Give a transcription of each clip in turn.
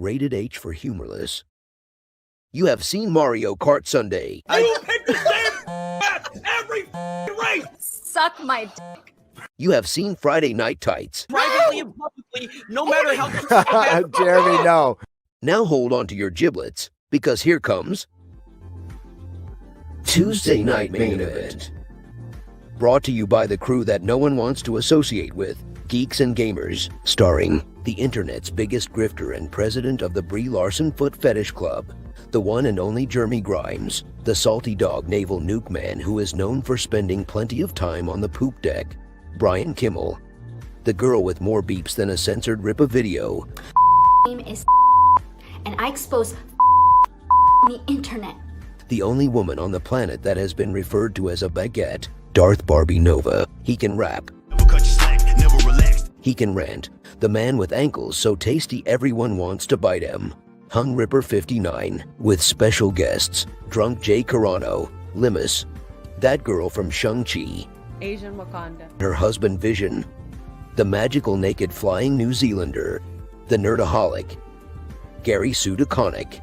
rated H for humorless. You have seen Mario Kart Sunday. You pick the same map every race. Suck my dick. You have seen Friday Night Tights. Privately and publicly, no matter how. Jeremy, no. Now hold on to your giblets, because here comes Tuesday Night Main Event. Brought to you by the crew that no one wants to associate with, Geeks and Gamers, starring the internet's biggest grifter and president of the Brie Larson Foot Fetish Club, the one and only Jeremy Grimes, the salty dog naval nuke man who is known for spending plenty of time on the poop deck, Brian Kimmel, the girl with more beeps than a censored rip of video. Name is and I expose the internet. The only woman on the planet that has been referred to as a baguette, Darth Barbie Nova. He can rap. He can rant. The man with ankles so tasty everyone wants to bite him. Hung Ripper 59, with special guests, Drunk Jay Carano, Limus, that girl from Shang-Chi, Asian Wakanda, her husband Vision, the magical naked flying New Zealander, the nerdaholic, Gary Sudaconic,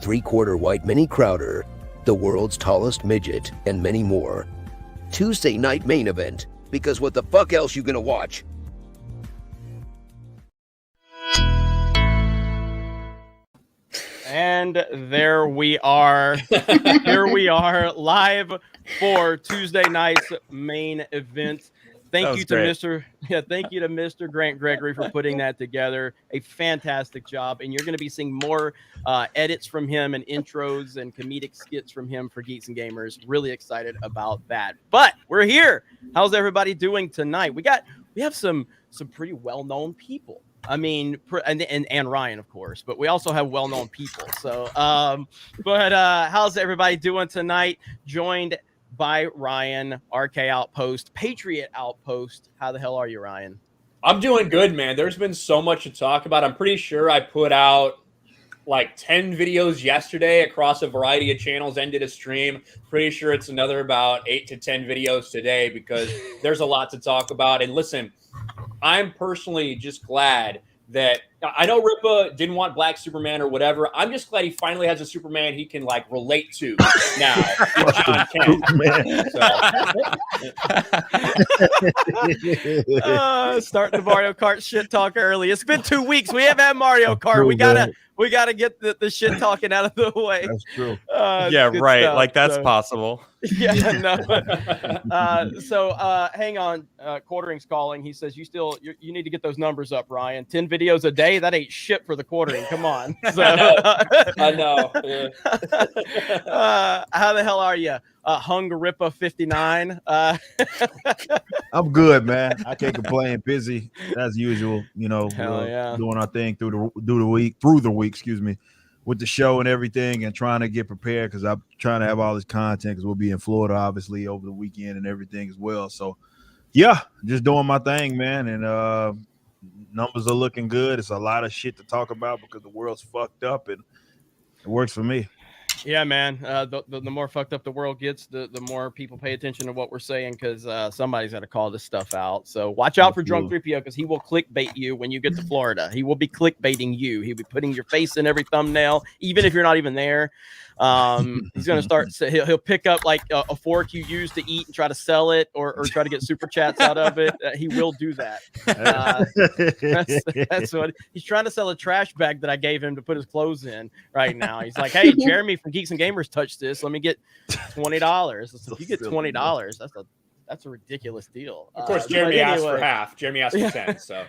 three-quarter white Minnie Crowder, the world's tallest midget, and many more. Tuesday Night Main Event, because what the fuck else you gonna watch? And there we are. Here we are live for Tuesday night's main event. Thank you to Mr. Grant Gregory for putting that together. A fantastic job. And you're going to be seeing more edits from him and intros and comedic skits from him for Geeks and Gamers. Really excited about that. But we're here. How's everybody doing tonight? We have some pretty well-known people. I mean, and Ryan, of course, but we also have well-known people. So, how's everybody doing tonight? Joined by Ryan, RK Outpost, Patriot Outpost. How the hell are you, Ryan? I'm doing good, man. There's been so much to talk about. I'm pretty sure I put out like 10 videos yesterday across a variety of channels and did a stream. Pretty sure it's another about 8 to 10 videos today because there's a lot to talk about. And listen, I'm personally just glad that I know Ripa didn't want Black Superman or whatever. I'm just glad he finally has a Superman he can like relate to now. John Kent. Starting the Mario Kart shit talk early. It's been 2 weeks. We haven't had Mario Kart. We gotta get the shit talking out of the way. That's true. Yeah, right. Stuff, like that's possible. Yeah, no. So hang on. Quartering's calling. He says you need to get those numbers up, Ryan. 10 videos a day. That ain't shit for the quartering. Come on. So, I know. Yeah. How the hell are you? Hung Ripa 59. I'm good, man. I can't complain. Busy as usual. You know, doing our thing through the week, excuse me, with the show and everything, and trying to get prepared because I'm trying to have all this content because we'll be in Florida obviously over the weekend and everything as well. So, yeah, just doing my thing, man, and numbers are looking good. It's a lot of shit to talk about because the world's fucked up, and it works for me. Yeah, man. The more fucked up the world gets, the more people pay attention to what we're saying because somebody's got to call this stuff out. So watch out for Drunk 3PO because he will clickbait you when you get to Florida. He will be clickbaiting you. He'll be putting your face in every thumbnail, even if you're not even there. He's going to start. He'll pick up like a fork you use to eat and try to sell it or try to get super chats out of it. He will do that. That's what he's trying to sell. A trash bag that I gave him to put his clothes in right now. He's like, hey, Jeremy from Geeks and Gamers touched this. Let me get $20. If you get $20, that's a ridiculous deal. Of course, Jeremy asked for half. Jeremy asked for 10. So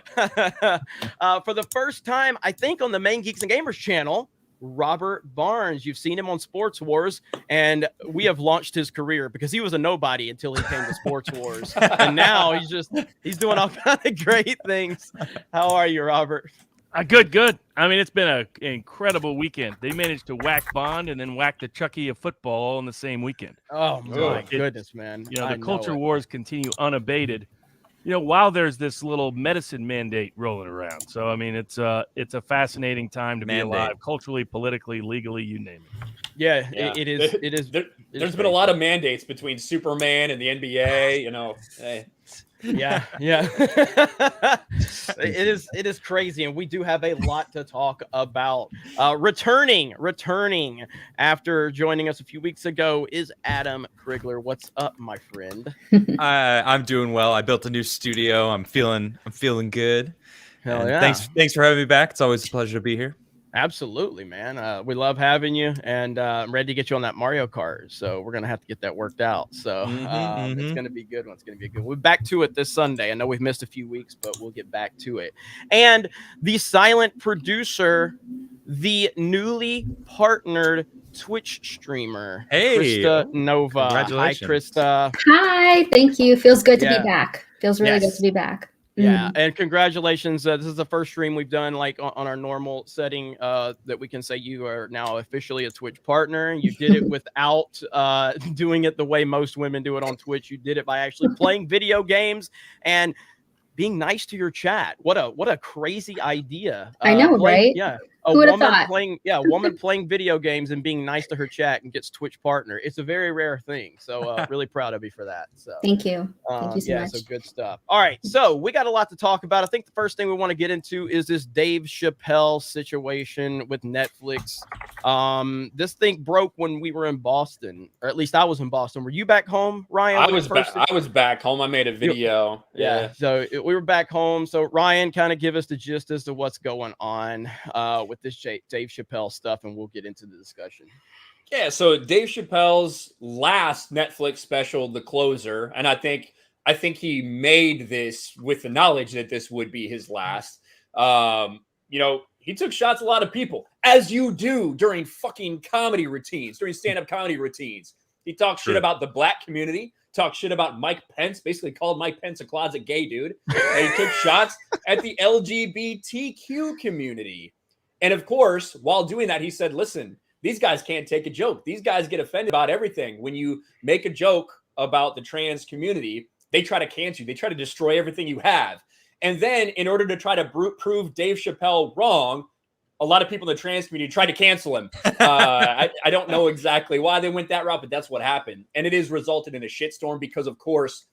for the first time, I think on the main Geeks and Gamers channel, Robert Barnes. You've seen him on Sports Wars, and we have launched his career because he was a nobody until he came to Sports Wars, and now he's doing all kinds of great things. How are you, Robert? Good. I mean, it's been an incredible weekend. They managed to whack Bond and then whack the Chucky of football all in the same weekend. Oh my goodness, man! You know, the culture wars continue unabated. You know, while there's this little medicine mandate rolling around. So, I mean, it's a fascinating time to be alive, culturally, politically, legally, you name it. Yeah. It is. There's been a lot of mandates between Superman and the NBA, you know. Hey. Yeah. It is crazy, and we do have a lot to talk about. Returning after joining us a few weeks ago is Adam Crigler. What's up, my friend? I'm doing well. I built a new studio. I'm feeling good. Hell and yeah. Thanks for having me back. It's always a pleasure to be here. Absolutely, man. We love having you, and I'm ready to get you on that Mario Kart. So we're gonna have to get that worked out. So it's gonna be good. It's gonna be good. We're back to it this Sunday. I know we've missed a few weeks, but we'll get back to it. And the silent producer, the newly partnered Twitch streamer, Krista Novva. Hi, Krista. Hi. Thank you. Feels good to be back. Feels really good to be back. Yeah, and congratulations. This is the first stream we've done like on our normal setting that we can say you are now officially a Twitch partner. You did it without doing it the way most women do it on Twitch. You did it by actually playing video games and being nice to your chat. What a crazy idea. I know, right? Yeah. A woman playing video games and being nice to her chat and gets Twitch partner. It's a very rare thing. So really proud of you for that. So thank you. Thank you so much. So good stuff. All right. So we got a lot to talk about. I think the first thing we want to get into is this Dave Chappelle situation with Netflix. This thing broke when we were in Boston, or at least I was in Boston. Were you back home, Ryan? I was back home. I made a video. Yeah. So we were back home. So Ryan, kind of give us the gist as to what's going on with this Dave Chappelle stuff, and we'll get into the discussion. Yeah, so Dave Chappelle's last Netflix special, The Closer, and I think he made this with the knowledge that this would be his last. He took shots at a lot of people, as you do during fucking comedy routines, during stand-up comedy routines. He talked shit about the black community, talked shit about Mike Pence, basically called Mike Pence a closet gay dude. And he took shots at the LGBTQ community. And of course, while doing that, he said, listen, these guys can't take a joke. These guys get offended about everything. When you make a joke about the trans community, they try to cancel you. They try to destroy everything you have. And then in order to try to prove Dave Chappelle wrong, a lot of people in the trans community tried to cancel him. I don't know exactly why they went that route, but that's what happened. And it has resulted in a shitstorm because, of course,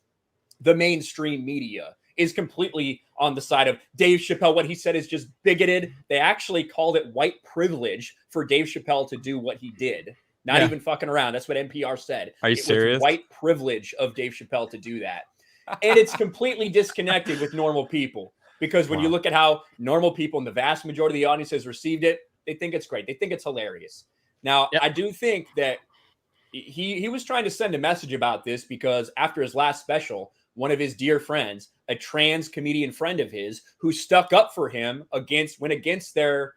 the mainstream media is completely on the side of Dave Chappelle. What he said is just bigoted. They actually called it white privilege for Dave Chappelle to do what he did. Not even fucking around. That's what NPR said. Are you serious? It was white privilege of Dave Chappelle to do that. And it's completely disconnected with normal people. Because when you look at how normal people and the vast majority of the audience has received it, they think it's great. They think it's hilarious. Now, I do think that he was trying to send a message about this because after his last special, one of his dear friends, a trans comedian friend of his, who stuck up for him went against their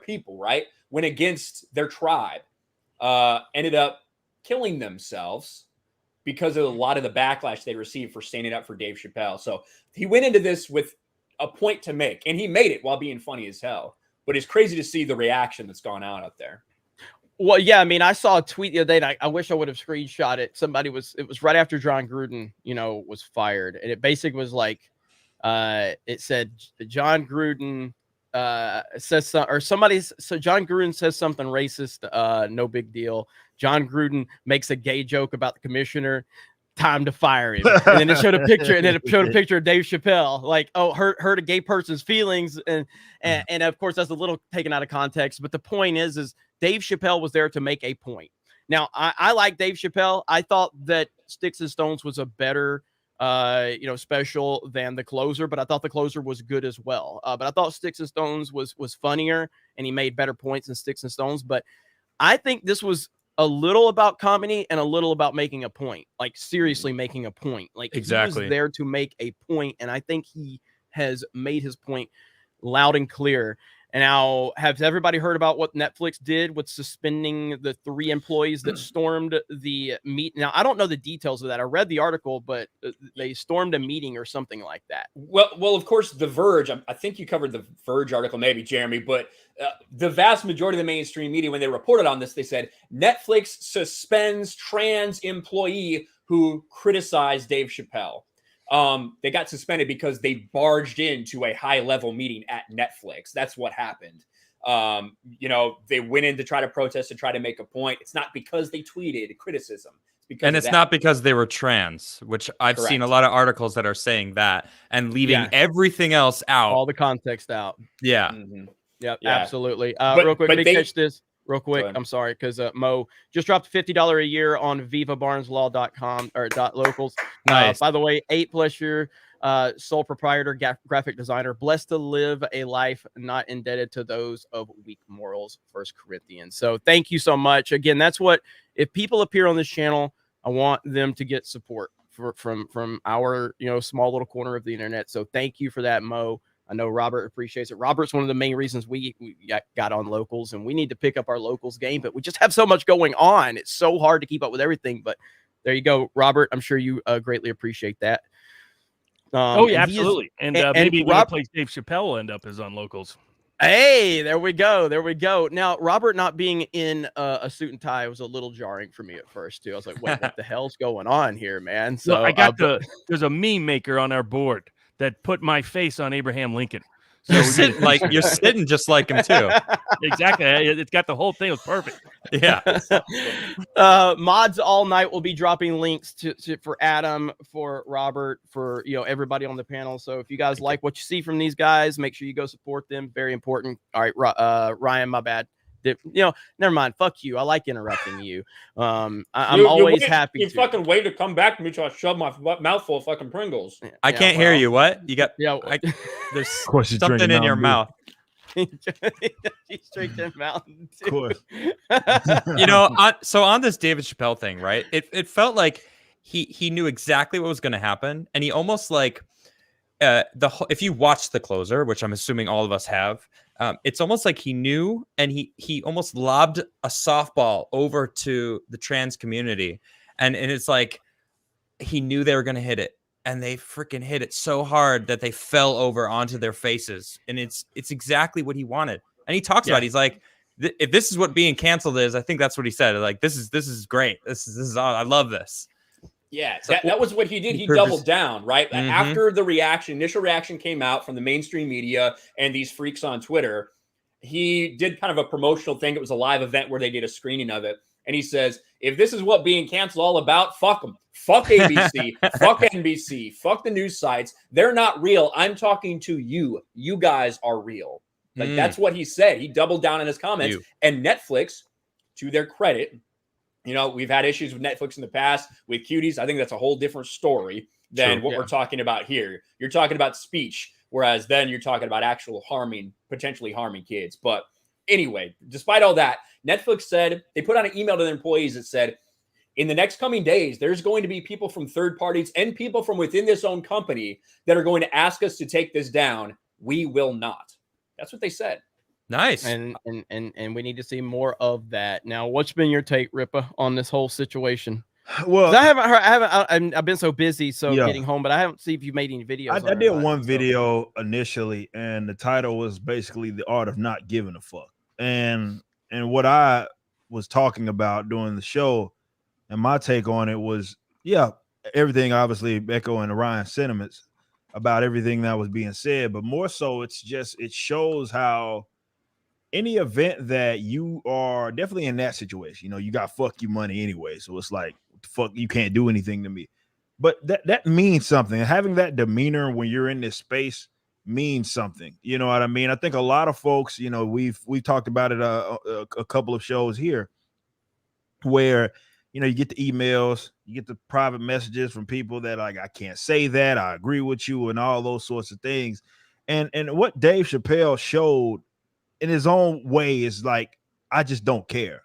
people, right? Went against their tribe, ended up killing themselves because of a lot of the backlash they received for standing up for Dave Chappelle. So he went into this with a point to make, and he made it while being funny as hell. But it's crazy to see the reaction that's gone out there. Well, yeah, I mean, I saw a tweet the other day. I wish I would have screenshot it. It was right after John Gruden, was fired. And it basically was like, it said John Gruden says so John Gruden says something racist. No big deal. John Gruden makes a gay joke about the commissioner. Time to fire him. And then it showed a picture, of Dave Chappelle, like, oh, hurt a gay person's feelings, and of course that's a little taken out of context. But the point is Dave Chappelle was there to make a point. Now, I like Dave Chappelle. I thought that Sticks and Stones was a better special than The Closer, but I thought The Closer was good as well. But I thought Sticks and Stones was funnier, and he made better points than Sticks and Stones. But I think this was a little about comedy and a little about making a point, like seriously making a point. Like exactly. He was there to make a point, and I think he has made his point loud and clear. And now, has everybody heard about what Netflix did with suspending the 3 employees that stormed the meet? Now, I don't know the details of that. I read the article, but they stormed a meeting or something like that. Well, of course, The Verge, I think you covered the Verge article, maybe, Jeremy, but the vast majority of the mainstream media, when they reported on this, they said Netflix suspends trans employee who criticized Dave Chappelle. They got suspended because they barged into a high-level meeting at Netflix. That's what happened. They went in to try to protest, to try to make a point. It's not because they tweeted criticism. It's because and it's not because they were trans, which I've seen a lot of articles that are saying that and leaving everything else out, all the context out. Yeah. Yep, Yeah. absolutely. But- Real quick, but let me they- catch this real quick. I'm sorry, because Mo just dropped $50 a year on vivabarneslaw.com or .locals. Nice. By the way, 8+ year sole proprietor, graphic designer, blessed to live a life not indebted to those of weak morals, 1 Corinthians. So thank you so much. Again, that's what, if people appear on this channel, I want them to get support from our, small little corner of the internet. So thank you for that, Mo. I know Robert appreciates it. Robert's one of the main reasons we got on locals, and we need to pick up our locals game, but we just have so much going on. It's so hard to keep up with everything, but there you go, Robert. I'm sure you greatly appreciate that. Absolutely. And maybe Rob place Dave Chappelle will end up as on locals. Hey, there we go. There we go. Now, Robert not being in a suit and tie was a little jarring for me at first, too. I was like, wait, what the hell's going on here, man? So I got there's a meme maker on our board that put my face on Abraham Lincoln. So you're sitting just like him too. Exactly. It's got the whole thing. It was perfect. Yeah. Mods all night will be dropping links for Adam, for Robert, for everybody on the panel. So if you guys like what you see from these guys, make sure you go support them. Very important. All right, Ryan, my bad. Never mind. Fuck you. I like interrupting you. I'm always happy. You fucking wait to come back to me till I shove my mouthful of fucking Pringles. I can't hear you. What you got? There's something in your mouth. He's drinking Mountain Dew. So on this David Chappelle thing, right? It felt like he knew exactly what was going to happen, and he almost like if you watch The Closer, which I'm assuming all of us have. It's almost like he knew, and he almost lobbed a softball over to the trans community, and it's like he knew they were going to hit it, and they freaking hit it so hard that they fell over onto their faces, and it's exactly what he wanted. And he talks about it. He's like, if this is what being canceled is, I think that's what he said. Like this is great. This is I love this. Yeah, that was what he did. He doubled down, right? After the initial reaction came out from the mainstream media and these freaks on Twitter, he did kind of a promotional thing. It was a live event where they did a screening of it. And he says, if this is what being canceled all about, fuck them. Fuck ABC, fuck NBC, fuck the news sites. They're not real. I'm talking to you. You guys are real. Like that's what he said. He doubled down in his comments. And Netflix, to their credit, we've had issues with Netflix in the past with cuties. I think that's a whole different story than what we're talking about here. You're talking about speech, whereas then you're talking about actual potentially harming kids. But anyway, despite all that, Netflix said, they put out an email to their employees that said, in the next coming days, there's going to be people from third parties and people from within this own company that are going to ask us to take this down. We will not. That's what they said. Nice. And we need to see more of that. Now, what's been your take, Ripa, on this whole situation? Well, I haven't heard. I've been so busy, getting home, but I haven't seen if you made any videos. I did one video initially, and the title was basically "The Art of Not Giving a Fuck." And what I was talking about during the show, and my take on it was, everything obviously echoing Ryan's sentiments about everything that was being said, but more so, it shows how any event that you are definitely in that situation, you got fuck you money anyway. So it's like, fuck, you can't do anything to me. But that means something. Having that demeanor when you're in this space means something. You know what I mean? I think a lot of folks, we've talked about it a couple of shows here where, you get the emails, you get the private messages from people that like, I can't say that, I agree with you, and all those sorts of things. And what Dave Chappelle showed in his own way is like, I just don't care.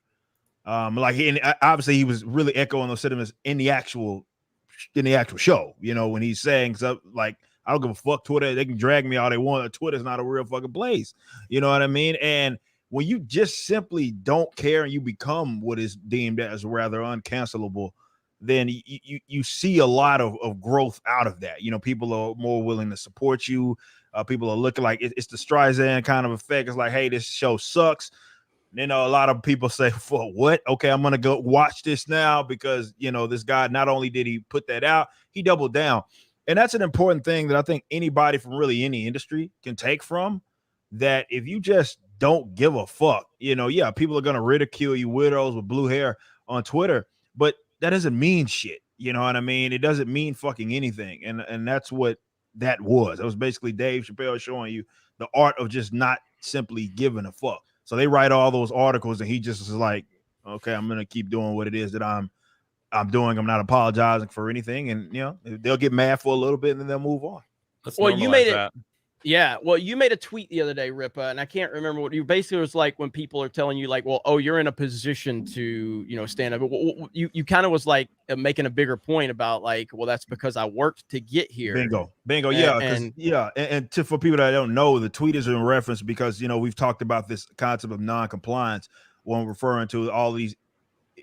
Obviously he was really echoing those sentiments in the actual show, when he's saying stuff like, I don't give a fuck Twitter. They can drag me all they want. Twitter's not a real fucking place. You know what I mean? And when you just simply don't care and you become what is deemed as rather uncancelable, then you see a lot of growth out of that. People are more willing to support you. People are looking like it's the Streisand kind of effect. It's like, hey, this show sucks. A lot of people say, for what? Okay, I'm going to go watch this now because, this guy, not only did he put that out, he doubled down. And that's an important thing that I think anybody from really any industry can take from, that if you just don't give a fuck, people are going to ridicule you weirdos with blue hair on Twitter, but that doesn't mean shit. You know what I mean? It doesn't mean fucking anything. And that's what that was. It was basically Dave Chappelle showing you the art of just not simply giving a fuck. So they write all those articles and he just is like, okay, I'm going to keep doing what it is that I'm doing. I'm not apologizing for anything. And, you know, they'll get mad for a little bit and then they'll move on. Well, you made it. Yeah. Well, you made a tweet the other day, Ripa, and I can't remember what you basically was like when people are telling you like, well, oh, you're in a position to, you know, stand up. You kind of was like making a bigger point about like, well, that's because I worked to get here. Bingo. Yeah. And for people that don't know, the tweet is in reference because, you know, we've talked about this concept of non-compliance when referring to all these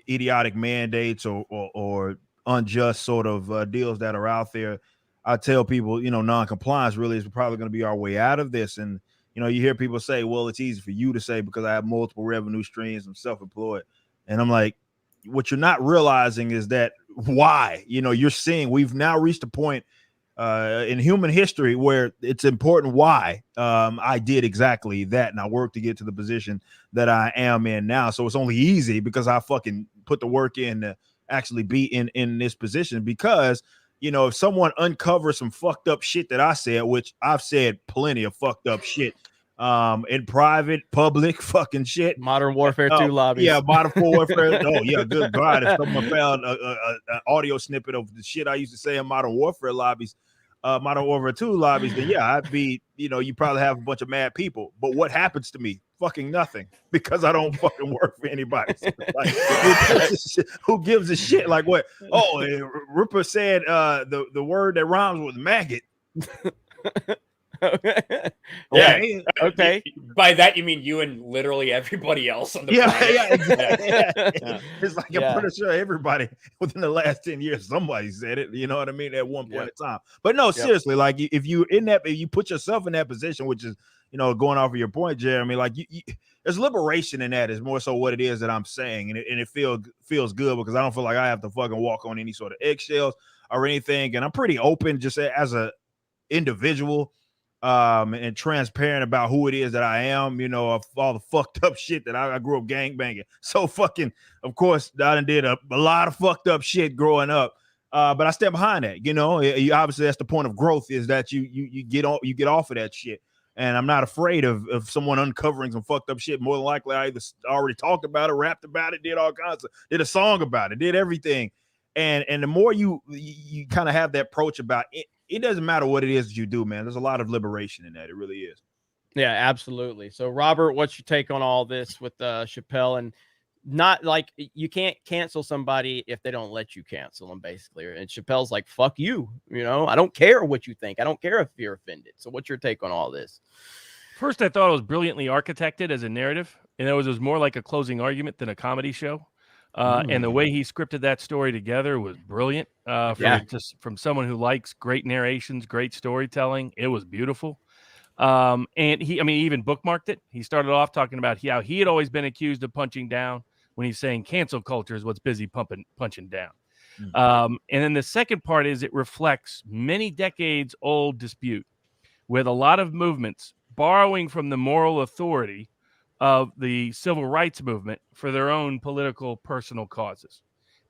idiotic mandates or unjust sort of deals that are out there. I tell people, you know, non-compliance really is probably going to be our way out of this. And, you know, you hear people say, well, it's easy for you to say because I have multiple revenue streams, I'm self-employed. And I'm like, what you're not realizing is that why, you know, you're seeing we've now reached a point in human history where it's important why I did exactly that. And I worked to get to the position that I am in now. So it's only easy because I fucking put the work in to actually be in this position because, you know, if someone uncovers some fucked up shit that I said, which I've said plenty of fucked up shit in private, public fucking shit. Modern Warfare 2 lobbies. Yeah, Modern Warfare. Oh, yeah, good God. If someone found an audio snippet of the shit I used to say in Modern Warfare lobbies, Modern Warfare 2 lobbies, then yeah, I'd be, you know, you probably have a bunch of mad people. But what happens to me? Fucking nothing, because I don't fucking work for anybody. So like, who gives a shit? Like what? Oh, Ripper said the word that rhymes with maggot. Yeah. Okay. By that you mean you and literally everybody else on the planet. Yeah, exactly. Yeah. It's like I'm pretty sure everybody within the last 10 years somebody said it. You know what I mean? At one point in time. But no, seriously, like if you put yourself in that position, which is, you know, going off of your point, Jeremy, like there's liberation in that. Is more so what it is that I'm saying, and it feels good because I don't feel like I have to fucking walk on any sort of eggshells or anything, and I'm pretty open just as a individual. And transparent about who it is that I am, you know, of all the fucked up shit that I grew up gangbanging. So fucking, of course, I done did a lot of fucked up shit growing up. But I stand behind that, you know. Obviously, that's the point of growth is that you get off of that shit. And I'm not afraid of someone uncovering some fucked up shit. More than likely, I either already talked about it, rapped about it, did all kinds of, did a song about it, did everything. And the more you kind of have that approach about it, it doesn't matter what it is that you do, man. There's a lot of liberation in that. It really is. Yeah, absolutely. So, Robert, what's your take on all this with Chappelle? And not like you can't cancel somebody if they don't let you cancel them, basically. And Chappelle's like, fuck you. You know, I don't care what you think. I don't care if you're offended. So what's your take on all this? First, I thought it was brilliantly architected as a narrative. And it was more like a closing argument than a comedy show. And the way he scripted that story together was brilliant. Just from someone who likes great narrations, great storytelling, it was beautiful. And he even bookmarked it. He started off talking about how he had always been accused of punching down when he's saying cancel culture is what's busy punching down. And then the second part is it reflects many decades old dispute with a lot of movements borrowing from the moral authority of the civil rights movement for their own political personal causes.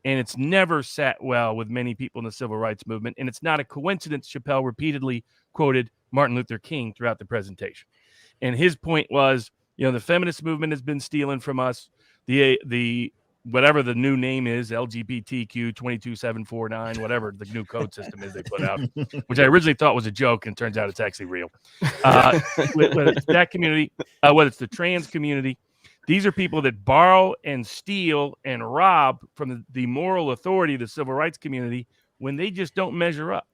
And it's never sat well with many people in the civil rights movement. And it's not a coincidence Chappelle repeatedly quoted Martin Luther King throughout the presentation. And his point was, you know, the feminist movement has been stealing from us. The whatever the new name is, LGBTQ 22749, whatever the new code system is they put out, which I originally thought was a joke, and turns out it's actually real. Whether it's that community, whether it's the trans community, these are people that borrow and steal and rob from the moral authority of the civil rights community when they just don't measure up.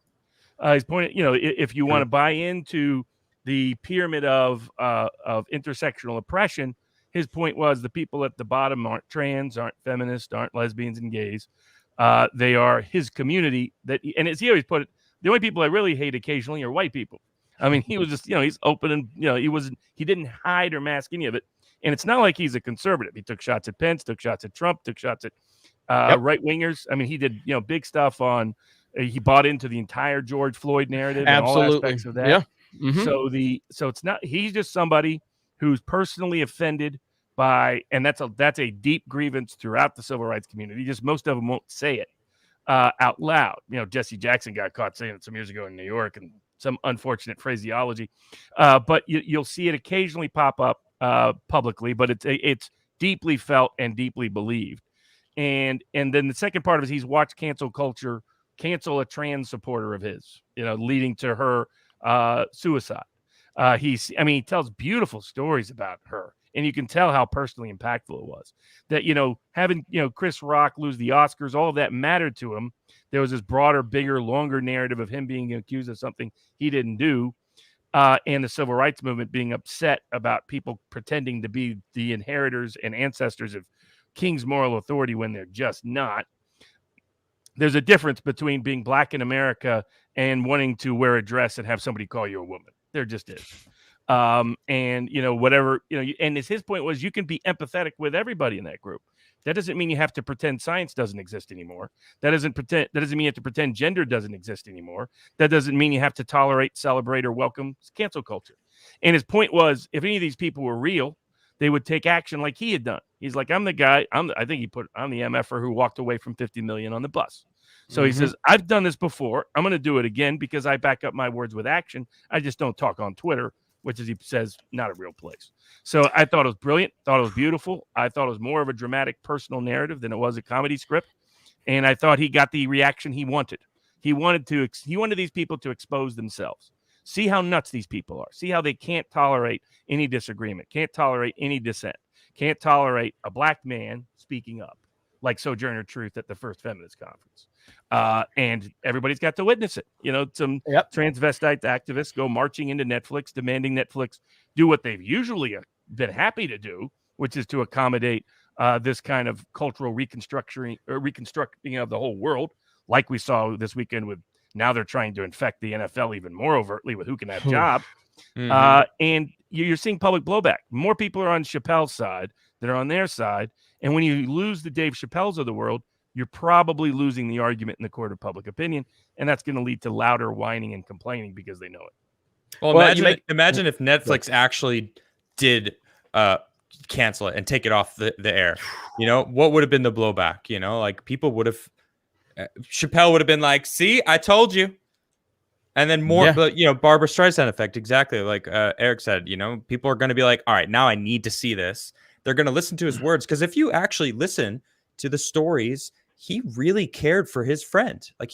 His point, you know, if you want to buy into the pyramid of intersectional oppression, his point was the people at the bottom aren't trans, aren't feminists, aren't lesbians and gays. They are his community and as he always put it, the only people I really hate occasionally are white people. I mean, he was just, you know, he's open and, you know, he didn't hide or mask any of it. And it's not like he's a conservative. He took shots at Pence, took shots at Trump, took shots at right wingers. I mean, he did, you know, big stuff on, he bought into the entire George Floyd narrative. Absolutely. And all aspects of that. Yeah. So it's not, he's just somebody who's personally offended and that's a deep grievance throughout the civil rights community. Just most of them won't say it out loud. Jesse Jackson got caught saying it some years ago in New York, and some unfortunate phraseology. But you'll see it occasionally pop up publicly, but it's deeply felt and deeply believed. And then the second part of it is he's watched cancel culture cancel a trans supporter of his, leading to her suicide. He tells beautiful stories about her, and you can tell how personally impactful it was. That, having, Chris Rock lose the Oscars, all of that mattered to him. There was this broader, bigger, longer narrative of him being accused of something he didn't do. And the civil rights movement being upset about people pretending to be the inheritors and ancestors of King's moral authority when they're just not. There's a difference between being black in America and wanting to wear a dress and have somebody call you a woman. There just is. And, whatever, and his point was you can be empathetic with everybody in that group. That doesn't mean you have to pretend science doesn't exist anymore. That doesn't mean you have to pretend gender doesn't exist anymore. That doesn't mean you have to tolerate, celebrate, or welcome cancel culture. And his point was, if any of these people were real, they would take action like he had done. He's like, I'm the guy. I'm the MFer who walked away from 50 million on the bus. So he says, I've done this before. I'm going to do it again because I back up my words with action. I just don't talk on Twitter, which, as he says, not a real place. So I thought it was brilliant. Thought it was beautiful. I thought it was more of a dramatic personal narrative than it was a comedy script. And I thought he got the reaction he wanted. He wanted these people to expose themselves. See how nuts these people are. See how they can't tolerate any disagreement, can't tolerate any dissent, can't tolerate a black man speaking up, like Sojourner Truth at the first feminist conference. And everybody's got to witness it. Some transvestite activists go marching into Netflix, demanding Netflix do what they've usually been happy to do, which is to accommodate this kind of cultural reconstructing of the whole world, like we saw this weekend with. Now they're trying to infect the NFL even more overtly with who can have a job. And you're seeing public blowback. More people are on Chappelle's side than are on their side. And when you lose the Dave Chappelle's of the world, you're probably losing the argument in the court of public opinion. And that's going to lead to louder whining and complaining because they know it. Well, imagine if Netflix actually did cancel it and take it off the air. What would have been the blowback? Like people would have... Chappelle would have been like, see, I told you. And then more, but Barbara Streisand effect. Exactly. Like Eric said, people are going to be like, all right, now I need to see this. They're going to listen to his words. Because if you actually listen to the stories, he really cared for his friend. Like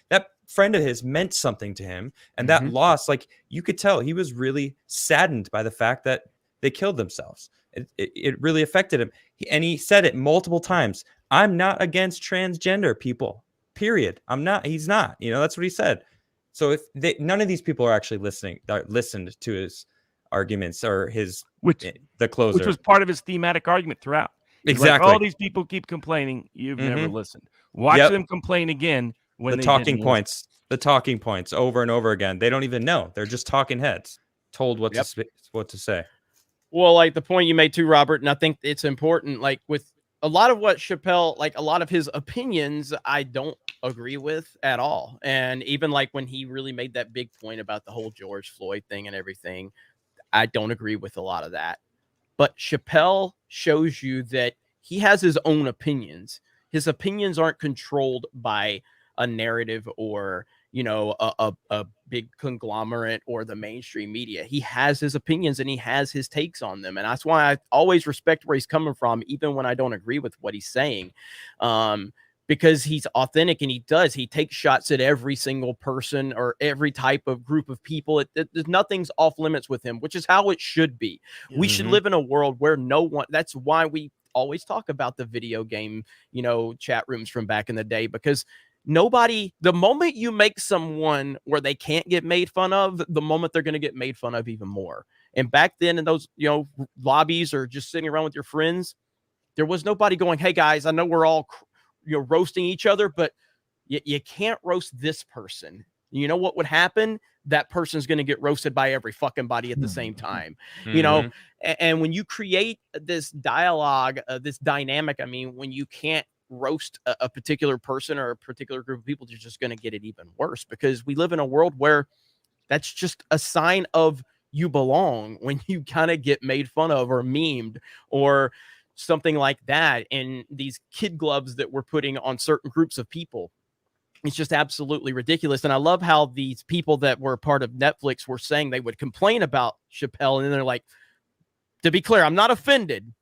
that friend of his meant something to him. And that loss, like you could tell he was really saddened by the fact that they killed themselves. It really affected him. And he said it multiple times. I'm not against transgender people, period. I'm not. He's not. That's what he said. So if none of these people are actually listened to his arguments or the closer, which was part of his thematic argument throughout. Exactly. Like, all these people keep complaining. You've never listened. Watch them complain again when the talking points over and over again. They don't even know. They're just talking heads told what to say. Well, like the point you made too, Robert, and I think it's important, like with a lot of what Chappelle, like a lot of his opinions, I don't agree with at all. And even like when he really made that big point about the whole George Floyd thing and everything, I don't agree with a lot of that. But Chappelle shows you that he has his own opinions. His opinions aren't controlled by a narrative or, a big conglomerate or the mainstream media. He has his opinions and he has his takes on them. And that's why I always respect where he's coming from, even when I don't agree with what he's saying. Because he's authentic and he takes shots at every single person or every type of group of people. Nothing's off limits with him, which is how it should be. We should live in a world where that's why we always talk about the video game, chat rooms from back in the day, because the moment you make someone where they can't get made fun of, the moment they're going to get made fun of even more. And back then in those, lobbies or just sitting around with your friends, there was nobody going, hey guys, I know we're all, roasting each other, but you can't roast this person. You know what would happen? That person's going to get roasted by every fucking body at the same time, and when you create this dialogue, this dynamic, when you can't roast a particular person or a particular group of people, you're just going to get it even worse, because we live in a world where that's just a sign of you belong when you kind of get made fun of or memed or something like that. And these kid gloves that we're putting on certain groups of people, it's just absolutely ridiculous. And I love how these people that were part of Netflix were saying they would complain about Chappelle. And then they're like, to be clear, I'm not offended.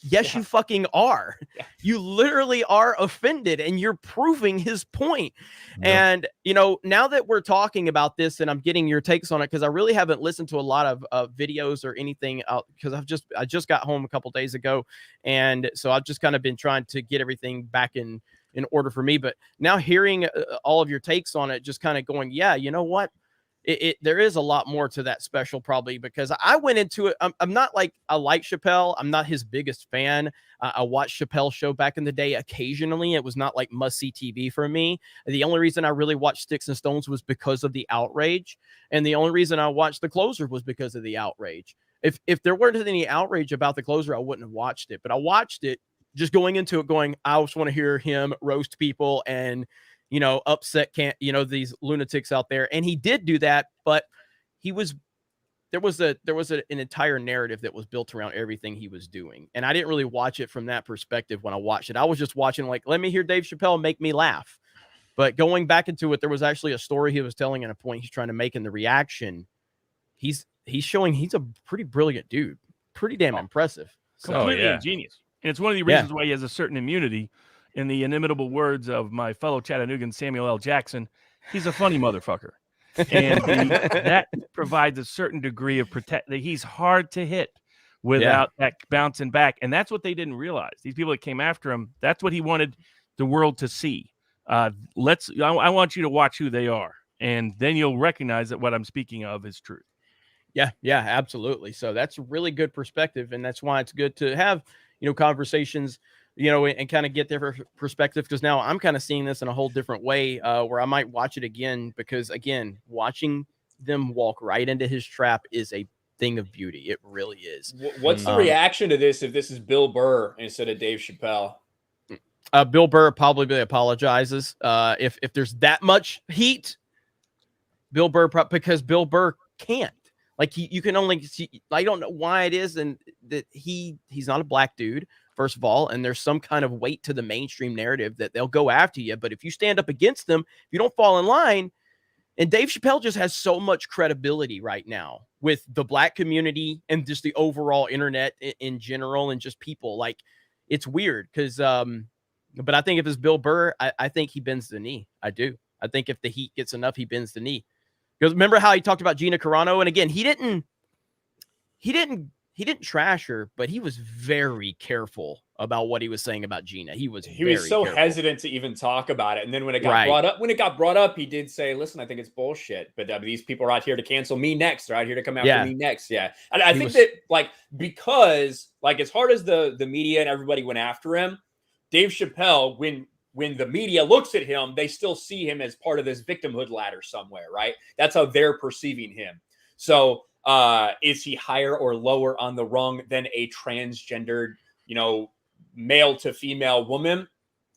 Yes, you fucking are. Yeah. You literally are offended, and you're proving his point. Yeah. And, you know, now that we're talking about this and I'm getting your takes on it, because I really haven't listened to a lot of videos or anything out, because I just got home a couple days ago. And so I've just kind of been trying to get everything back in order for me. But now hearing all of your takes on it, just kind of going, yeah, you know what? There is a lot more to that special, probably, because I went into it. I'm not like, I like Chappelle. I'm not his biggest fan. I watched Chappelle's show back in the day occasionally. It was not like must-see TV for me. The only reason I really watched Sticks and Stones was because of the outrage. And the only reason I watched The Closer was because of the outrage. If there weren't any outrage about The Closer, I wouldn't have watched it. But I watched it just going into it going, I just want to hear him roast people and, you know, upset these lunatics out there. And he did do that, but there was an entire narrative that was built around everything he was doing. And I didn't really watch it from that perspective when I watched it. I was just watching like, let me hear Dave Chappelle make me laugh. But going back into it, there was actually a story he was telling and a point he's trying to make in the reaction. He's showing he's a pretty brilliant dude, pretty damn impressive. Completely ingenious. And it's one of the reasons why he has a certain immunity. In the inimitable words of my fellow Chattanoogan Samuel L. Jackson, he's a funny motherfucker. And that provides a certain degree of protect that he's hard to hit without that bouncing back. And that's what they didn't realize. These people that came after him, that's what he wanted the world to see. I want you to watch who they are. And then you'll recognize that what I'm speaking of is true. Yeah, absolutely. So that's a really good perspective. And that's why it's good to have, you know, conversations, you know, and kind of get their perspective, because now I'm kind of seeing this in a whole different way, where I might watch it again, because again, watching them walk right into his trap is a thing of beauty. It really is. What's the reaction to this if this is Bill Burr instead of Dave Chappelle? Bill Burr probably apologizes. If there's that much heat, Bill Burr, because Bill Burr can't. Like you can only see, I don't know why it is, and that he's not a black dude, first of all, and there's some kind of weight to the mainstream narrative that they'll go after you. But if you stand up against them, if you don't fall in line, and Dave Chappelle just has so much credibility right now with the black community and just the overall internet in general, and just people, like, it's weird because, but I think if it's Bill Burr, I think he bends the knee. I do. I think if the heat gets enough, he bends the knee. Because remember how he talked about Gina Carano, and again, he didn't trash her, but he was very careful about what he was saying about Gina. He was so careful. Hesitant to even talk about it. And then when it got brought up, he did say, listen, I think it's bullshit, but these people are out here to cancel me next. They're out here to come after me next. Yeah. And I think that, like, because, like, as hard as the media and everybody went after him, Dave Chappelle, when the media looks at him, they still see him as part of this victimhood ladder somewhere, right? That's how they're perceiving him. So is he higher or lower on the rung than a transgendered, you know, male to female woman?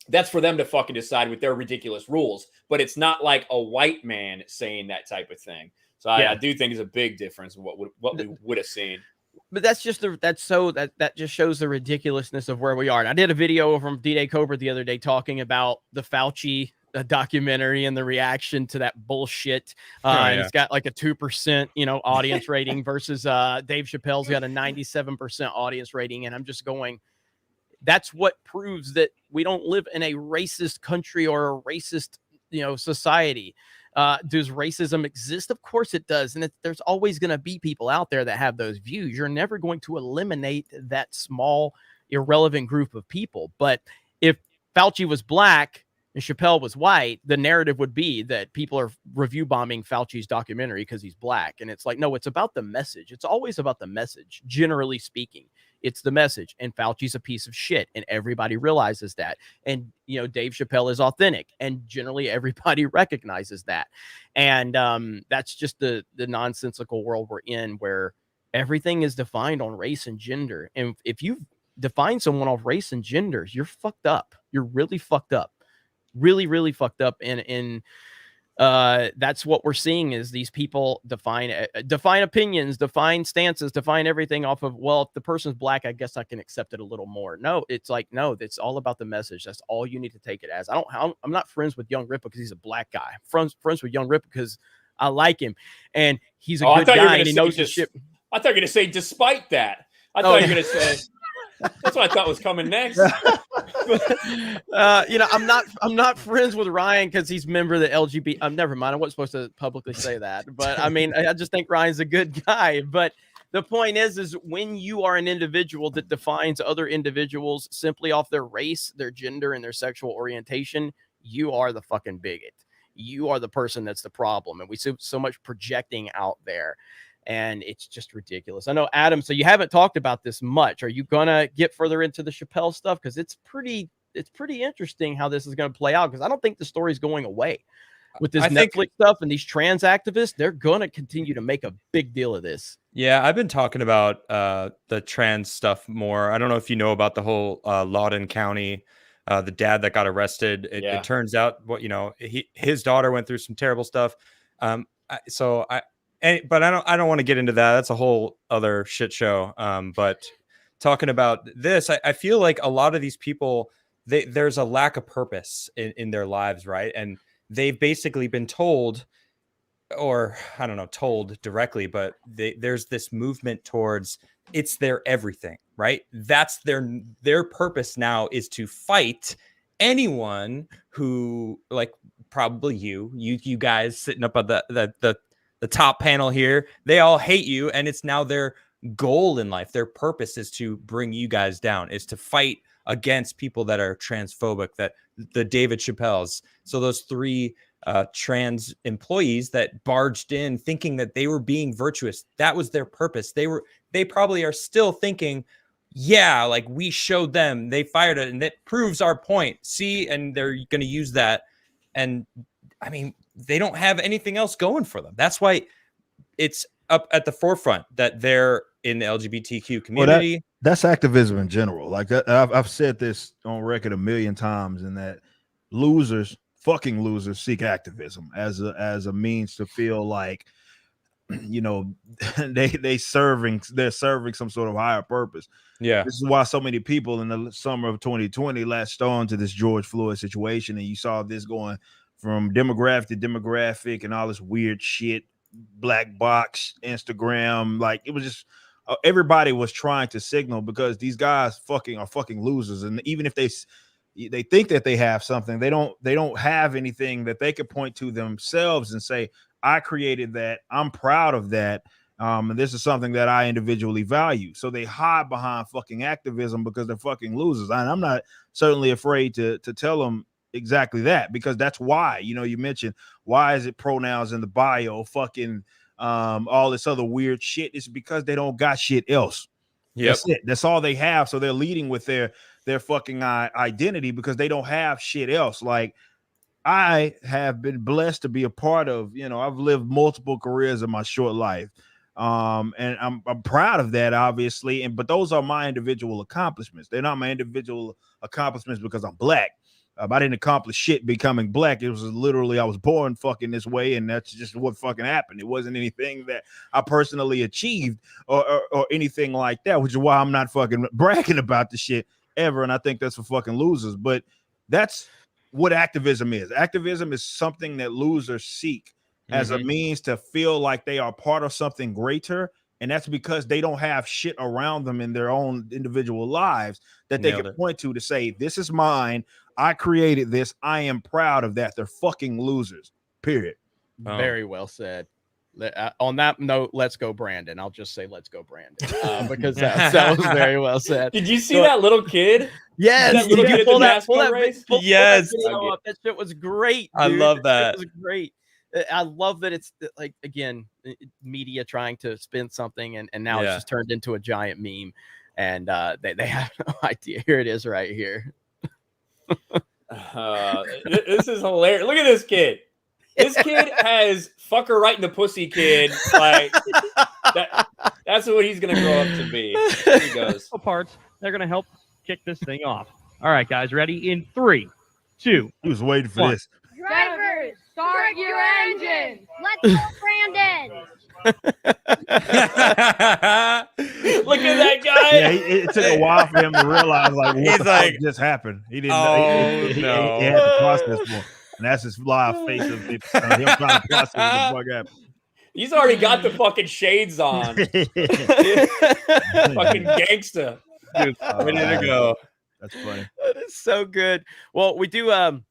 That's for them to fucking decide with their ridiculous rules. But it's not like a white man saying that type of thing. So I do think it's a big difference in what we would have seen. But that just shows the ridiculousness of where we are. And I did a video from D-Day Cobra the other day talking about the Fauci documentary and the reaction to that bullshit. And it's got like a 2%, you know, audience rating versus Dave Chappelle's got a 97% audience rating. And I'm just going, that's what proves that we don't live in a racist country or a racist, you know, society. Does racism exist? Of course it does. And there's always going to be people out there that have those views. You're never going to eliminate that small, irrelevant group of people. But if Fauci was black and Chappelle was white, the narrative would be that people are review bombing Fauci's documentary because he's black. And it's like, no, it's about the message. It's always about the message. Generally speaking, it's the message. And Fauci's a piece of shit. And everybody realizes that. And, you know, Dave Chappelle is authentic. And generally everybody recognizes that. And that's just the nonsensical world we're in, where everything is defined on race and gender. And if you define someone off race and gender, you're fucked up. You're really fucked up. Really, really fucked up. And That's what we're seeing is these people define opinions, define stances, define everything off of, well, if the person's black, I guess I can accept it a little more. No, it's like, no, it's all about the message. That's all you need to take it as. I'm not friends with Young Rip because he's a black guy. I'm friends with Young Rip because I like him and he's a good guy and he knows his shit. I thought you were going to say, despite that, I thought you were going to say, that's what I thought was coming next. I'm not friends with Ryan because he's a member of the LGBT. Never mind. I wasn't supposed to publicly say that, but I mean, I just think Ryan's a good guy. But the point is when you are an individual that defines other individuals simply off their race, their gender, and their sexual orientation, you are the fucking bigot. You are the person that's the problem. And we see so much projecting out there. And it's just ridiculous. I know, Adam, so you haven't talked about this much. Are you going to get further into the Chappelle stuff? Because it's pretty interesting how this is going to play out, because I don't think the story's going away. With this Netflix stuff and these trans activists, they're going to continue to make a big deal of this. Yeah, I've been talking about the trans stuff more. I don't know if you know about the whole Loudoun County, the dad that got arrested. It turns out, his daughter went through some terrible stuff. But I don't want to get into that. That's a whole other shit show. But talking about this, I feel like a lot of these people, there's a lack of purpose in their lives, right? And they've basically been told, or I don't know, told directly, but there's this movement towards it's their everything, right? That's their purpose now is to fight anyone who, like probably you guys sitting up at the top panel here, they all hate you, and it's now their goal in life. Their purpose is to bring you guys down, is to fight against people that are transphobic, that the David Chappelles. So those 3 trans employees that barged in thinking that they were being virtuous, that was their purpose. They probably are still thinking, yeah, like we showed them, they fired it, and that proves our point. See, and they're going to use that. And I mean, they don't have anything else going for them. That's why it's up at the forefront that they're in the LGBTQ community. Well, that's activism in general. Like I've said this on record 1,000,000 times, in that fucking losers seek activism as a means to feel like, they're serving some sort of higher purpose. Yeah, this is why so many people in the summer of 2020 latched on to this George Floyd situation, and you saw this going from demographic to demographic and all this weird shit, black box, Instagram. Like, it was just everybody was trying to signal, because these guys are fucking losers. And even if they think that they have something, they don't have anything that they could point to themselves and say, I created that, I'm proud of that, and this is something that I individually value. So they hide behind fucking activism because they're fucking losers. And I'm not certainly afraid to tell them exactly that, because that's why. You mentioned, why is it pronouns in the bio, fucking all this other weird shit? It's because they don't got shit else. Yep. That's it. That's all they have. So they're leading with their fucking identity, because they don't have shit else. Like, I have been blessed to be a part of, I've lived multiple careers in my short life. And I'm proud of that, obviously. But those are my individual accomplishments. They're not my individual accomplishments because I'm black. I didn't accomplish shit becoming black. It was literally, I was born fucking this way, and that's just what fucking happened. It wasn't anything that I personally achieved or anything like that, which is why I'm not fucking bragging about the shit ever. And I think that's for fucking losers. But that's what activism is. Activism is something that losers seek as a means to feel like they are part of something greater. And that's because they don't have shit around them in their own individual lives that they can point to say, this is mine. I created this. I am proud of that. They're fucking losers. Period. Very well said. On that note, let's go, Brandon. I'll just say, let's go, Brandon, because that was very well said. Did you see that little kid? Yes. That little kid pull at the that NASCAR race? Yes. That shit was great. Dude. I love that. It was great. I love that it's like, again, media trying to spin something, and now it's just turned into a giant meme, and they have no idea. Here it is right here. This is hilarious. Look at this kid. This kid has fucker right in the pussy kid. Like that's what he's gonna grow up to be. Here he goes. Parts. They're gonna help kick this thing off. All right, guys, ready? In 3, 2. He was waiting for this. Drivers, start Start your engine. Let's go, Brandon. Look at that guy. Yeah, it took a while for him to realize like what He's the like, fuck just happened. He didn't oh, know. He no. had to process more. And that's his live face of him trying to process what the fuck happened. He's already got the fucking shades on. Fucking gangsta. Dude, ready to go. That's funny. That is so good. Well, we do have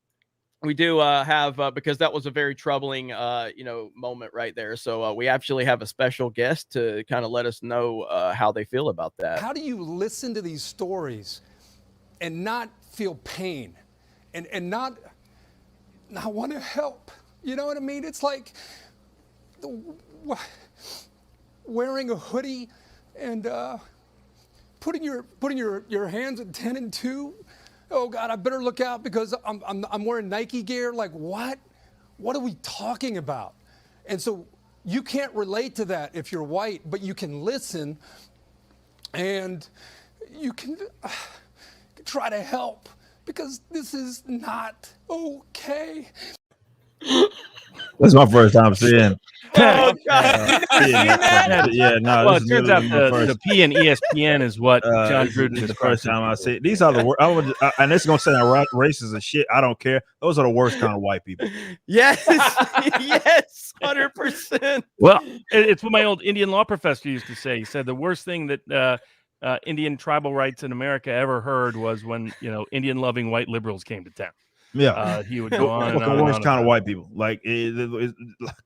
because that was a very troubling moment right there. So we actually have a special guest to kind of let us know how they feel about that. How do you listen to these stories and not feel pain and not want to help? You know what I mean? It's like wearing a hoodie and putting your hands at 10 and 2. Oh God, I better look out because I'm wearing Nike gear. Like what? What are we talking about? And so you can't relate to that if you're white, but you can listen and you can try to help because this is not okay. That's my first time seeing. Oh, God. Yeah, no. Well, it turns out the P and ESPN is what John Gruden is the first time I see it. These are the worst. And it's gonna say I'm racist and shit. I don't care. Those are the worst kind of white people. Yes, yes, 100%. Well, it's what my old Indian law professor used to say. He said the worst thing that Indian tribal rights in America ever heard was when Indian-loving white liberals came to town. Yeah, he would go on. The worst kind of white people. Like,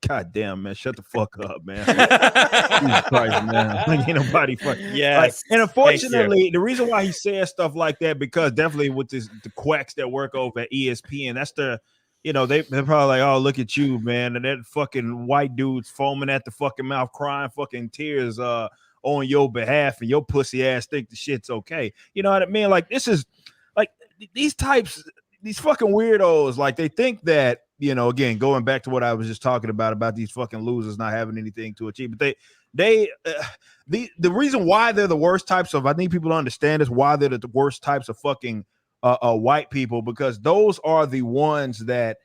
God damn, man, shut the fuck up, man. Jesus Christ, man. Like, ain't nobody fucking. Yes. Like, and unfortunately, the reason why he says stuff like that because definitely with the quacks that work over at ESPN, that's the. They're probably like, oh, look at you, man, and that fucking white dude's foaming at the fucking mouth, crying fucking tears on your behalf, and your pussy ass think the shit's okay. You know what I mean? Like, this is like these types. These fucking weirdos, like they think that, again, going back to what I was just talking about these fucking losers not having anything to achieve, but the reason why they're the worst types of, I think people understand is why they're the worst types of fucking white people, because those are the ones that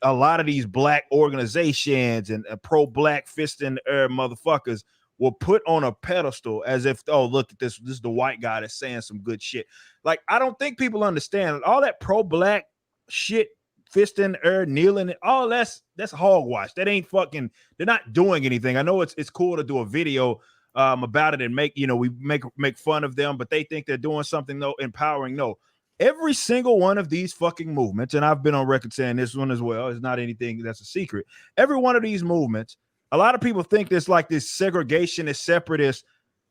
a lot of these black organizations and pro-black fisting motherfuckers will put on a pedestal as if, oh, look at this is the white guy that's saying some good shit. Like, I don't think people understand all that pro-black shit, fisting, kneeling, all that's hogwash. That ain't fucking, they're not doing anything. I know it's cool to do a video about it and we make fun of them, but they think they're doing something though empowering. No, every single one of these fucking movements, and I've been on record saying this one as well, it's not anything that's a secret. Every one of these movements, a lot of people think there's like this segregationist, separatist,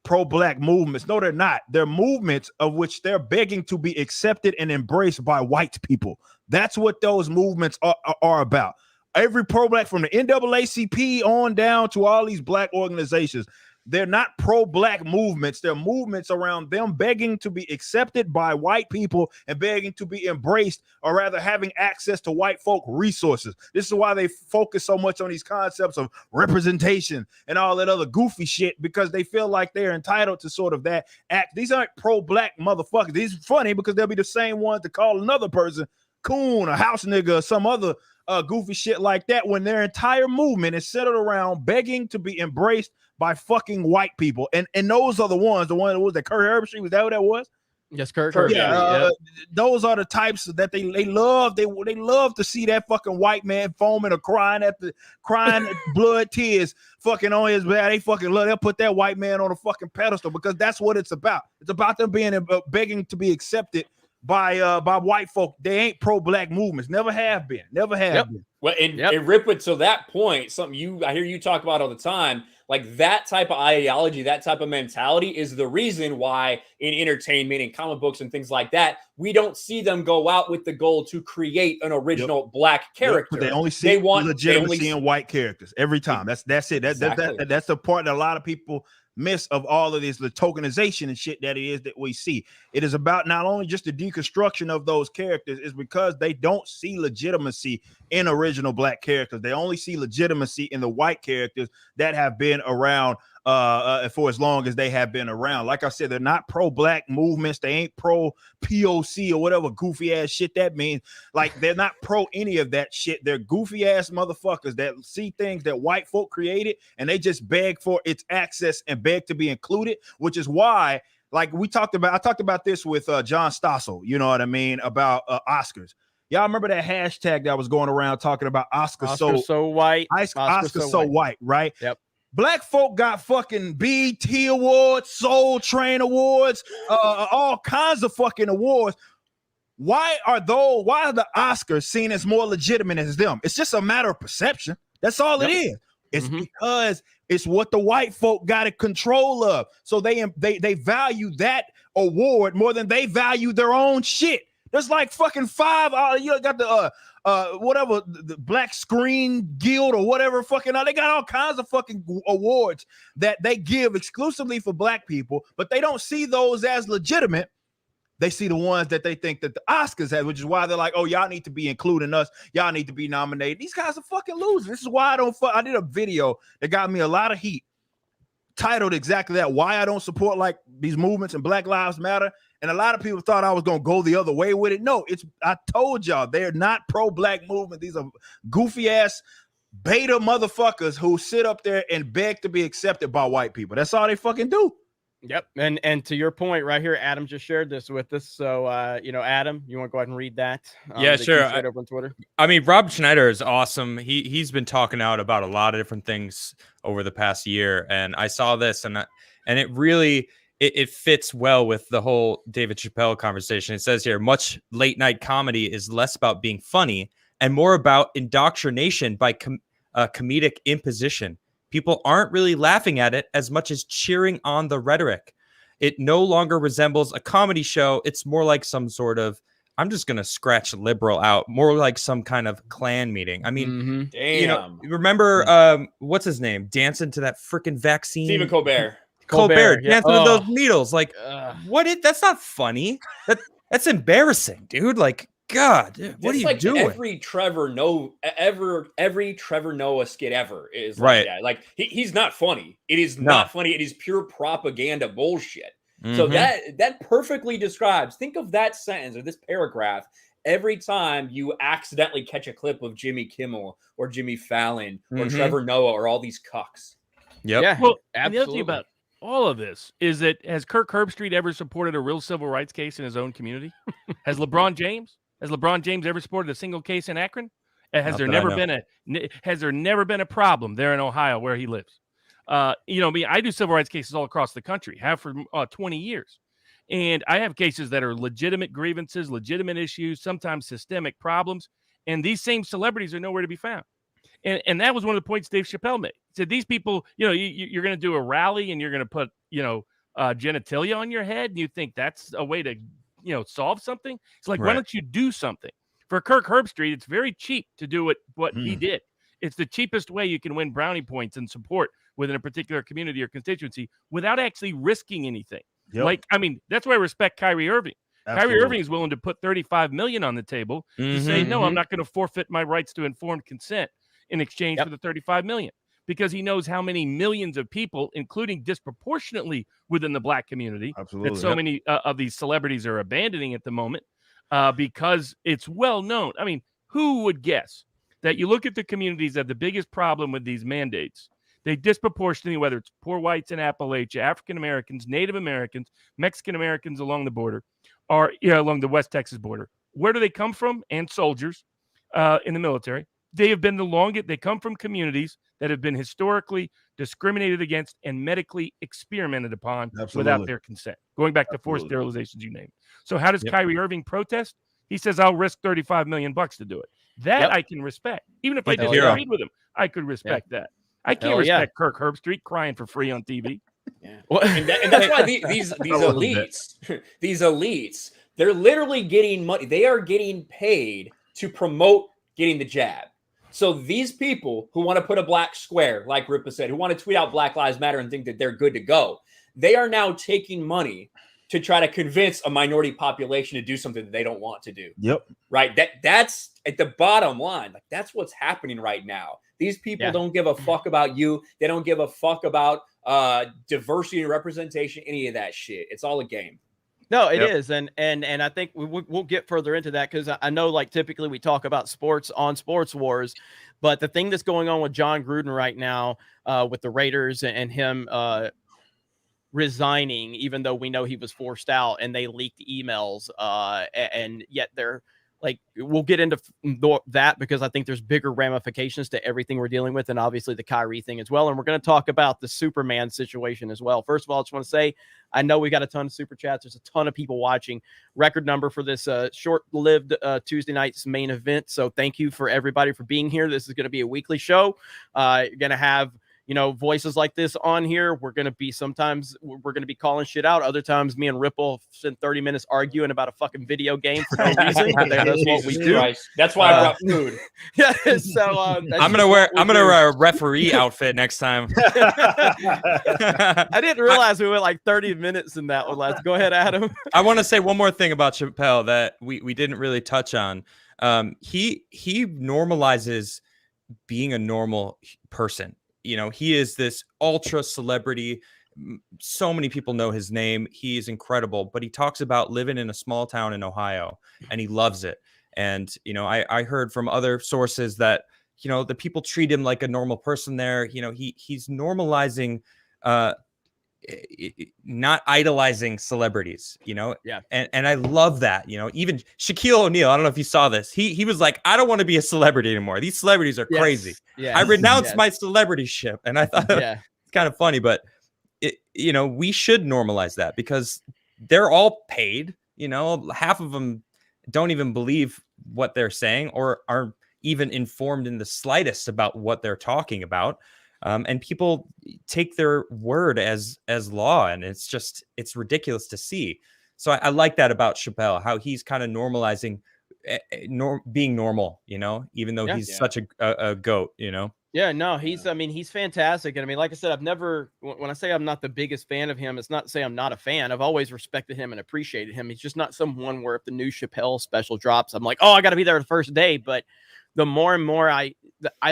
pro-black movements. No, they're not. They're movements of which they're begging to be accepted and embraced by white people. That's what those movements are about. Every pro-black, from the NAACP on down to all these black organizations, they're not pro-black movements. They're movements around them begging to be accepted by white people and begging to be embraced, or rather having access to white folk resources. This is why they focus so much on these concepts of representation and all that other goofy shit, because they feel like they're entitled to sort of that act. These aren't pro-black motherfuckers. These are funny because they'll be the same ones to call another person coon, a house nigga, or some other goofy shit like that, when their entire movement is centered around begging to be embraced by fucking white people. And those are the ones that was that Kurt Herbstreit, was that what that was? Yes, Kurt. Yeah, those are the types that they love. They love to see that fucking white man foaming or crying blood tears fucking on his back. They fucking love. They'll put that white man on a fucking pedestal because that's what it's about. It's about them being begging to be accepted by white folk. They ain't pro-black movements. Never have been. Never have been. Well, and Ripwood, to that point, something I hear you talk about all the time, like that type of ideology, that type of mentality is the reason why in entertainment and comic books and things like that, we don't see them go out with the goal to create an original black character. But they only see legitimacy in white characters every time. That's it. That's the part that a lot of people miss of all of this, the tokenization and shit that it is that we see. It is about not only just the deconstruction of those characters, is because they don't see legitimacy in original black characters. They only see legitimacy in the white characters that have been around for as long as they have been around. Like I said, they're not pro-black movements. They ain't pro-POC or whatever goofy ass shit that means. Like, they're not pro any of that shit. They're goofy ass motherfuckers that see things that white folk created and they just beg for its access and beg to be included, which is why, like I talked about this with John Stossel, you know what I mean, about Oscars. Y'all remember that hashtag that was going around talking about Oscar so white, Oscar so white, right? Yep. Black folk got fucking BET awards, Soul Train awards, all kinds of fucking awards. Why are the Oscars seen as more legitimate as them? It's just a matter of perception. That's all it is. It's because it's what the white folk got in control of. So they value that award more than they value their own shit. There's like fucking 5. You got the whatever, the Black Screen Guild or whatever fucking. They got all kinds of fucking awards that they give exclusively for black people, but they don't see those as legitimate. They see the ones that they think that the Oscars have, which is why they're like, oh, y'all need to be including us. Y'all need to be nominated. These guys are fucking losers. This is why I did a video that got me a lot of heat, titled exactly that, why I don't support like these movements and Black Lives Matter. And a lot of people thought I was going to go the other way with it. No, I told y'all, they're not pro-black movement. These are goofy ass beta motherfuckers who sit up there and beg to be accepted by white people. That's all they fucking do. Yep. And to your point right here, Adam just shared this with us. So, Adam, you want to go ahead and read that? Yeah, sure. Right over on Twitter. I mean, Rob Schneider is awesome. He's been talking out about a lot of different things over the past year. And I saw this and it really, it fits well with the whole David Chappelle conversation. It says here, much late night comedy is less about being funny and more about indoctrination by comedic imposition. People aren't really laughing at it as much as cheering on the rhetoric. It no longer resembles a comedy show. It's more like some sort of, I'm just going to scratch liberal out, more like some kind of Klan meeting. I mean, remember, what's his name? Dancing to that freaking vaccine. Stephen Colbert. Colbert dancing to those needles. Like, that's not funny. That's embarrassing, dude. Like, God, what are you doing? Every Trevor Noah skit ever is like right. that. Like he's not funny. It is not funny. It is pure propaganda bullshit. So that perfectly describes. Think of that sentence or this paragraph every time you accidentally catch a clip of Jimmy Kimmel or Jimmy Fallon or Trevor Noah or all these cucks. Yep. Yeah. Well, and the other thing about all of this is that has Kirk Herbstreit ever supported a real civil rights case in his own community? Has LeBron James ever supported a single case in Akron? Has there never been a problem there in Ohio where he lives? I do civil rights cases all across the country, have for 20 years. And I have cases that are legitimate grievances, legitimate issues, sometimes systemic problems. And these same celebrities are nowhere to be found. And that was one of the points Dave Chappelle made. He said, these people, you're going to do a rally and you're going to put, genitalia on your head. And you think that's a way to, solve something? It's like, why don't you do something? For Kirk Herbstreit, it's very cheap to do what he did. It's the cheapest way you can win brownie points and support within a particular community or constituency without actually risking anything. Yep. That's why I respect Kyrie Irving. Absolutely. Kyrie Irving is willing to put $35 million on the table to say, no, I'm not going to forfeit my rights to informed consent in exchange for the $35 million, because he knows how many millions of people, including disproportionately within the black community, that so many of these celebrities are abandoning at the moment because it's well known. I mean, who would guess that you look at the communities that have the biggest problem with these mandates? They disproportionately, whether it's poor whites in Appalachia, African Americans, Native Americans, Mexican Americans along the border, or along the West Texas border. Where do they come from? And soldiers in the military. They have been the longest. They come from communities that have been historically discriminated against and medically experimented upon without their consent. Going back to forced sterilizations, you name it. So how does Kyrie Irving protest? He says, I'll risk $35 million to do it. That I can respect. Even if I disagreed with him, I could respect that. I can't respect Kirk Herbstreit crying for free on TV. Yeah. Well, and that's why these elites, they're literally getting money. They are getting paid to promote getting the jab. So these people who want to put a black square, like Ripa said, who want to tweet out Black Lives Matter and think that they're good to go, they are now taking money to try to convince a minority population to do something that they don't want to do. Yep. Right. That's at the bottom line. Like, that's what's happening right now. These people don't give a fuck about you. They don't give a fuck about diversity and representation, any of that shit. It's all a game. No, it is. And I think we'll get further into that, because I know, like, typically we talk about sports on Sports Wars, but the thing that's going on with John Gruden right now with the Raiders and him resigning, even though we know he was forced out and they leaked emails, and yet they're like, we'll get into that, because I think there's bigger ramifications to everything we're dealing with, and obviously the Kyrie thing as well. And we're going to talk about the Superman situation as well. First of all, I just want to say, I know we got a ton of super chats. There's a ton of people watching. Record number for this short-lived Tuesday night's main event. So thank you for everybody for being here. This is going to be a weekly show. You're going to have, you know, voices like this on here. We're going to be, sometimes we're going to be calling shit out. Other times me and Ripple spend 30 minutes arguing about a fucking video game for no reason. But that's what we do. That's why I brought food. Yeah. So I'm going to wear a referee outfit next time. I didn't realize we went like 30 minutes in that one. Let's go ahead, Adam. I want to say one more thing about Chappelle that we didn't really touch on. He normalizes being a normal person. You know, he is this ultra celebrity. So many people know his name. He is incredible, but he talks about living in a small town in Ohio, and he loves it. And, you know, I heard from other sources that, you know, the people treat him like a normal person there. You know, he's normalizing, not idolizing celebrities, you know? Yeah. And I love that, you know. Even Shaquille O'Neal, I don't know if you saw this. He was like, I don't want to be a celebrity anymore. These celebrities are crazy. Yes. I renounced my celebrityship. And I thought it's kind of funny, but you know, we should normalize that, because they're all paid. You know, half of them don't even believe what they're saying, or are even informed in the slightest about what they're talking about. And people take their word as law, and it's ridiculous to see. So I like that about Chappelle, how he's kind of normalizing being normal, you know, even though he's such a goat, you know. Yeah, no, he's fantastic. And I mean, like I said, when I say I'm not the biggest fan of him, it's not to say I'm not a fan. I've always respected him and appreciated him. He's just not someone where if the new Chappelle special drops, I'm like, oh, I got to be there the first day. But the more and more I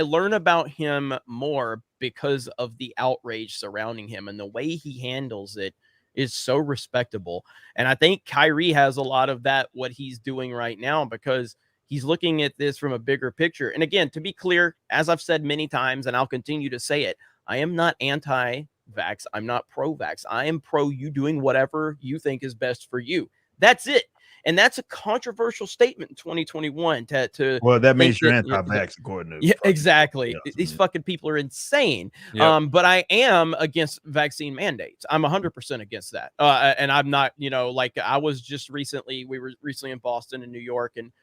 learn about him more, because of the outrage surrounding him, and the way he handles it is so respectable. And I think Kyrie has a lot of that, what he's doing right now, because he's looking at this from a bigger picture. And again, to be clear, as I've said many times, and I'll continue to say it, I am not anti-vax. I'm not pro-vax. I am pro you doing whatever you think is best for you. That's it. And that's a controversial statement in 2021 well, that means you're anti-vax, according to exactly. These fucking people are insane. Yep. But I am against vaccine mandates. I'm 100% against that. And I'm not, you know, like we were recently in Boston and New York. And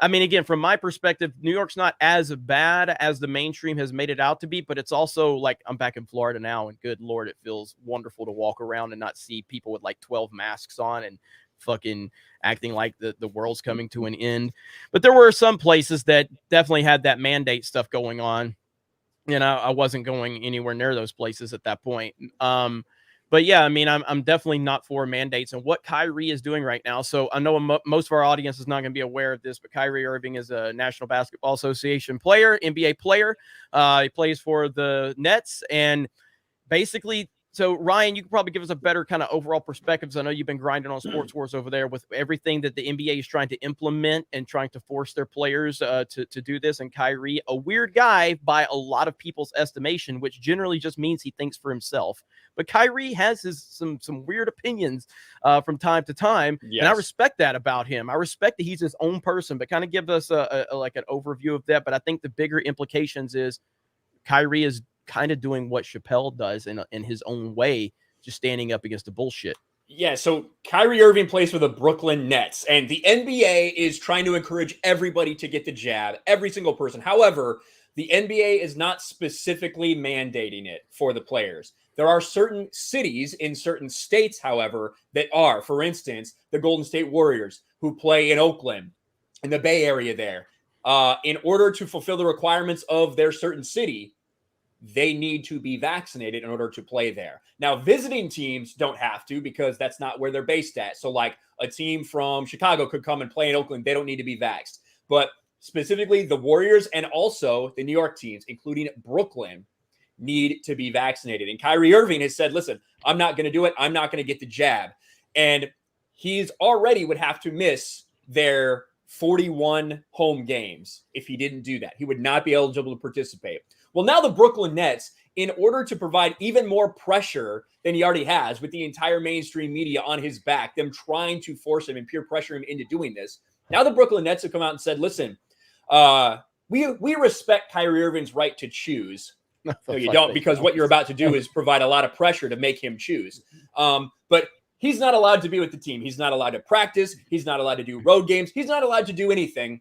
I mean, again, from my perspective, New York's not as bad as the mainstream has made it out to be, but it's also like, I'm back in Florida now, and good Lord, it feels wonderful to walk around and not see people with like 12 masks on and fucking acting like the world's coming to an end. But there were some places that definitely had that mandate stuff going on. You know, I wasn't going anywhere near those places at that point. But yeah, I mean, I'm definitely not for mandates and what Kyrie is doing right now. So I know most of our audience is not going to be aware of this, but Kyrie Irving is a National Basketball Association player, NBA player. He plays for the Nets, and basically, so Ryan, you could probably give us a better kind of overall perspectives. I know you've been grinding on Sports Wars over there with everything that the NBA is trying to implement and trying to force their players to do this. And Kyrie, a weird guy by a lot of people's estimation, which generally just means he thinks for himself. But Kyrie has some weird opinions from time to time, and I respect that about him. I respect that he's his own person, but kind of give us like an overview of that. But I think the bigger implications is Kyrie is kind of doing what Chappelle does in his own way, just standing up against the bullshit. Yeah, so Kyrie Irving plays for the Brooklyn Nets, and the NBA is trying to encourage everybody to get the jab, every single person. However, the NBA is not specifically mandating it for the players. There are certain cities in certain states, however, that are. For instance, the Golden State Warriors, who play in Oakland, in the Bay Area there. In order to fulfill the requirements of their certain city, they need to be vaccinated in order to play there. Now, visiting teams don't have to because that's not where they're based at. So like a team from Chicago could come and play in Oakland. They don't need to be vaxxed. But specifically the Warriors and also the New York teams, including Brooklyn, need to be vaccinated. And Kyrie Irving has said, listen, I'm not going to do it. I'm not going to get the jab. And he's already would have to miss their 41 home games if he didn't do that. He would not be eligible to participate. Well, now the Brooklyn Nets, in order to provide even more pressure than he already has with the entire mainstream media on his back, them trying to force him and peer pressure him into doing this, now the Brooklyn Nets have come out and said, listen, we respect Kyrie Irving's right to choose. No, you don't, because what you're about to do is provide a lot of pressure to make him choose. But he's not allowed to be with the team. He's not allowed to practice. He's not allowed to do road games. He's not allowed to do anything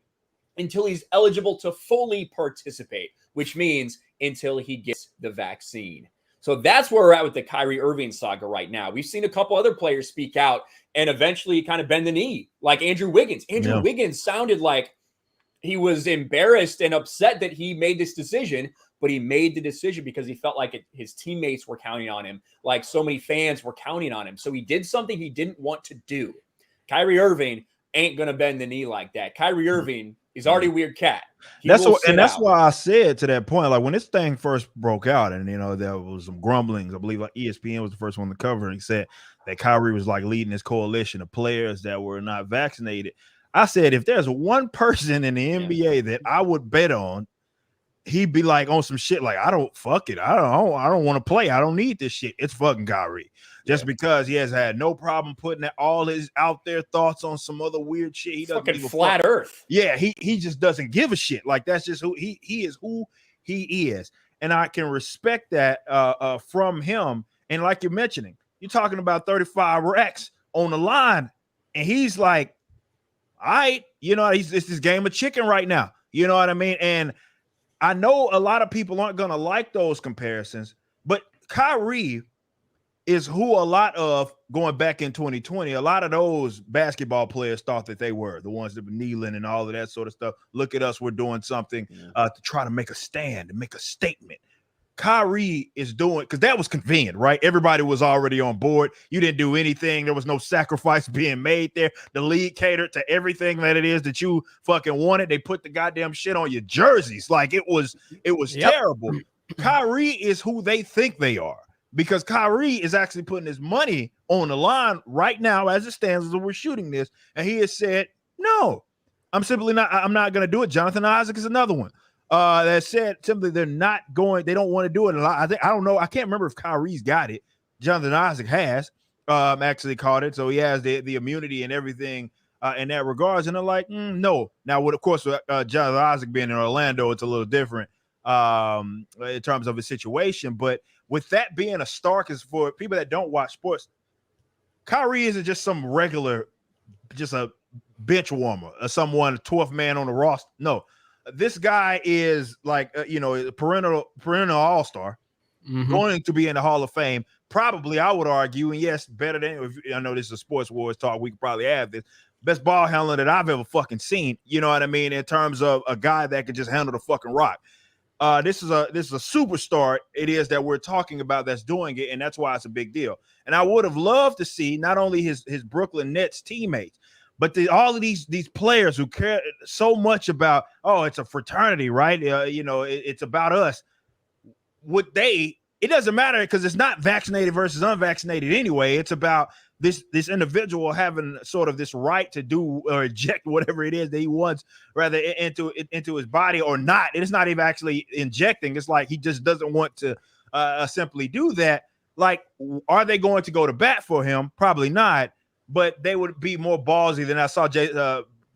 until he's eligible to fully participate, which means until he gets the vaccine. So that's where we're at with the Kyrie Irving saga right now. We've seen a couple other players speak out and eventually kind of bend the knee, like Andrew Wiggins. Andrew Wiggins sounded like he was embarrassed and upset that he made this decision, but he made the decision because he felt like his teammates were counting on him, like so many fans were counting on him. So he did something he didn't want to do. Kyrie Irving ain't going to bend the knee like that. Kyrie Irving is already a weird cat. That's why I said to that point, like when this thing first broke out and, there was some grumblings, I believe like ESPN was the first one to cover, and he said that Kyrie was like leading this coalition of players that were not vaccinated. I said, if there's one person in the NBA that I would bet on, he'd be like on some shit like, I don't want to play. I don't need this shit. It's fucking Kyrie. Just because he has had no problem putting all his out there thoughts on some other weird shit. He doesn't fucking flat earth. Yeah, he just doesn't give a shit. Like that's just who he is, who he is. And I can respect that from him. And like you're mentioning, you're talking about 35 racks on the line, and he's like, all right, it's this game of chicken right now. You know what I mean? And I know a lot of people aren't going to like those comparisons, but Kyrie is who a lot of, going back in 2020, a lot of those basketball players thought that they were the ones that were kneeling and all of that sort of stuff. Look at us, we're doing something to try to make a stand and make a statement. Kyrie is doing, because that was convenient, right? Everybody was already on board. You didn't do anything. There was no sacrifice being made there. The league catered to everything that it is that you fucking wanted. They put the goddamn shit on your jerseys. Like it was terrible. Kyrie is who they think they are, because Kyrie is actually putting his money on the line right now as it stands as we're shooting this. And he has said, no, I'm not going to do it. Jonathan Isaac is another one. That said simply they don't want to do it. I don't know. I can't remember if Kyrie's got it. Jonathan Isaac has actually caught it. So he has the immunity and everything in that regards. And they're like, no. Now, of course, Jonathan Isaac being in Orlando, it's a little different in terms of his situation. But with that being a stark, is for people that don't watch sports, Kyrie isn't just some regular, just a bench warmer or someone, 12th man on the roster. No. This guy is like, a perennial all-star, going to be in the Hall of Fame. Probably, I would argue, and yes, better than, I know this is a sports wars talk, we could probably have this, best ball handler that I've ever fucking seen, you know what I mean, in terms of a guy that could just handle the fucking rock. This is a superstar it is that we're talking about that's doing it, and that's why it's a big deal. And I would have loved to see not only his Brooklyn Nets teammates, but all of these players who care so much about, it's a fraternity, right? It's about us. It doesn't matter because it's not vaccinated versus unvaccinated anyway. It's about this individual having sort of this right to do or inject whatever it is that he wants, rather into his body or not. It's not even actually injecting. It's like he just doesn't want to simply do that. Like, are they going to go to bat for him? Probably not. But they would be more ballsy than I saw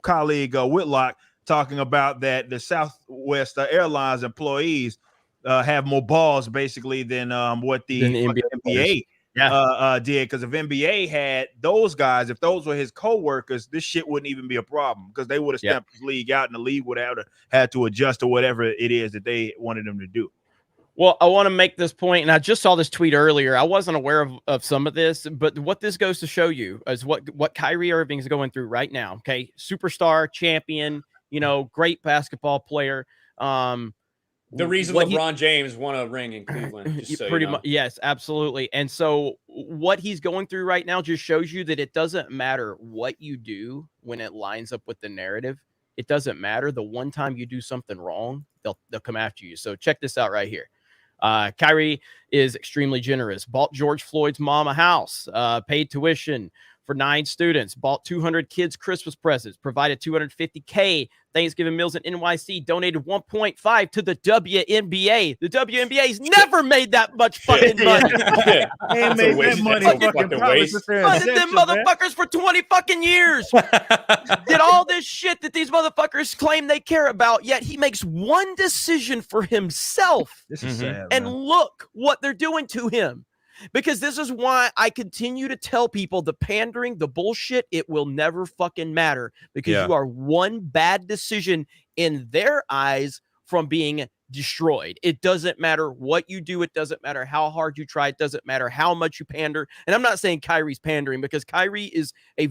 colleague Whitlock talking about that the Southwest Airlines employees have more balls basically than what the NBA did. Because if NBA had those guys, if those were his co-workers, this shit wouldn't even be a problem, because they would have stamped his league out and the league would have had to adjust to whatever it is that they wanted them to do. Well, I want to make this point, and I just saw this tweet earlier. I wasn't aware of some of this, but what this goes to show you is what Kyrie Irving is going through right now. Okay, superstar, champion, great basketball player. The reason LeBron James won a ring in Cleveland. Just so pretty you know. much, yes, absolutely. And so what he's going through right now just shows you that it doesn't matter what you do when it lines up with the narrative. It doesn't matter. The one time you do something wrong, they'll come after you. So check this out right here. Kyrie is extremely generous. Bought George Floyd's mom a house, paid tuition for 9 students, bought 200 kids Christmas presents, provided $250K Thanksgiving meals in NYC, donated 1.5 to the WNBA. The WNBA's never made that much fucking money. They made that money fucking waste. Funded them motherfuckers for 20 fucking years. Did all this shit that these motherfuckers claim they care about, yet he makes one decision for himself. This is sad, and man. look what they're doing to him. Because this is why I continue to tell people the pandering, the bullshit, it will never fucking matter. Because you are one bad decision in their eyes from being destroyed. It doesn't matter what you do. It doesn't matter how hard you try. It doesn't matter how much you pander. And I'm not saying Kyrie's pandering, because Kyrie is a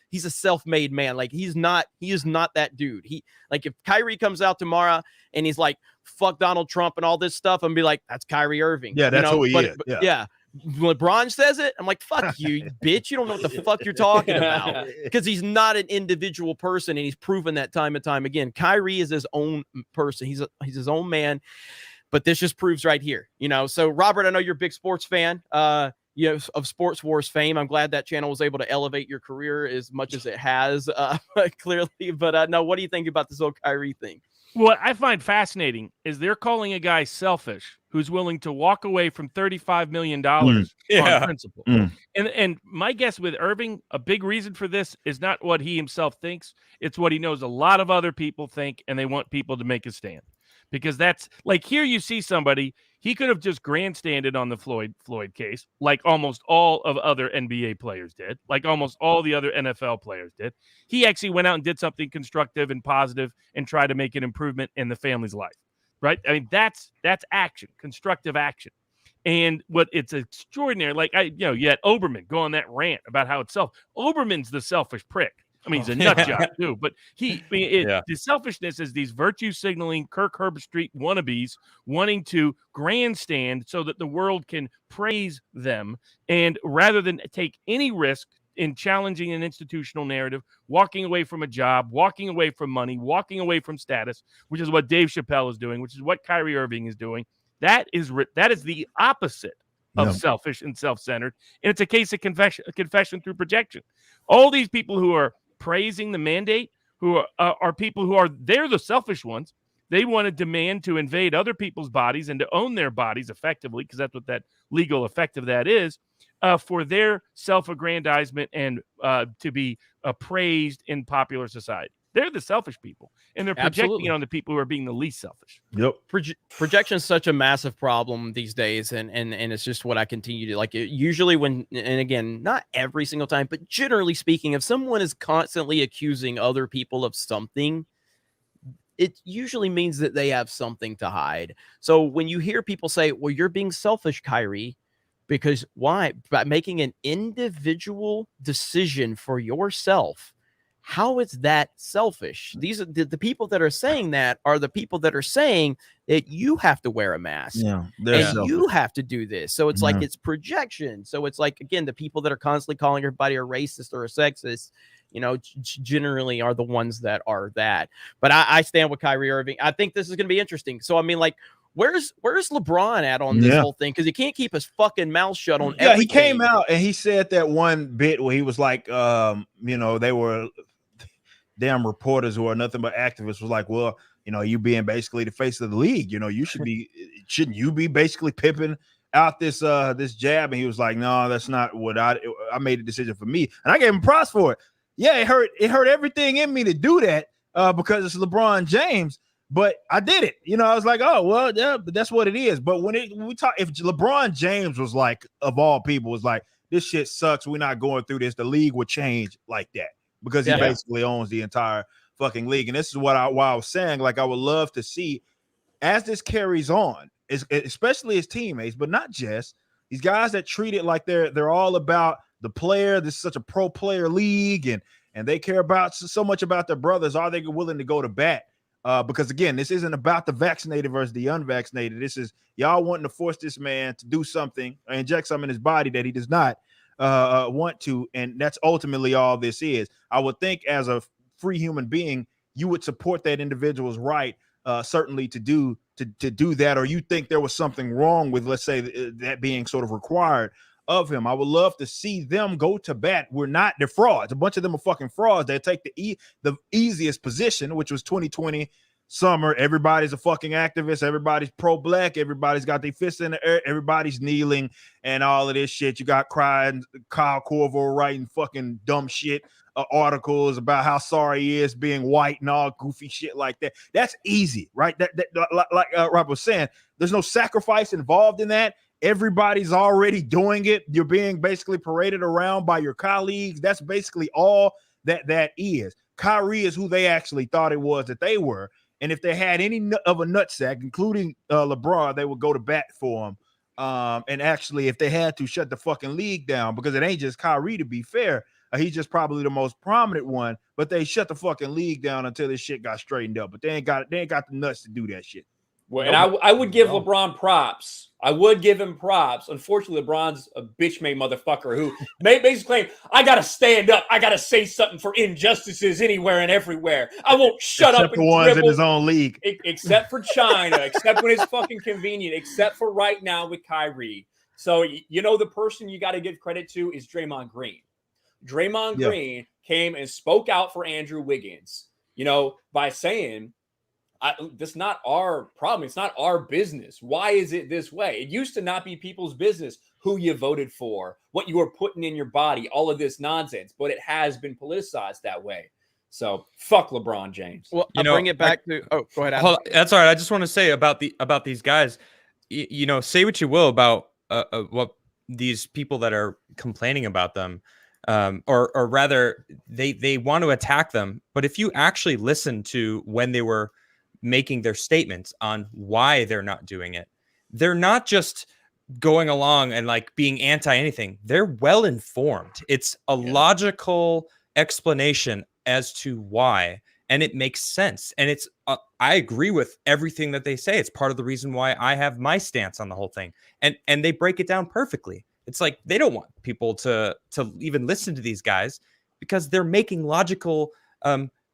he's a self-made man. Like he is not that dude. If Kyrie comes out tomorrow and he's like, fuck Donald Trump and all this stuff, and be like, that's Kyrie Irving. Yeah, that's who he is. Yeah. LeBron says it, I'm like, fuck you, bitch. You don't know what the fuck you're talking about. Because he's not an individual person, and he's proven that time and time again. Kyrie is his own person. He's his own man. But this just proves right here, So Robert, I know you're a big sports fan. Of Sports Wars fame. I'm glad that channel was able to elevate your career as much as it has, clearly. But no, what do you think about this whole Kyrie thing? What I find fascinating is they're calling a guy selfish who's willing to walk away from $35 million on principle. And my guess with Irving, a big reason for this is not what he himself thinks. It's what he knows a lot of other people think, and they want people to make a stand. Because that's like, here you see somebody, he could have just grandstanded on the Floyd case, like almost all of other NBA players did, like almost all the other NFL players did. He actually went out and did something constructive and positive and tried to make an improvement in the family's life, right? I mean, that's action, constructive action. And what it's extraordinary, like you had Oberman go on that rant about how Oberman's the selfish prick. I mean, he's a nut job too, but the selfishness is these virtue signaling Kirk Herbstreit wannabes wanting to grandstand so that the world can praise them, and rather than take any risk in challenging an institutional narrative, walking away from a job, walking away from money, walking away from status, which is what Dave Chappelle is doing, which is what Kyrie Irving is doing. That is the opposite of selfish and self-centered, and it's a case of confession through projection. All these people who are praising the mandate, who are people who they're the selfish ones. They want to demand to invade other people's bodies and to own their bodies effectively, because that's what that legal effect of that is, for their self-aggrandizement and to be praised in popular society. They're the selfish people, and they're projecting it on the people who are being the least selfish. Yep. Projection is such a massive problem these days, and it's just what I continue to like. Usually when, and again, not every single time, but generally speaking, if someone is constantly accusing other people of something, it usually means that they have something to hide. So when you hear people say, well, you're being selfish, Kyrie, because why? By making an individual decision for yourself. How is that selfish? These are the people that are saying that are the people that are saying that you have to wear a mask. Yeah, and you have to do this. So it's like it's projection. So it's like, again, the people that are constantly calling everybody a racist or a sexist, generally are the ones that are that. But I stand with Kyrie Irving. I think this is going to be interesting. So, I mean, like, where's LeBron at on this whole thing? Because he can't keep his fucking mouth shut on everything. He came out and he said that one bit where he was like, they were damn reporters who are nothing but activists was like, well, you being basically the face of the league, you shouldn't you be basically pimping out this jab? And he was like, no, that's not what I made a decision for me. And I gave him props for it. Yeah, it hurt everything in me to do that because it's LeBron James, but I did it. I was like, oh, well, yeah, but that's what it is. But we talk, if LeBron James was like, of all people, was like, this shit sucks, we're not going through this, the league would change like that. Because he basically owns the entire fucking league. And this is why I was saying, like, I would love to see as this carries on, especially his teammates, but not just these guys that treat it like they're all about the player. This is such a pro player league, and they care about so much about their brothers. Are they willing to go to bat Because again, this isn't about the vaccinated versus the unvaccinated. This is y'all wanting to force this man to do something or inject something in his body that he does not want to, and that's ultimately all this is. I would think as a free human being, you would support that individual's right, certainly to do that, or you think there was something wrong with, let's say, that being sort of required of him. I would love to see them go to bat. They're frauds. A bunch of them are fucking frauds. They take the easiest position, which was 2020 summer. Everybody's a fucking activist. Everybody's pro-black. Everybody's got their fists in the air. Everybody's kneeling and all of this shit. You got crying Kyle Corvo writing fucking dumb shit, articles about how sorry he is being white and all goofy shit like that. That's easy, right? That like Rob was saying, there's no sacrifice involved in that. Everybody's already doing it. You're being basically paraded around by your colleagues. That's basically all that is. Kyrie is who they actually thought it was that they were. And if they had any of a nutsack, including LeBron, they would go to bat for him. And actually, if they had to, shut the fucking league down, because it ain't just Kyrie, to be fair. He's just probably the most prominent one, but they shut the fucking league down until this shit got straightened up. But they ain't got the nuts to do that shit. Well, and I would give LeBron props. I would give him props. Unfortunately, LeBron's a bitch-made motherfucker who basically claim, I got to stand up. I got to say something for injustices anywhere and everywhere. I won't shut up. Except the ones in his own league. Except for China, except when it's fucking convenient, except for right now with Kyrie. So, you know, the person you got to give credit to is Draymond Green. Draymond Green came and spoke out for Andrew Wiggins, you know, by saying, this is not our problem. It's not our business. Why is it this way? It used to not be people's business who you voted for, what you were putting in your body, all of this nonsense, but it has been politicized that way. So fuck LeBron James. Well, I'll bring it back to, go ahead, Adam. Hold on, that's all right. I just want to say about these guys, you know, say what you will about what these people that are complaining about them, or rather they want to attack them. But if you actually listen to when they were making their statements on why they're not doing it, they're not just going along and like being anti anything. They're well informed. It's a logical explanation as to why, and it makes sense. And it's I agree with everything that they say. It's part of the reason why I have my stance on the whole thing. And they break it down perfectly. It's like they don't want people to even listen to these guys because they're making logical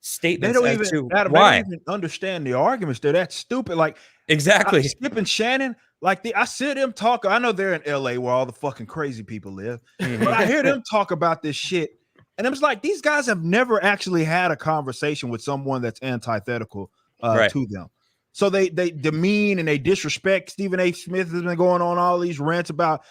statements. They don't even, Adam, why. they don't even understand the arguments. They're that stupid. Like exactly. Skip and Shannon, like I see them talk. I know they're in LA where all the fucking crazy people live, but I hear them talk about this shit. And it's like, these guys have never actually had a conversation with someone that's antithetical to them. So they demean and they disrespect. Stephen A. Smith has been going on all these rants about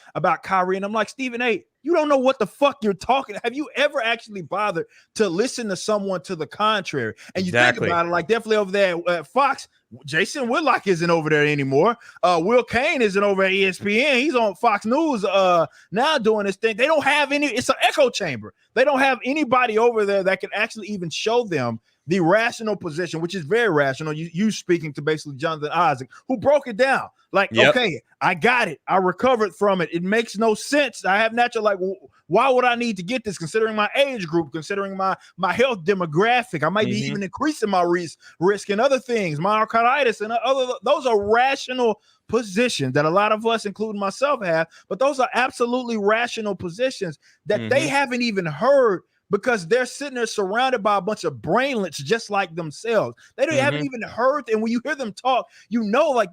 Kyrie. And I'm like, Stephen A., you don't know what the fuck you're talking. Have you ever actually bothered to listen to someone to the contrary? And you think about it, like definitely over there at Fox, Jason Whitlock isn't over there anymore. Will Kane isn't over at ESPN. He's on Fox News now doing this thing. They don't have it's an echo chamber. They don't have anybody over there that can actually even show them the rational position, which is very rational. You speaking to basically Jonathan Isaac, who broke it down. Like, okay, I got it. I recovered from it. It makes no sense. I have natural, like, why would I need to get this considering my age group, considering my health demographic? I might be even increasing my risk and other things, myocarditis and other. Those are rational positions that a lot of us, including myself, have. But those are absolutely rational positions that they haven't even heard, because they're sitting there surrounded by a bunch of brainlets just like themselves. They haven't even heard. And when you hear them talk, you know, like,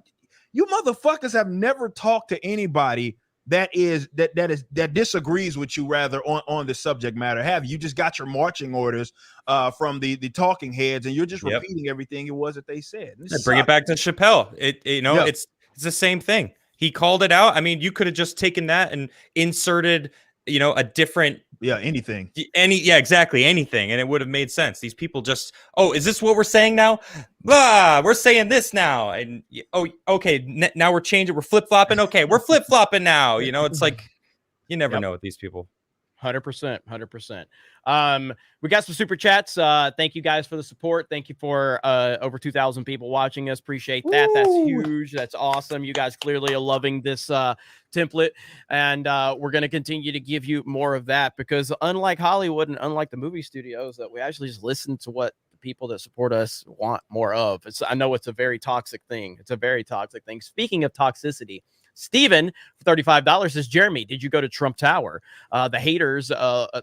you motherfuckers have never talked to anybody that disagrees with you, rather, on the subject matter. Have you just got your marching orders from the talking heads, and you're just repeating everything it was that they said? Bring it back to Chappelle. It's the same thing. He called it out. I mean, you could have just taken that and inserted, a different anything. Exactly, anything, and it would have made sense. These people just, is this what we're saying now? We're saying this now, and okay, now we're changing. We're flip flopping. Okay, we're flip flopping now. It's like you never know with these people. 100%. We got some super chats. Thank you guys for the support. Thank you for over 2,000 people watching us. Appreciate that. Woo! That's huge. That's awesome. You guys clearly are loving this template, and we're going to continue to give you more of that, because unlike Hollywood and unlike the movie studios, that we actually just listen to what people that support us want more of. I know it's a very toxic thing. It's a very toxic thing. Speaking of toxicity, Steven, for $35 says, Jeremy, did you go to Trump Tower? The haters,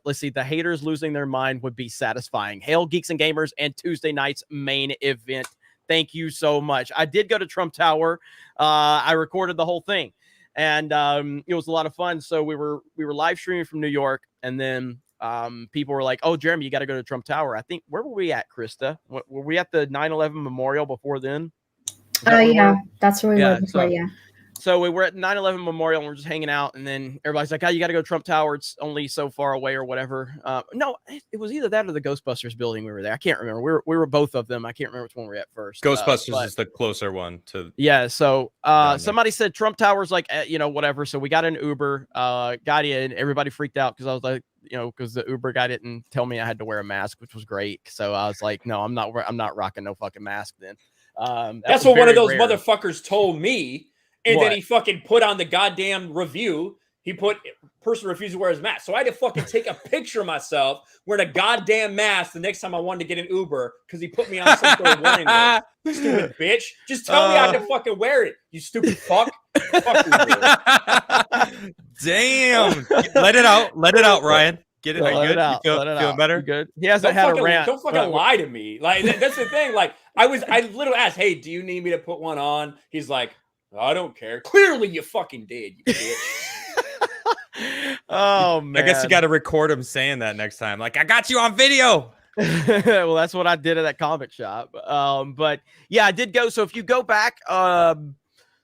let's see, the haters losing their mind would be satisfying. Hail Geeks and Gamers and Tuesday night's main event. Thank you so much. I did go to Trump Tower. I recorded the whole thing, and it was a lot of fun. So we were live streaming from New York, and then people were like, oh, Jeremy, you got to go to Trump Tower. I think, where were we at, Krista? Were we at the 9/11 memorial before then? Yeah, that's where we were before, yeah. So we were at 9/11 memorial and we're just hanging out, and then everybody's like, oh, you got to go to Trump Tower. It's only so far away or whatever. No, it was either that or the Ghostbusters building we were there. I can't remember. We were both of them. I can't remember which one we were at first. Ghostbusters is the closer one to. Yeah. So somebody said Trump Tower's like, whatever. So we got an Uber, got in. Everybody freaked out because I was like, because the Uber guy didn't tell me I had to wear a mask, which was great. So I was like, no, I'm not rocking no fucking mask then. That's what one of those motherfuckers told me. And What? then he fucking put on the goddamn review. He put person refuses to wear his mask. So I had to fucking take a picture of myself wearing a goddamn mask the next time I wanted to get an Uber because he put me on some sort of warning list. Stupid bitch. Just tell me I have to fucking wear it. You stupid fuck. Fuck Uber. Damn. Let it out, Ryan. Get it. Are you good? out. You feeling better? Good. He hasn't had a rant. Don't fucking lie to me. Like that's the thing. Like I literally asked, hey, do you need me to put one on? He's like, I don't care. Clearly, you fucking did, you bitch. Oh man! I guess you got to record him saying that next time. Like, I got you on video. Well, that's what I did at that comic shop. But yeah, I did go. So if you go back,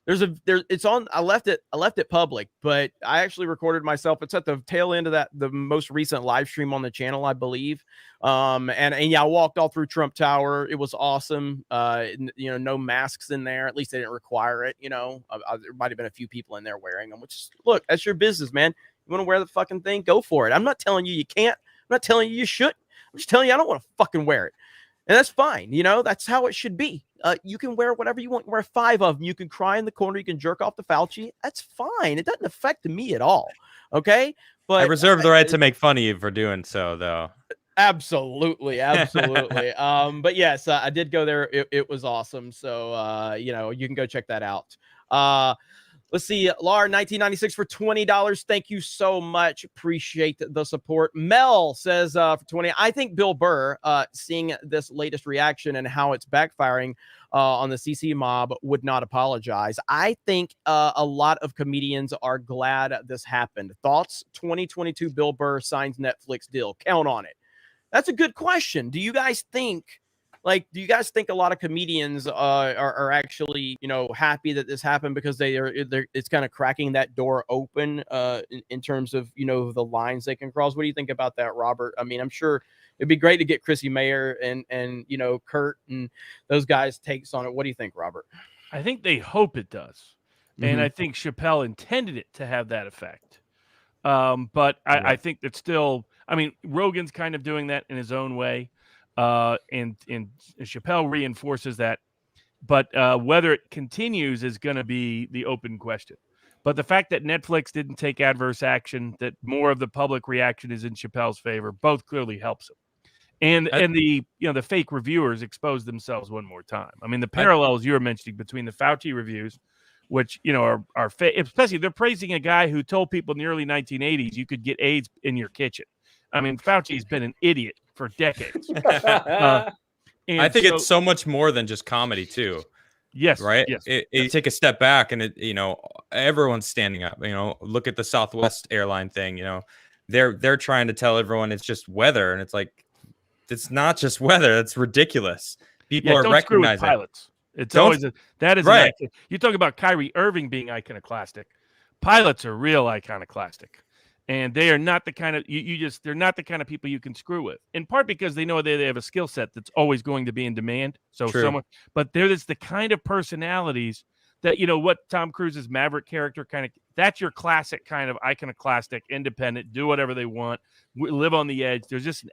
it's on. I left it public, but I actually recorded myself. It's at the tail end of the most recent live stream on the channel, I believe. And yeah, I walked all through Trump Tower. It was awesome. No masks in there. At least they didn't require it. There might have been a few people in there wearing them. Which, look, that's your business, man. You want to wear the fucking thing? Go for it. I'm not telling you can't. I'm not telling you should. I'm just telling you I don't want to fucking wear it. And that's fine. That's how it should be. You can wear whatever you want. Wear 5 of them. You can cry in the corner. You can jerk off to Fauci. That's fine. It doesn't affect me at all. Okay. But I reserve the right to make fun of you for doing so, though. Absolutely. But yes, I did go there. It was awesome. So, you can go check that out. Let's see, Lar 1996 for $20. Thank you so much. Appreciate the support. Mel says for 20. I think Bill Burr, seeing this latest reaction and how it's backfiring on the CC mob, would not apologize. I think a lot of comedians are glad this happened. Thoughts? 2022 Bill Burr signs Netflix deal. Count on it. That's a good question. Do you guys think a lot of comedians are actually, happy that this happened because it's kind of cracking that door open in terms of, the lines they can cross? What do you think about that, Robert? I mean, I'm sure it'd be great to get Chrissy Mayer and Kurt and those guys' takes on it. What do you think, Robert? I think they hope it does. And I think Chappelle intended it to have that effect. But I think that still, Rogan's kind of doing that in his own way. And Chappelle reinforces that, but whether it continues is going to be the open question. But the fact that Netflix didn't take adverse action, that more of the public reaction is in Chappelle's favor, both clearly helps him. And the fake reviewers expose themselves one more time. I mean, the parallels you were mentioning between the Fauci reviews, which are especially they're praising a guy who told people in the early 1980s you could get AIDS in your kitchen. I mean, Fauci's been an idiot for decades. I think it's so much more than just comedy too. Yes. Right. Yes. You take a step back and everyone's standing up, look at the Southwest airline thing, they're trying to tell everyone it's just weather. And it's like, it's not just weather. That's ridiculous. People are recognizing pilots. It's always that is right. You talk about Kyrie Irving being iconoclastic. Pilots are real iconoclastic. And they are not the kind of they're not the kind of people you can screw with. In part because they know they have a skill set that's always going to be in demand. So but they're just the kind of personalities that what Tom Cruise's Maverick character that's your classic kind of iconoclastic, independent, do whatever they want, live on the edge. There's just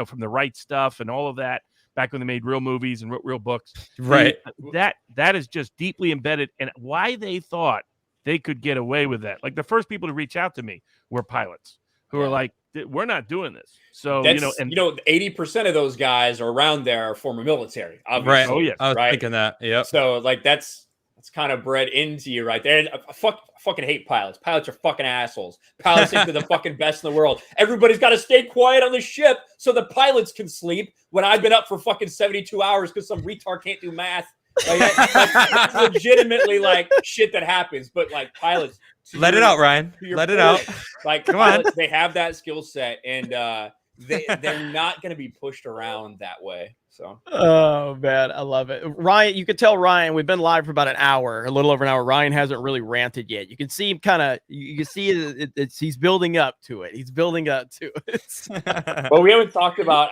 from the right stuff and all of that back when they made real movies and wrote real books. Right. That is just deeply embedded, and why they thought they could get away with that. Like the first people to reach out to me were pilots who are like, we're not doing this. So, That's, 80% of those guys are around there are former military, obviously. Right. Oh, yes. I was thinking that. Yep. So, like, that's kind of bred into you right there. And I fucking hate pilots. Pilots are fucking assholes. Pilots think they're the fucking best in the world. Everybody's got to stay quiet on the ship so the pilots can sleep when I've been up for fucking 72 hours because some retard can't do math. That's legitimately like shit that happens. But like pilots, let it out, Ryan. Let it out. Like pilots, they have that skill set, and they're not going to be pushed around that way. So, oh man, I love it. Ryan, you could tell Ryan, we've been live for about an hour, a little over an hour. Ryan hasn't really ranted yet. You can see him you can see he's building up to it. He's building up to it. Well, we haven't talked about,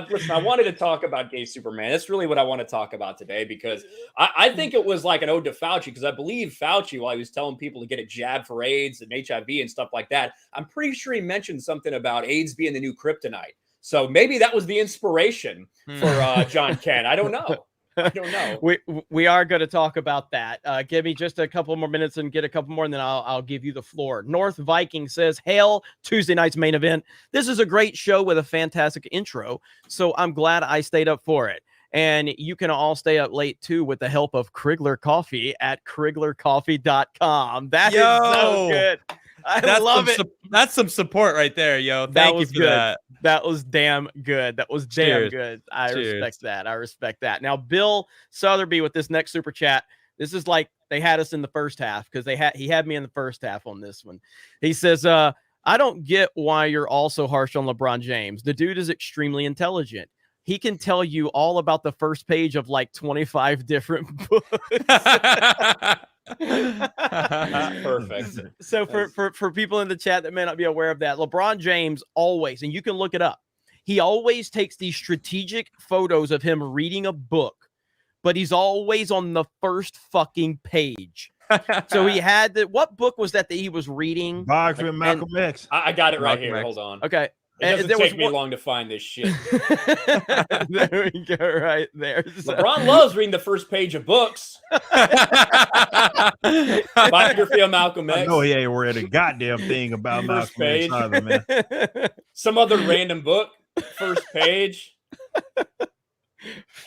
listen, I wanted to talk about gay Superman. That's really what I want to talk about today, because I think it was like an ode to Fauci, because I believe Fauci, while he was telling people to get a jab for AIDS and HIV and stuff like that, I'm pretty sure he mentioned something about AIDS being the new kryptonite. So maybe that was the inspiration for John Ken. I don't know. I don't know. We are going to talk about that. Give me just a couple more minutes and get a couple more, and then I'll give you the floor. North Viking says, "Hail Tuesday night's main event. This is a great show with a fantastic intro, so I'm glad I stayed up for it. And you can all stay up late too with the help of Crigler Coffee at criglercoffee.com. That is so good. I love it. That's some support right there, yo. Thank you for good. that. That was damn good. That was damn good. I respect that. I respect that. Now, Bill Sotheby with this next super chat. This is like they had us in the first half, because he had me in the first half on this one. He says, I don't get why you're all so harsh on LeBron James. The dude is extremely intelligent. He can tell you all about the first page of like 25 different books. Perfect. So for people in the chat that may not be aware of that, LeBron James always, and you can look it up, he always takes these strategic photos of him reading a book, but he's always on the first fucking page. So he had what book was that he was reading? Biography of Malcolm X. I got it right here. Hold on. Okay. It doesn't take me long to find this shit. There we go, right there. LeBron loves reading the first page of books. Biography of Malcolm X. No, he ain't read a goddamn thing about Malcolm X either, man. Some other random book. First page.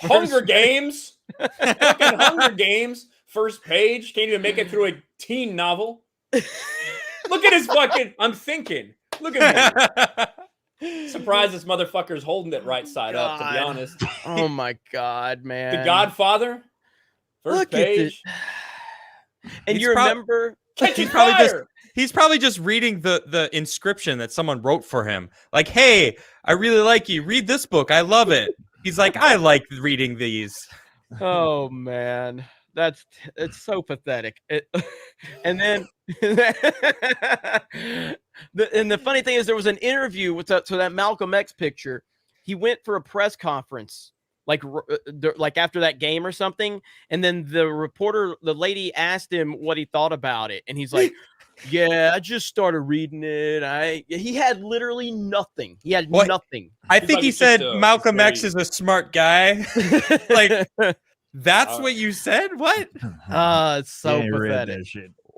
Hunger Games. Fucking Hunger Games. First page. Can't even make it through a teen novel. Look at his fucking... I'm thinking. Look at him. Surprised this motherfucker's holding it right side up, to be honest. Oh my God, man. The Godfather. First page. And you remember... He's probably just reading the inscription that someone wrote for him. Like, hey, I really like you. Read this book. I love it. He's like, I like reading these. Oh, man. It's so pathetic. And then the funny thing is, there was an interview with that Malcolm X picture. He went for a press conference like after that game or something, and then the lady asked him what he thought about it, and he's like, yeah, I just started reading it. He had literally nothing. He had nothing. I think he said Malcolm X is a smart guy. Like, that's what you said? What? It's so pathetic.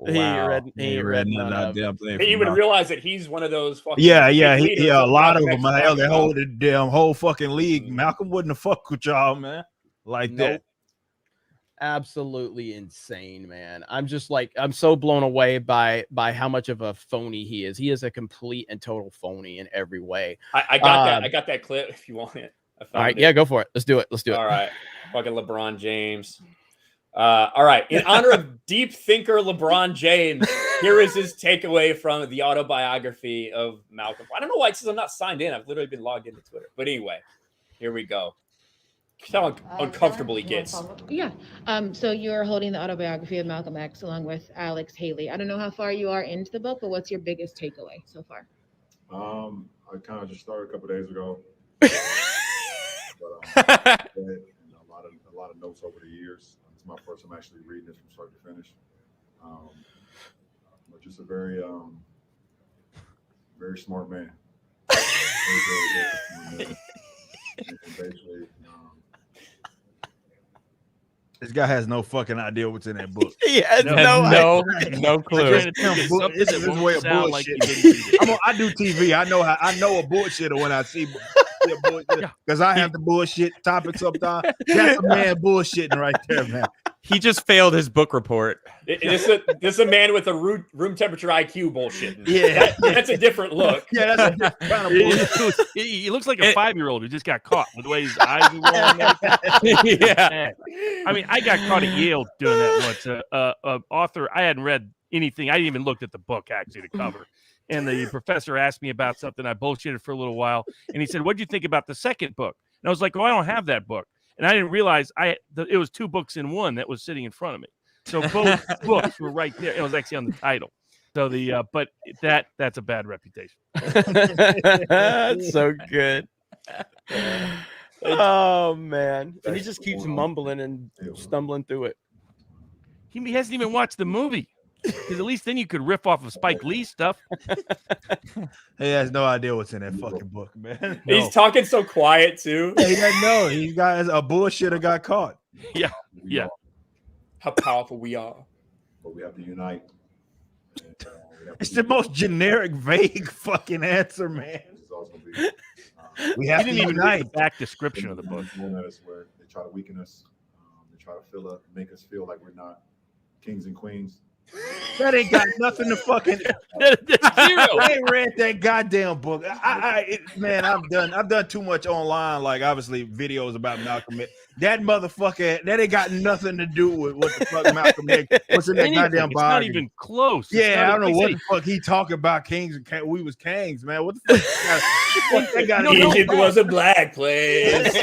Wow. He read none of it. He would realize that he's one of those fucking a lot of them, man. They hold the damn whole fucking league. Malcolm wouldn't have fucked with y'all, man, like that. Absolutely insane, man. I'm just like, I'm so blown away by how much of a phony he is. He is a complete and total phony in every way. I got that. I got that clip if you want it. All right, yeah, go for it. Let's do it. All right, fucking LeBron James. All right, in honor of deep thinker LeBron James, here is his takeaway from the autobiography of Malcolm. I don't know why it says I'm not signed in. I've literally been logged into Twitter. But anyway, here we go. How uncomfortable he gets. Yeah. So you're holding the autobiography of Malcolm X along with Alex Haley. I don't know how far you are into the book, but what's your biggest takeaway so far? I kind of just started a couple days ago. A lot of notes over the years. It's my first time actually reading this from start to finish. But just a very smart man. And basically, This guy has no fucking idea what's in that book. He has no clue. This is his way of bullshit. I do TV. I know a bullshitter when I see because I have the bullshit topic sometimes. That's a man bullshitting right there, man. He just failed his book report. This is a man with a room temperature IQ bullshit. Yeah, that's a different look. Yeah, that's a different kind of bullshit. He looks like a 5-year-old who just got caught with the way his eyes are rolling. Yeah, I mean, I got caught at Yale doing that once. Author, I hadn't read anything. I didn't even looked at the book actually, the cover. And the professor asked me about something. I bullshitted for a little while, and he said, "What do you think about the second book?" And I was like, "Oh, I don't have that book." And I didn't realize it was 2 books in one that was sitting in front of me. So both books were right there. It was actually on the title. So but that's a bad reputation. That's so good. Oh man. And he just keeps mumbling and stumbling through it. He hasn't even watched the movie. Because at least then you could riff off of Spike Lee stuff. He has no idea what's in that fucking book, man. He's talking so quiet too. He doesn't know. He got a bullshitter got caught. Yeah. How powerful we are. But we have to unite. It's the most generic, vague fucking answer, man. We have to even unite. read the back description of the book. Where they try to weaken us. They try to make us feel like we're not kings and queens. That ain't got nothing to fucking zero. I ain't read that goddamn book. Man, I've done too much online, like obviously videos about Malcolm X. That motherfucker, that ain't got nothing to do with what the fuck Malcolm X. What's in that goddamn It's biography? not even close. Yeah, I don't know what the fuck he talking about. Kings and we was kings, man. What the fuck? Egypt was a black place.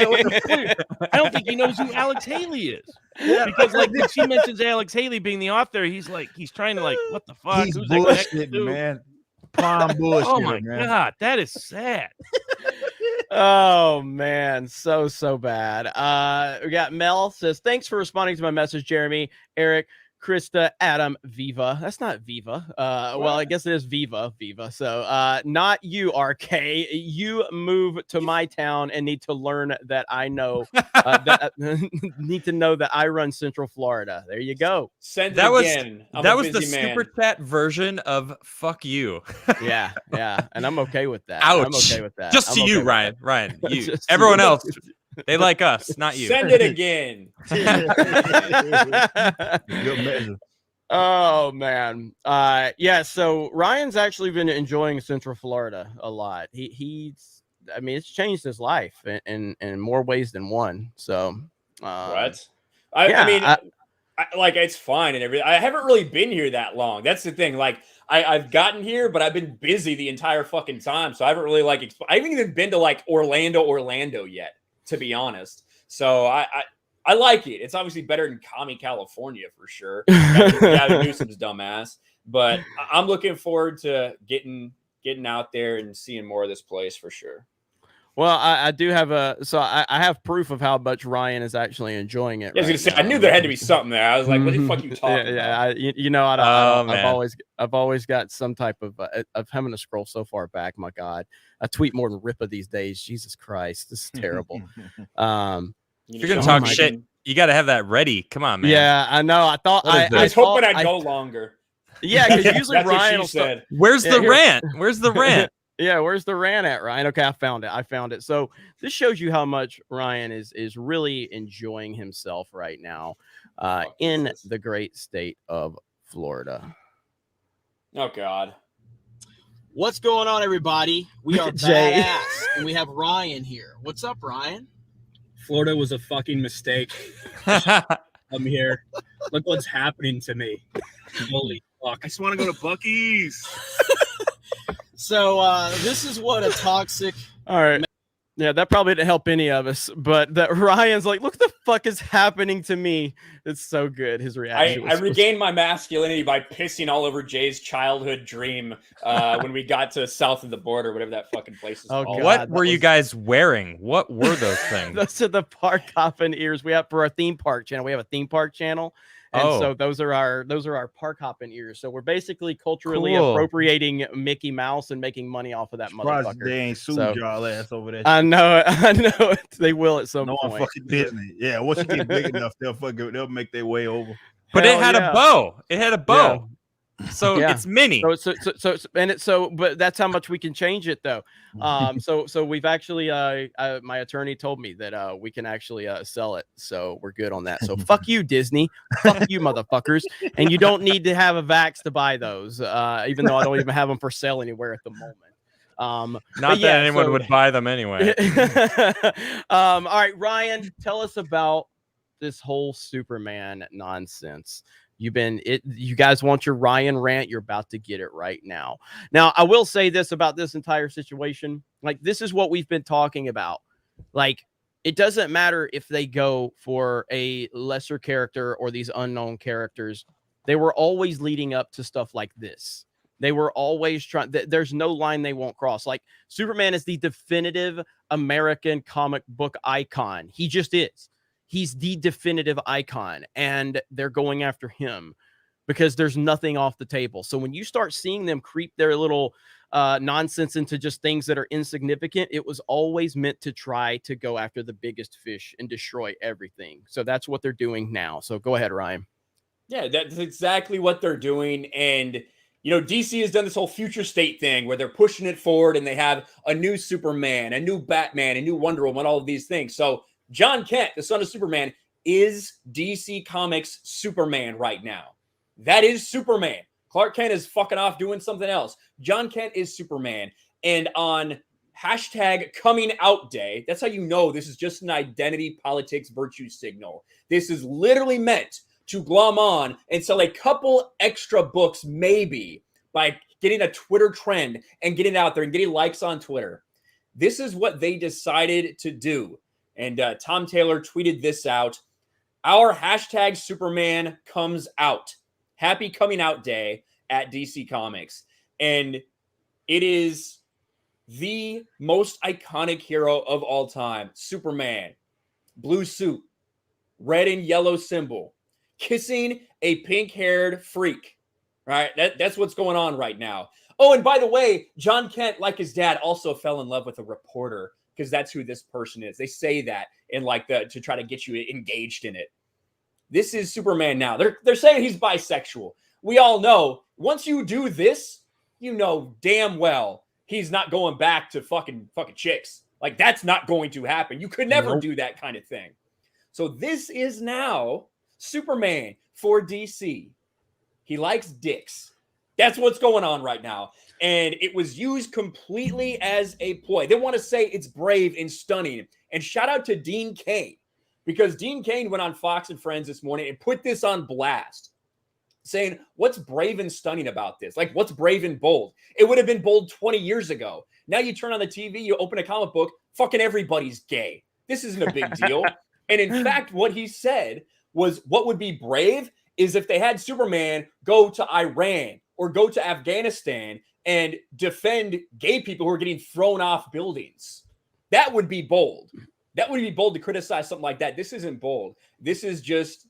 I don't think he knows who Alex Haley is. Because like when she mentions Alex Haley being the author, he's trying to what the fuck? He's Who's that connected bullshitting, to? man. Prime bullshit. Oh my man. god, that is sad. Oh man, so bad. We got Mel says, "Thanks for responding to my message, Jeremy, Eric, Krista, Adam, Viva." That's not Viva. Well, I guess it is Viva. So, not you, RK. You move to my town and need to learn that I know need to know that I run Central Florida. There you go. Send it That was again. that was the super chat version of "fuck you." Yeah, and I'm okay with that. Ouch. I'm okay with that. Just I'm to okay you, with Ryan. that. Ryan, you. Just to Everyone you. else, they like us, not you. Send it again. Good measure. Oh man. Yeah, so Ryan's actually been enjoying Central Florida a lot. He's I mean, it's changed his life in more ways than one. So what? I mean, like it's fine and everything. I haven't really been here that long. That's the thing. Like I've gotten here, but I've been busy the entire fucking time. So I haven't really I haven't even been to like Orlando yet, to be honest. So I like it. It's obviously better than Commie, California for sure. Gavin Newsom's dumbass. But I'm looking forward to getting out there and seeing more of this place for sure. Well, I do have I have proof of how much Ryan is actually enjoying it. I was gonna say, I knew there had to be something there. I was like, what the fuck you talking about? I've always got some type of having to scroll so far back. My God, I tweet more than Ripa these days. Jesus Christ, this is terrible. If you're gonna talk shit, you got to have that ready. Come on, man. Yeah, I know. I was hoping I'd go longer. Yeah, because usually Ryan will said. Where's the rant? Where's the rant? Yeah, where's the rant at, Ryan? Okay, I found it. So this shows you how much Ryan is really enjoying himself right now in the great state of Florida. Oh God. What's going on, everybody? We are Jay. badass, and we have Ryan here. What's up, Ryan? Florida was a fucking mistake. I'm here. Look what's happening to me. Holy fuck. I just want to go to Buc-ee's. So this is what a toxic. All right. Yeah, that probably didn't help any of us, but that Ryan's like, look, the fuck is happening to me. It's so good. His reaction. I regained my masculinity by pissing all over Jay's childhood dream when we got to south of the border, whatever that fucking place is called. What were you guys wearing? What were those things? Those are the park hopping ears we have for our theme park channel. We have a theme park channel. And so those are our park hopping ears. So we're basically culturally Cool. appropriating Mickey Mouse and making money off of that motherfucker. They ain't sued y'all ass over that. I know it. They will at some point. On fucking Disney. Yeah, once you get big enough, they'll make their way over. But it had a bow. It had a bow. So it's mini. But that's how much we can change it though. So we've actually my attorney told me that we can actually sell it. So we're good on that. So fuck you, Disney. Fuck you, motherfuckers. And you don't need to have a vax to buy those, even though I don't even have them for sale anywhere at the moment. Not that anyone would buy them anyway. All right, Ryan, tell us about this whole Superman nonsense. You guys want your Ryan rant? You're about to get it right now. Now, I will say this about this entire situation. Like, this is what we've been talking about. Like, it doesn't matter if they go for a lesser character or these unknown characters. They were always leading up to stuff like this. They were always trying. There's no line they won't cross. Like, Superman is the definitive American comic book icon. He just is. He's the definitive icon, and they're going after him because there's nothing off the table. So when you start seeing them creep their little nonsense into just things that are insignificant, it was always meant to try to go after the biggest fish and destroy everything. So that's what they're doing now. So go ahead, Ryan. Yeah, that's exactly what they're doing. And, you know, DC has done this whole future state thing where they're pushing it forward and they have a new Superman, a new Batman, a new Wonder Woman, all of these things. So John Kent, the son of Superman, is DC Comics Superman right now. That is Superman. Clark Kent is fucking off doing something else. John Kent is Superman. And on #ComingOutDay, that's how you know this is just an identity politics virtue signal. This is literally meant to glom on and sell a couple extra books maybe by getting a Twitter trend and getting out there and getting likes on Twitter. This is what they decided to do. And Tom Taylor tweeted this out. Our #Superman comes out. Happy coming out day at DC Comics. And it is the most iconic hero of all time. Superman, blue suit, red and yellow symbol, kissing a pink-haired freak. Right? That's what's going on right now. Oh, and by the way, John Kent, like his dad, also fell in love with a reporter, because that's who this person is. They say that in to try to get you engaged in it. This is Superman now. They're saying he's bisexual. We all know once you do this, you know damn well he's not going back to fucking chicks. Like, that's not going to happen. You could never do that kind of thing. So this is now Superman for DC. He likes dicks. That's what's going on right now. And it was used completely as a ploy. They want to say it's brave and stunning. And shout out to Dean Cain, because Dean Cain went on Fox and Friends this morning and put this on blast, saying, what's brave and stunning about this? Like, what's brave and bold? It would have been bold 20 years ago. Now you turn on the TV, you open a comic book, fucking everybody's gay. This isn't a big deal. And in fact, what he said was what would be brave is if they had Superman go to Iran or go to Afghanistan and defend gay people who are getting thrown off buildings. That would be bold. That would be bold to criticize something like that. This isn't bold. This is just,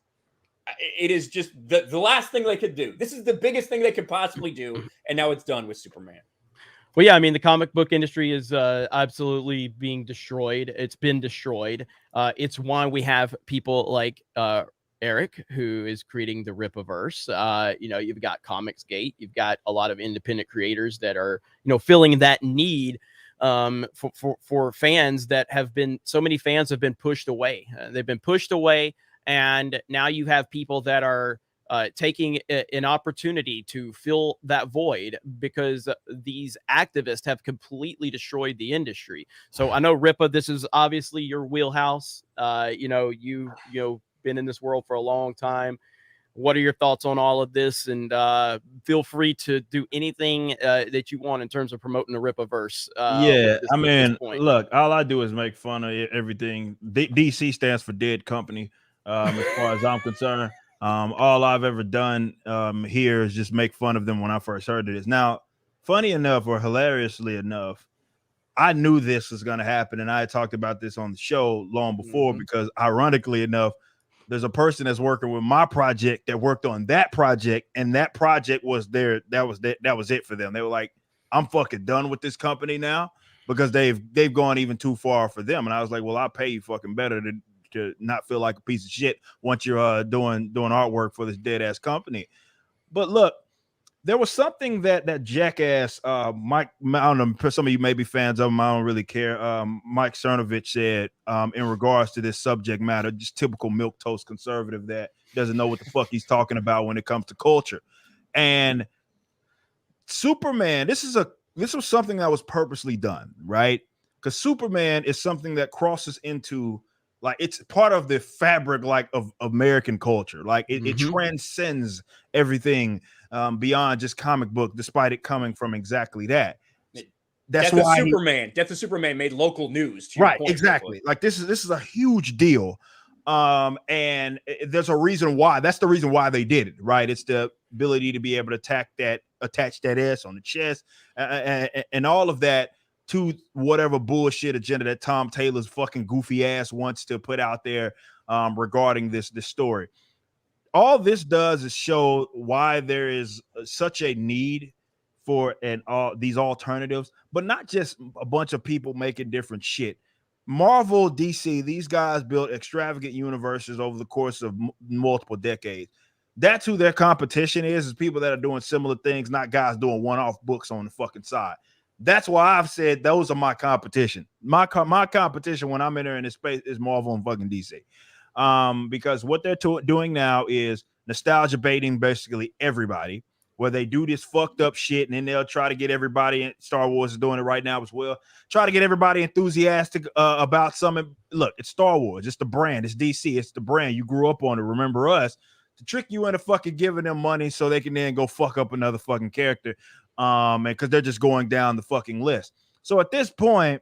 it is just the last thing they could do. This is the biggest thing they could possibly do. And now it's done with Superman. Well, yeah, I mean, the comic book industry is absolutely being destroyed. It's been destroyed. It's why we have people like Eric, who is creating the Rippaverse. You've got Comicsgate. You've got a lot of independent creators that are, filling that need for fans that have been, so many fans have been pushed away. They've been pushed away. And now you have people that are taking an opportunity to fill that void because these activists have completely destroyed the industry. So I know, Rippa, this is obviously your wheelhouse. You've been in this world for a long time. What are your thoughts on all of this? And feel free to do anything that you want in terms of promoting the Rippaverse. Look, all I do is make fun of everything. DC stands for Dead Company, as far as I'm concerned. All I've ever done here is just make fun of them when I first heard of this. Now, funny enough, or hilariously enough, I knew this was going to happen, and I had talked about this on the show long before because, ironically enough, there's a person that's working with my project that worked on that project, and that project was there. That was it for them. They were like, I'm fucking done with this company now because they've gone even too far for them. And I was like, well, I'll pay you fucking better to not feel like a piece of shit once you're doing artwork for this dead ass company. But look, there was something that jackass Mike, I don't know, some of you may be fans of him, I don't really care. Mike Cernovich said in regards to this subject matter, just typical milquetoast conservative that doesn't know what the fuck he's talking about when it comes to culture. And Superman, this was something that was purposely done, right? Because Superman is something that crosses into, like, it's part of the fabric, like, of American culture. Like it transcends everything beyond just comic book, despite it coming from exactly that. That's Death why Death of Superman made local news. Right, exactly. Like this is a huge deal. And there's a reason why. That's the reason why they did it, right? It's the ability to be able to attach that S on the chest, and all of that to whatever bullshit agenda that Tom Taylor's fucking goofy ass wants to put out there regarding this story. All this does is show why there is such a need for these alternatives, but not just a bunch of people making different shit. Marvel, DC, these guys built extravagant universes over the course of multiple decades. That's who their competition is people that are doing similar things, not guys doing one-off books on the fucking side. That's why I've said those are my competition. My competition when I'm entering this space is Marvel and fucking DC. Because what they're doing now is nostalgia baiting basically everybody, where they do this fucked up shit and then they'll try to get everybody, and Star Wars is doing it right now as well, try to get everybody enthusiastic about something. Look, it's Star Wars. It's the brand. It's DC. It's the brand. You grew up on it. Remember us. To trick you into fucking giving them money so they can then go fuck up another fucking character. And because they're just going down the fucking list. So at this point,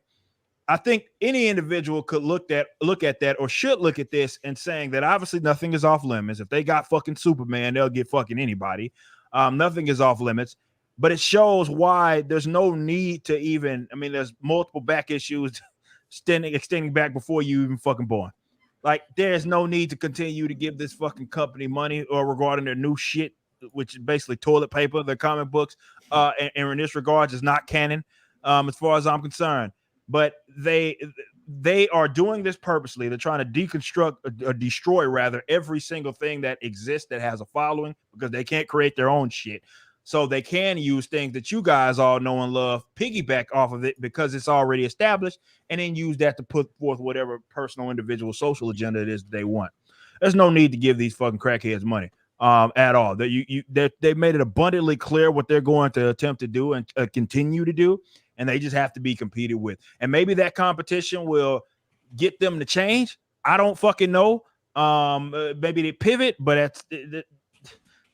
I think any individual could look at that, or should look at this and saying that obviously nothing is off limits. If they got fucking Superman, they'll get fucking anybody. Nothing is off limits, but it shows why there's no need to even, I mean, there's multiple back issues extending back before you even fucking born. Like, there's no need to continue to give this fucking company money or regarding their new shit, which is basically toilet paper, their comic books, and in this regard is not canon, as far as I'm concerned. But they are doing this purposely. They're trying to deconstruct or destroy rather every single thing that exists that has a following, because they can't create their own shit. So they can use things that you guys all know and love, piggyback off of it because it's already established, and then use that to put forth whatever personal, individual, social agenda it is that they want. There's no need to give these fucking crackheads money at all. They made it abundantly clear what they're going to attempt to do and continue to do, and they just have to be competed with. And maybe that competition will get them to change. I don't fucking know. Maybe they pivot, but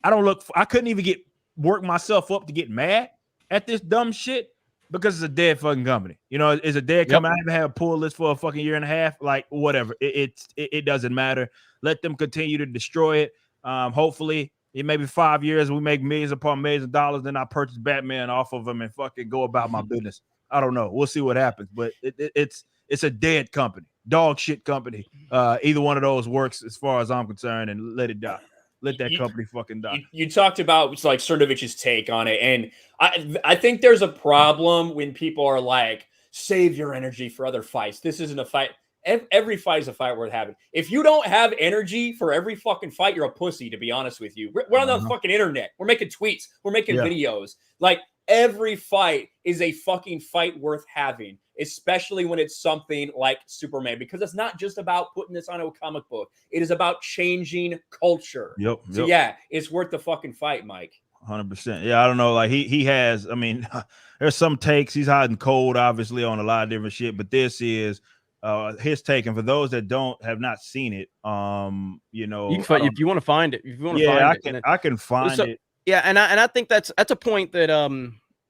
I couldn't even work myself up to get mad at this dumb shit because it's a dead fucking company. You know, it's a dead company. I haven't had a pull list for a fucking year and a half. Like, whatever. It doesn't matter. Let them continue to destroy it. Hopefully, in maybe 5 years, we make millions upon millions of dollars. Then I purchase Batman off of them and fucking go about my business. I don't know. We'll see what happens. But it's a dead company, dog shit company. Either one of those works as far as I'm concerned, and let it die. Let that company fucking die. You talked about like Cernovich's take on it, and I think there's a problem when people are like, save your energy for other fights. This isn't a fight. Every fight is a fight worth having. If you don't have energy for every fucking fight, you're a pussy, to be honest with you. We're on the fucking internet. We're making tweets. We're making videos. Like, every fight is a fucking fight worth having, especially when it's something like Superman, because it's not just about putting this on a comic book. It is about changing culture. So yeah, it's worth the fucking fight, Mike. 100%. Yeah, I don't know. Like he has, I mean, there's some takes. He's hot and cold, obviously, on a lot of different shit, but this is his take. And for those that have not seen it, you know, you can if you want to find it. If you want to find I can find it. Yeah, and I think that's a point that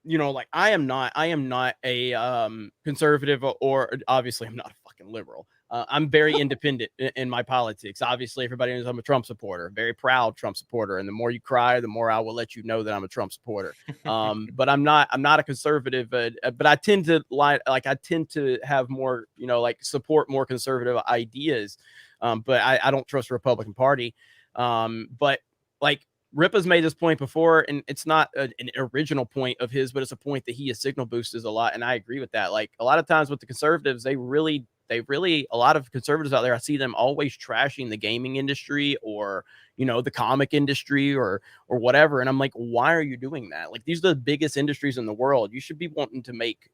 you know, like I am not a conservative, or obviously I'm not a fucking liberal. I'm very independent in my politics. Obviously, everybody knows I'm a Trump supporter, very proud Trump supporter. And the more you cry, the more I will let you know that I'm a Trump supporter. But I'm not a conservative, but I tend to I tend to have more, like support more conservative ideas. But I don't trust the Republican Party. But like Ripa's made this point before, and it's not an original point of his, but it's a point that he has signal boosted a lot. And I agree with that. Like a lot of times with the conservatives, they really, a lot of conservatives out there, I see them always trashing the gaming industry or, the comic industry or whatever. And I'm like, why are you doing that? Like, these are the biggest industries in the world. You should be wanting to make,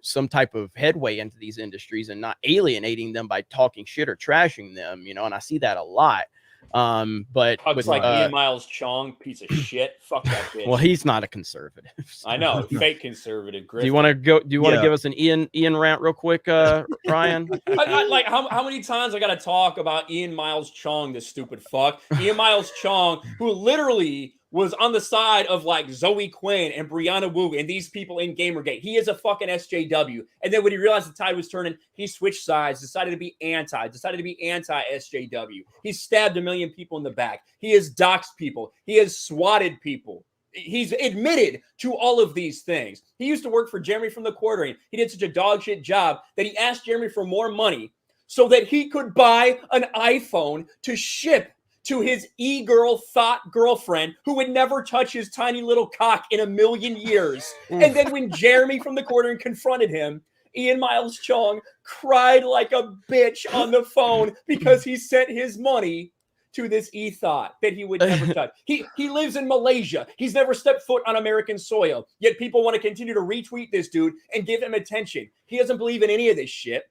some type of headway into these industries and not alienating them by talking shit or trashing them, and I see that a lot. But it's like Ian Miles Chong, piece of shit. Fuck that bitch. Well, he's not a conservative. So. I know, fake conservative. Do you want to go? Do you want to give us an Ian rant real quick, Ryan? Like how many times I got to talk about Ian Miles Chong, this stupid fuck? Ian Miles Chong, who literally was on the side of like Zoe Quinn and Brianna Wu and these people in Gamergate. He is a fucking SJW. And then when he realized the tide was turning, he switched sides, decided to be anti-SJW. He stabbed 1 million people in the back. He has doxed people. He has swatted people. He's admitted to all of these things. He used to work for Jeremy from the Quartering. He did such a dog shit job that he asked Jeremy for more money so that he could buy an iPhone to ship to his e-girl thought girlfriend who would never touch his tiny little cock in 1,000,000 years. And then when Jeremy from the Quartering confronted him, Ian Miles Chong cried like a bitch on the phone because he sent his money to this e-thought that he would never touch. He lives in Malaysia. He's never stepped foot on American soil. Yet people want to continue to retweet this dude and give him attention. He doesn't believe in any of this shit.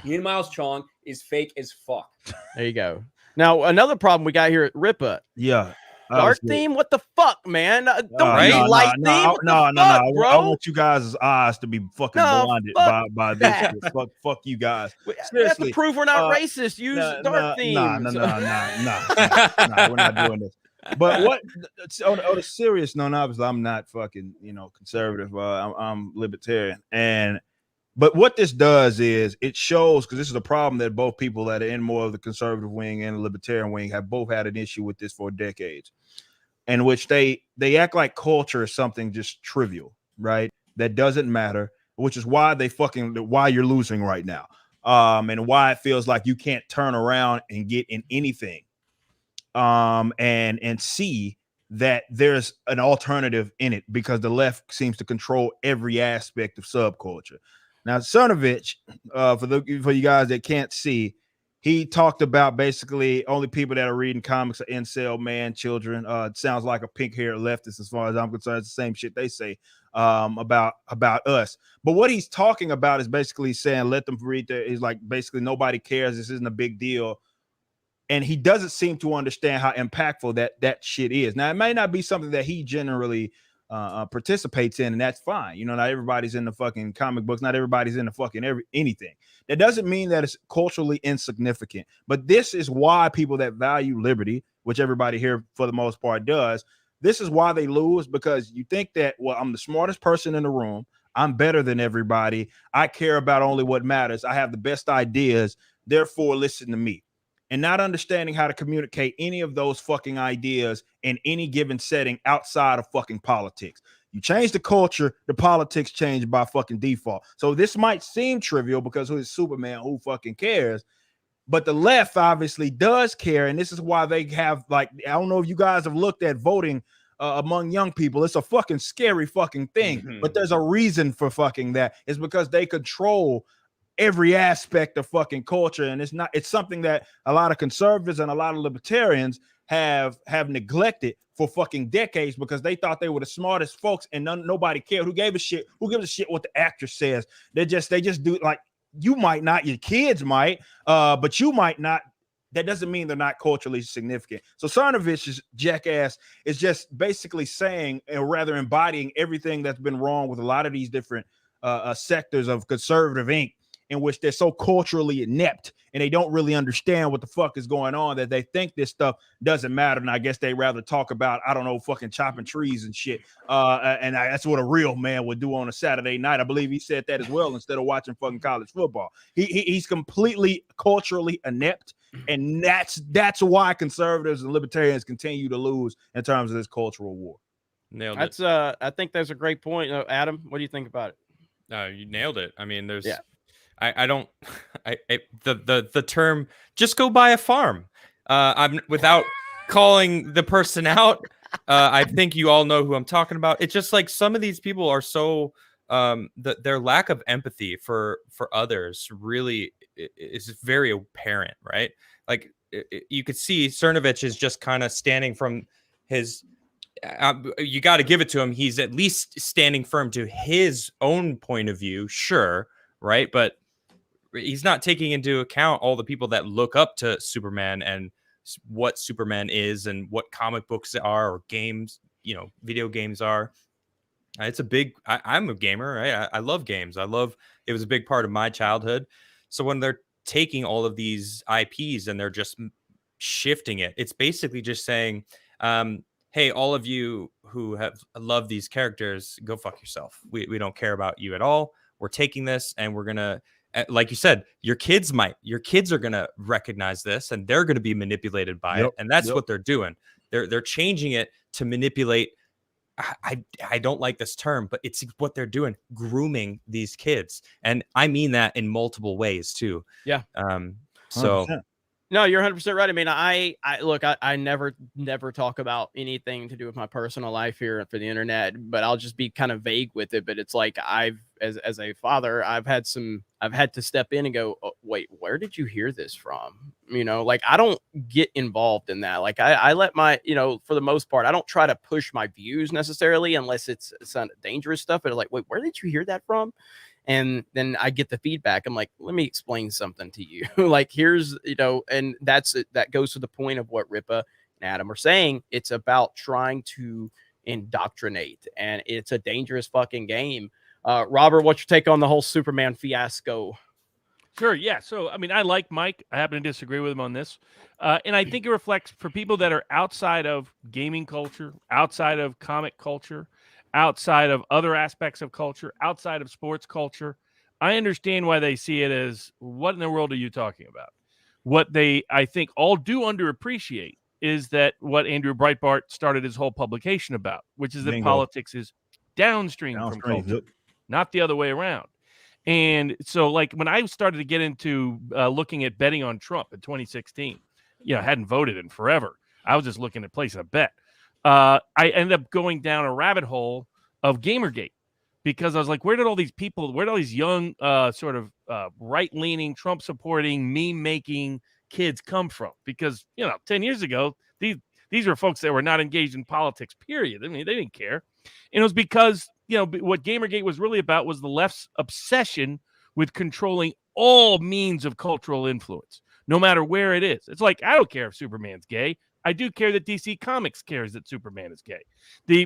Ian Miles Chong is fake as fuck. There you go. Now, another problem we got here at Ripa. Yeah. Dark theme? What the fuck, man? Don't light theme? No. Bro? I want you guys' eyes to be fucking blinded by this shit. Fuck you guys. We have to prove we're not racist. Use dark theme. Nah, we're not doing this. But what on a serious note, obviously I'm not fucking, conservative. I'm libertarian. But what this does is it shows, because this is a problem that both people that are in more of the conservative wing and the libertarian wing have both had an issue with this for decades, in which they act like culture is something just trivial, right? That doesn't matter, which is why why you're losing right now, and why it feels like you can't turn around and get in anything, and see that there's an alternative in it, because the left seems to control every aspect of subculture. Now, Cernovich, for you guys that can't see, he talked about basically only people that are reading comics are incel, man, children. It sounds like a pink-haired leftist as far as I'm concerned. It's the same shit they say about us. But what he's talking about is basically saying, let them read he's like, basically, nobody cares. This isn't a big deal. And he doesn't seem to understand how impactful that shit is. Now, it may not be something that he generally participates in, and that's fine. Not everybody's in the fucking comic books, not everybody's in the fucking anything. That doesn't mean that it's culturally insignificant, but this is why people that value liberty, which everybody here for the most part does, this is why they lose, because you think that, well, I'm the smartest person in the room, I'm better than everybody, I care about only what matters, I have the best ideas, therefore listen to me. And not understanding how to communicate any of those fucking ideas in any given setting outside of fucking politics. You change the culture, the politics change by fucking default. So this might seem trivial because who's Superman, who fucking cares? But the left obviously does care, and this is why they have, like, I don't know if you guys have looked at voting among young people. It's a fucking scary fucking thing, but there's a reason for fucking that. It's because they control every aspect of fucking culture, and it's something that a lot of conservatives and a lot of libertarians have neglected for fucking decades, because they thought they were the smartest folks and nobody cared. Who gives a shit what the actor says? They just do, like, you might not, your kids might, but you might not. That doesn't mean they're not culturally significant. So Cernovich's jackass is just basically saying, or rather embodying, everything that's been wrong with a lot of these different sectors of conservative Inc. in which they're so culturally inept and they don't really understand what the fuck is going on that they think this stuff doesn't matter. And I guess they rather talk about, I don't know, fucking chopping trees and shit. That's what a real man would do on a Saturday night. I believe he said that as well, instead of watching fucking college football. He's completely culturally inept. And that's why conservatives and libertarians continue to lose in terms of this cultural war. Nailed it. I think that's a great point. Adam, what do you think about it? You nailed it. I mean, there's, the term just go buy a farm. I'm without calling the person out. I think you all know who I'm talking about. It's just like some of these people are so their lack of empathy for others really is very apparent, right? Like you could see Cernovich is just kind of standing from his. You got to give it to him. He's at least standing firm to his own point of view, sure, right? But he's not taking into account all the people that look up to Superman and what Superman is and what comic books are or games, video games are. It's a big. I'm a gamer, right? I love games. It was a big part of my childhood. So when they're taking all of these IPs and they're just shifting it, it's basically just saying, hey, all of you who have loved these characters, go fuck yourself. We don't care about you at all. We're taking this and we're going to, like you said, your kids are going to recognize this and they're going to be manipulated by it. And that's what they're doing. They're changing it to manipulate. I don't like this term, but it's what they're doing, grooming these kids. And I mean that in multiple ways too. Yeah. So 100%. No, you're 100% right. I mean, I never talk about anything to do with my personal life here for the internet, but I'll just be kind of vague with it. But it's like as a father, I've had to step in and go, oh, wait, where did you hear this from? Like I don't get involved in that. Like I let my, for the most part, I don't try to push my views necessarily unless it's some dangerous stuff. But like, wait, where did you hear that from? And then I get the feedback. I'm like, let me explain something to you. Like, here's, and that goes to the point of what Ripa and Adam are saying. It's about trying to indoctrinate, and it's a dangerous fucking game. Robert, what's your take on the whole Superman fiasco? Sure. Yeah. So, I mean, I like Mike. I happen to disagree with him on this. And I think it reflects for people that are outside of gaming culture, outside of comic culture, outside of other aspects of culture, outside of sports culture. I understand why they see it as, what in the world are you talking about? What they, I think, all do underappreciate is that what Andrew Breitbart started his whole publication about, which is that politics is downstream from culture, not the other way around. And so, like, when I started to get into looking at betting on Trump in 2016, I hadn't voted in forever. I was just looking at placing a bet. I ended up going down a rabbit hole of Gamergate because I was like, where did all these young, sort of right-leaning, Trump-supporting, meme-making kids come from? Because, 10 years ago, these were folks that were not engaged in politics, period. I mean, they didn't care. And it was because, what Gamergate was really about was the left's obsession with controlling all means of cultural influence, no matter where it is. It's like, I don't care if Superman's gay. I do care that DC Comics cares that Superman is gay.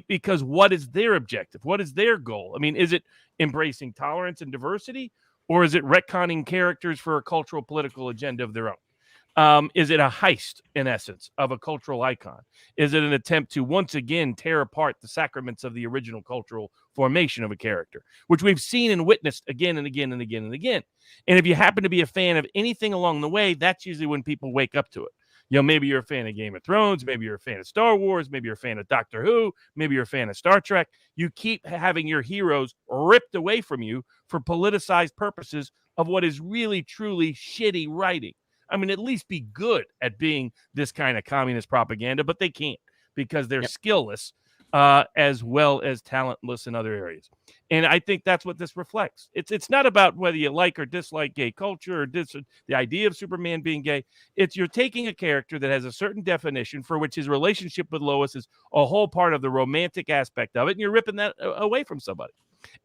Because what is their objective? What is their goal? I mean, is it embracing tolerance and diversity, or is it retconning characters for a cultural political agenda of their own? Is it a heist, in essence, of a cultural icon? Is it an attempt to once again tear apart the sacraments of the original cultural formation of a character, which we've seen and witnessed again and again and again and again? And if you happen to be a fan of anything along the way, that's usually when people wake up to it. Maybe you're a fan of Game of Thrones, maybe you're a fan of Star Wars, maybe you're a fan of Doctor Who, maybe you're a fan of Star Trek. You keep having your heroes ripped away from you for politicized purposes of what is really, truly shitty writing. I mean, at least be good at being this kind of communist propaganda, but they can't because they're skillless as well as talentless in other areas. And I think that's what this reflects. It's not about whether you like or dislike gay culture or the idea of Superman being gay. It's you're taking a character that has a certain definition for which his relationship with Lois is a whole part of the romantic aspect of it, and you're ripping that away from somebody.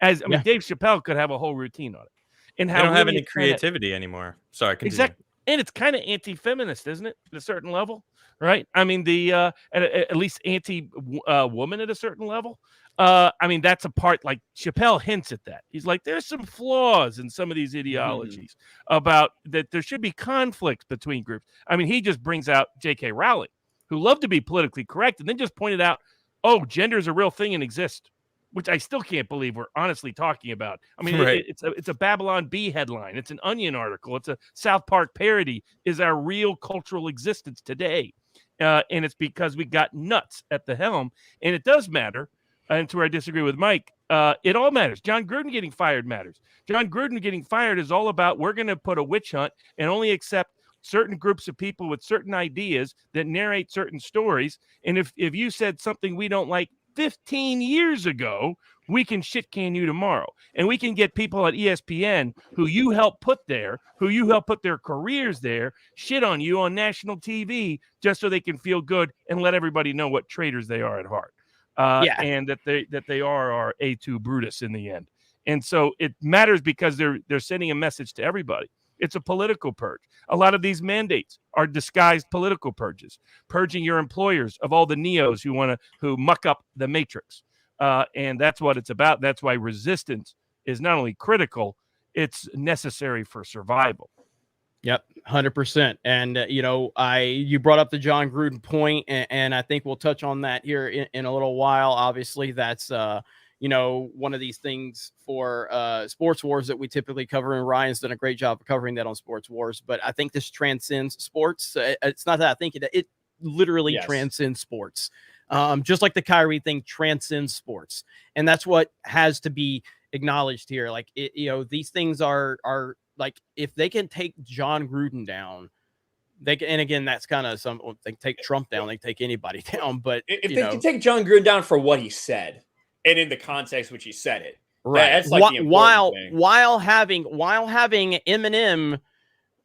I mean, Dave Chappelle could have a whole routine on it. And how they don't have any creativity anymore. Sorry, continue. and it's kind of anti-feminist, isn't it? At a certain level, right? I mean, at least anti-woman at a certain level. I mean, that's a part, like Chappelle hints at that. He's like, there's some flaws in some of these ideologies about that there should be conflict between groups. I mean, he just brings out J.K. Rowling, who loved to be politically correct, and then just pointed out, oh, gender is a real thing and exists, which I still can't believe we're honestly talking about. I mean, it's a Babylon Bee headline. It's an Onion article. It's a South Park parody. Is our real cultural existence today. And it's because we got nuts at the helm. And it does matter. And to where I disagree with Mike, it all matters. John Gruden getting fired matters. John Gruden getting fired is all about, we're going to put a witch hunt and only accept certain groups of people with certain ideas that narrate certain stories. And if you said something we don't like 15 years ago, we can shit can you tomorrow. And we can get people at ESPN who you helped put there, who you helped put their careers there, shit on you on national TV just so they can feel good and let everybody know what traitors they are at heart. And that they are A2 Brutus in the end. And so it matters because they're sending a message to everybody. It's a political purge. A lot of these mandates are disguised political purges, purging your employers of all the neos who muck up the matrix. And that's what it's about. That's why resistance is not only critical, it's necessary for survival. Yep, 100%. And you brought up the John Gruden point, and I think we'll touch on that here in a little while. Obviously, that's one of these things for Sports Wars that we typically cover, and Ryan's done a great job of covering that on Sports Wars. But I think this transcends sports. It's not that I think it literally transcends sports. Just like the Kyrie thing transcends sports, and that's what has to be acknowledged here. Like these things are like, if they can take John Gruden down, they can, and again, that's kind of they take Trump down, they take anybody down. But if they can take John Gruden down for what he said and in the context which he said it, right? That's like the important thing. While having Eminem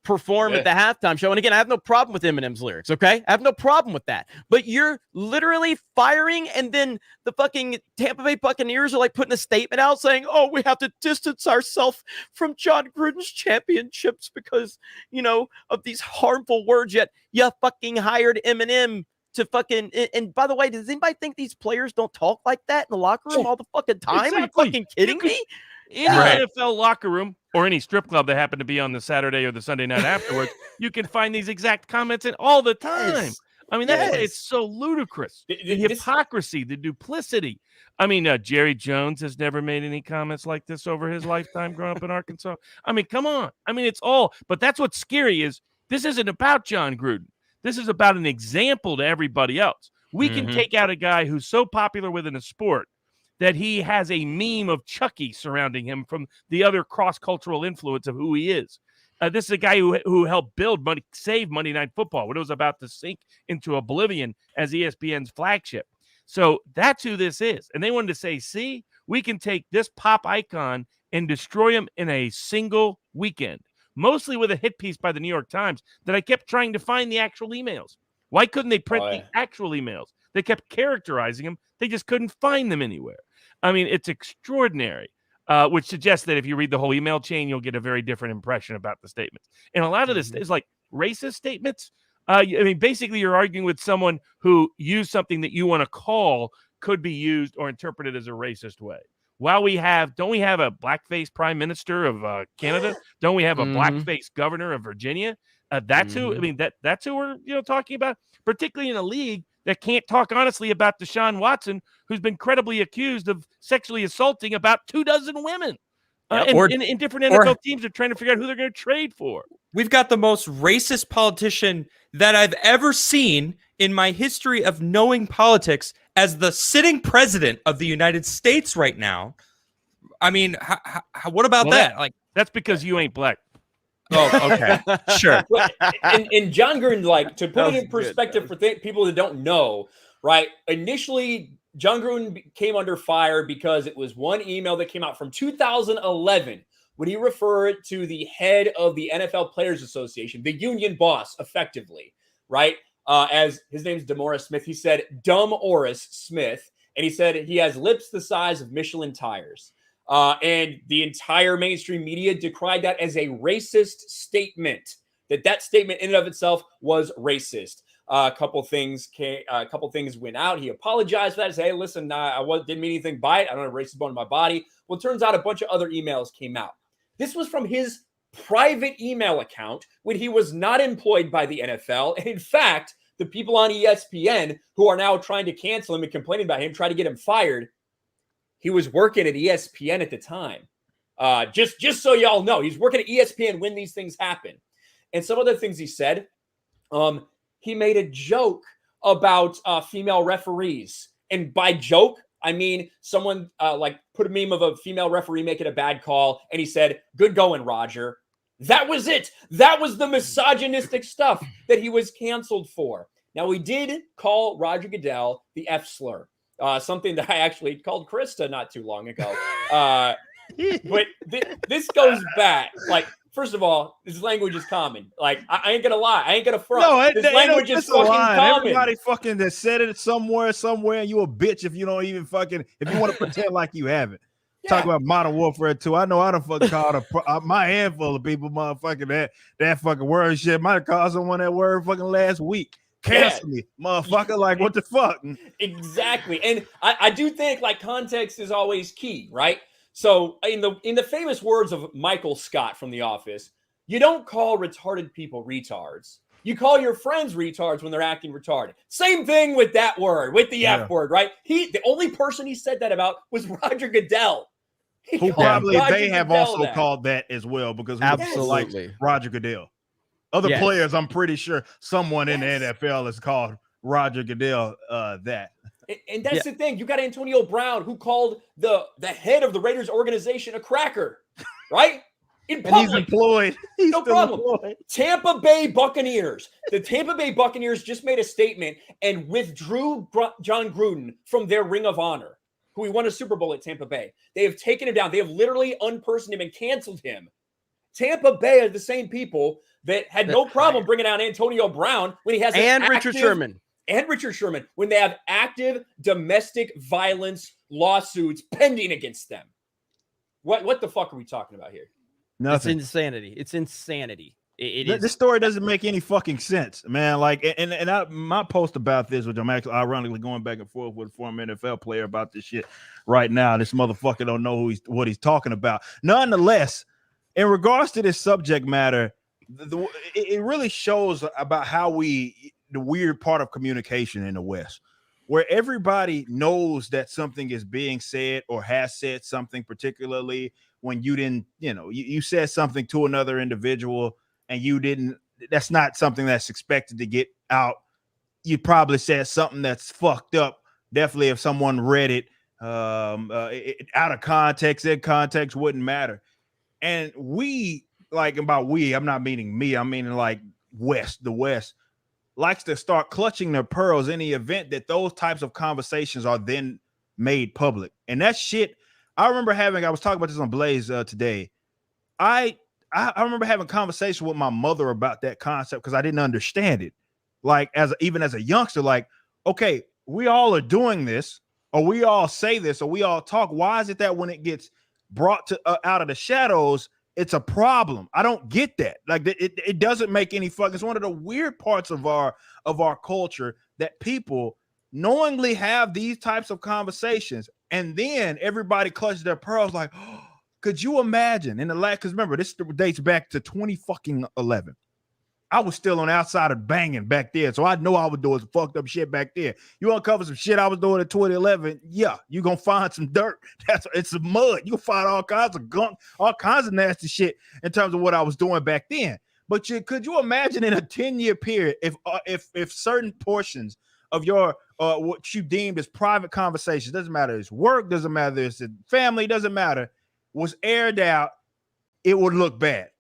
perform at the halftime show. And again, I have no problem with Eminem's lyrics, okay? I have no problem with that. But you're literally firing, and then the fucking Tampa Bay Buccaneers are like putting a statement out saying, oh, we have to distance ourselves from John Gruden's championships because, of these harmful words. Yet you fucking hired Eminem to fucking, and by the way, does anybody think these players don't talk like that in the locker room all the fucking time? Exactly. Are you fucking kidding me? In the NFL locker room or any strip club that happened to be on the Saturday or the Sunday night afterwards, you can find these exact comments in all the time. Yes. I mean, it's so ludicrous. The hypocrisy, the duplicity. I mean, Jerry Jones has never made any comments like this over his lifetime growing up in Arkansas. I mean, come on. I mean, it's all, but that's what's scary is this isn't about John Gruden. This is about an example to everybody else. We can take out a guy who's so popular within a sport that he has a meme of Chucky surrounding him from the other cross-cultural influence of who he is. This is a guy who helped save Monday Night Football when it was about to sink into oblivion as ESPN's flagship. So that's who this is. And they wanted to say, see, we can take this pop icon and destroy him in a single weekend, mostly with a hit piece by the New York Times that I kept trying to find the actual emails. Why couldn't they print the actual emails? They kept characterizing them. They just couldn't find them anywhere. I mean, it's extraordinary, which suggests that if you read the whole email chain, you'll get a very different impression about the statements. And a lot of this is like racist statements. I mean, basically, you're arguing with someone who used something that you want to call could be used or interpreted as a racist way. While don't we have a blackface prime minister of Canada? Don't we have a blackface governor of Virginia? That's who. I mean, that's who we're talking about, particularly in a league that can't talk honestly about Deshaun Watson, who's been credibly accused of sexually assaulting about 24 women. In different NFL teams are trying to figure out who they're going to trade for. We've got the most racist politician that I've ever seen in my history of knowing politics as the sitting president of the United States right now. I mean, what about that? Like, that's because you ain't black. Oh, okay. Sure. And John Gruden, like, to put it in perspective for people that don't know, right? Initially, John Gruden came under fire because it was one email that came out from 2011 when he referred to the head of the NFL Players Association, the union boss, effectively, right? As his name's DeMaurice Smith. He said, Dumb Oris Smith. And he said he has lips the size of Michelin tires. And the entire mainstream media decried that as a racist statement that statement in and of itself was racist. A couple things went out. He apologized for that. He said, hey, listen, I didn't mean anything by it. I don't have a racist bone in my body. Well, it turns out a bunch of other emails came out. This was from his private email account when he was not employed by the NFL. And in fact, the people on ESPN who are now trying to cancel him and complaining about him, try to get him fired, he was working at ESPN at the time. Just so y'all know, he's working at ESPN when these things happen. And some other things he said, he made a joke about female referees. And by joke, I mean someone put a meme of a female referee making a bad call, and he said, good going, Roger. That was it. That was the misogynistic stuff that he was canceled for. Now, we did call Roger Goodell the F slur, something that I actually called Krista not too long ago. But this goes back. Like, first of all, this language is common. Like, I ain't gonna lie. I ain't gonna front. No, this language is fucking common. Everybody fucking that said it somewhere, and you a bitch if you don't even fucking, if you want to pretend like you haven't. Yeah. Talk about Modern Warfare 2. I know I done fucking called my handful of people motherfucking that fucking word shit. Might have called someone that word fucking last week. Cancel me, motherfucker. Like, what the fuck? Exactly. And I do think like context is always key, right? So in the famous words of Michael Scott from The Office, you don't call retarded people retards. You call your friends retards when they're acting retarded. Same thing with that word, with the F word, right? The only person he said that about was Roger Goodell. Who probably they have also called that as well, because absolutely like Roger Goodell. Other players, I'm pretty sure someone in the NFL is called Roger Goodell that. And that's the thing. You got Antonio Brown, who called the head of the Raiders organization a cracker, right? In public. And he's employed. He's no problem. Employed. Tampa Bay Buccaneers. The Tampa Bay Buccaneers just made a statement and withdrew John Gruden from their Ring of Honor, who he won a Super Bowl at Tampa Bay. They have taken him down. They have literally unpersoned him and canceled him. Tampa Bay are the same people that had no problem bringing out Antonio Brown when he has Richard Sherman. And Richard Sherman, when they have active domestic violence lawsuits pending against them. What the fuck are we talking about here? Nothing. It's insanity. It's insanity. This story doesn't make any fucking sense, man. Like, my post about this, which I'm actually ironically going back and forth with a former NFL player about this shit right now. This motherfucker don't know what he's talking about. Nonetheless, in regards to this subject matter, it really shows about how the weird part of communication in the West, where everybody knows that something is being said or has said something, particularly when you didn't, you said something to another individual and you didn't, that's not something that's expected to get out. You probably said something that's fucked up. Definitely if someone read it out of context, in context wouldn't matter. And I'm not meaning me, I'm meaning like the West likes to start clutching their pearls in the event that those types of conversations are then made public. And that shit, I was talking about this on Blaze today. I remember having a conversation with my mother about that concept because I didn't understand it. Like, even as a youngster, like, okay, we all are doing this, or we all say this, or we all talk. Why is it that when it gets brought to out of the shadows, it's a problem? I don't get that. Like, it doesn't make any fucking. It's one of the weird parts of our culture that people knowingly have these types of conversations, and then everybody clutches their pearls like, oh, could you imagine in the last? Because remember, this dates back to 2011. I was still on the outside of banging back there, so I know I was doing some fucked up shit back there. You uncover some shit I was doing in 2011, yeah, you're gonna find some dirt. It's some mud. You can find all kinds of gunk, all kinds of nasty shit in terms of what I was doing back then. But could you imagine in a 10-year period if certain portions of your what you deemed as private conversations, doesn't matter, it's work, doesn't matter, it's family, doesn't matter, was aired out, it would look bad.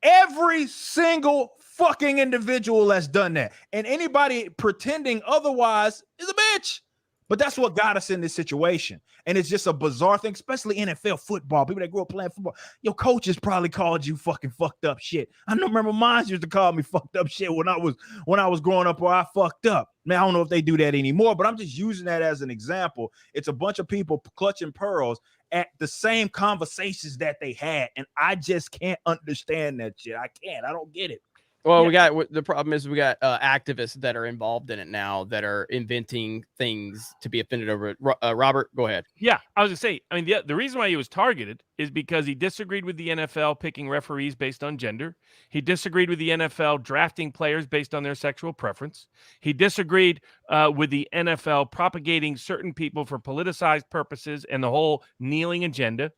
Every single fucking individual that's done that, and anybody pretending otherwise is a bitch. But that's what got us in this situation, and it's just a bizarre thing, especially NFL football. People that grew up playing football, your coaches probably called you fucking fucked up shit. I remember mine used to call me fucked up shit when I was growing up, or I fucked up. Now I don't know if they do that anymore, but I'm just using that as an example. It's a bunch of people clutching pearls at the same conversations that they had, and I just can't understand that shit. I don't get it. Well, the problem is we got activists that are involved in it now that are inventing things to be offended over it. Robert, go ahead. Yeah, I was gonna say. I mean, the reason why he was targeted is because he disagreed with the NFL picking referees based on gender. He disagreed with the NFL drafting players based on their sexual preference. He disagreed with the NFL propagating certain people for politicized purposes and the whole kneeling agenda.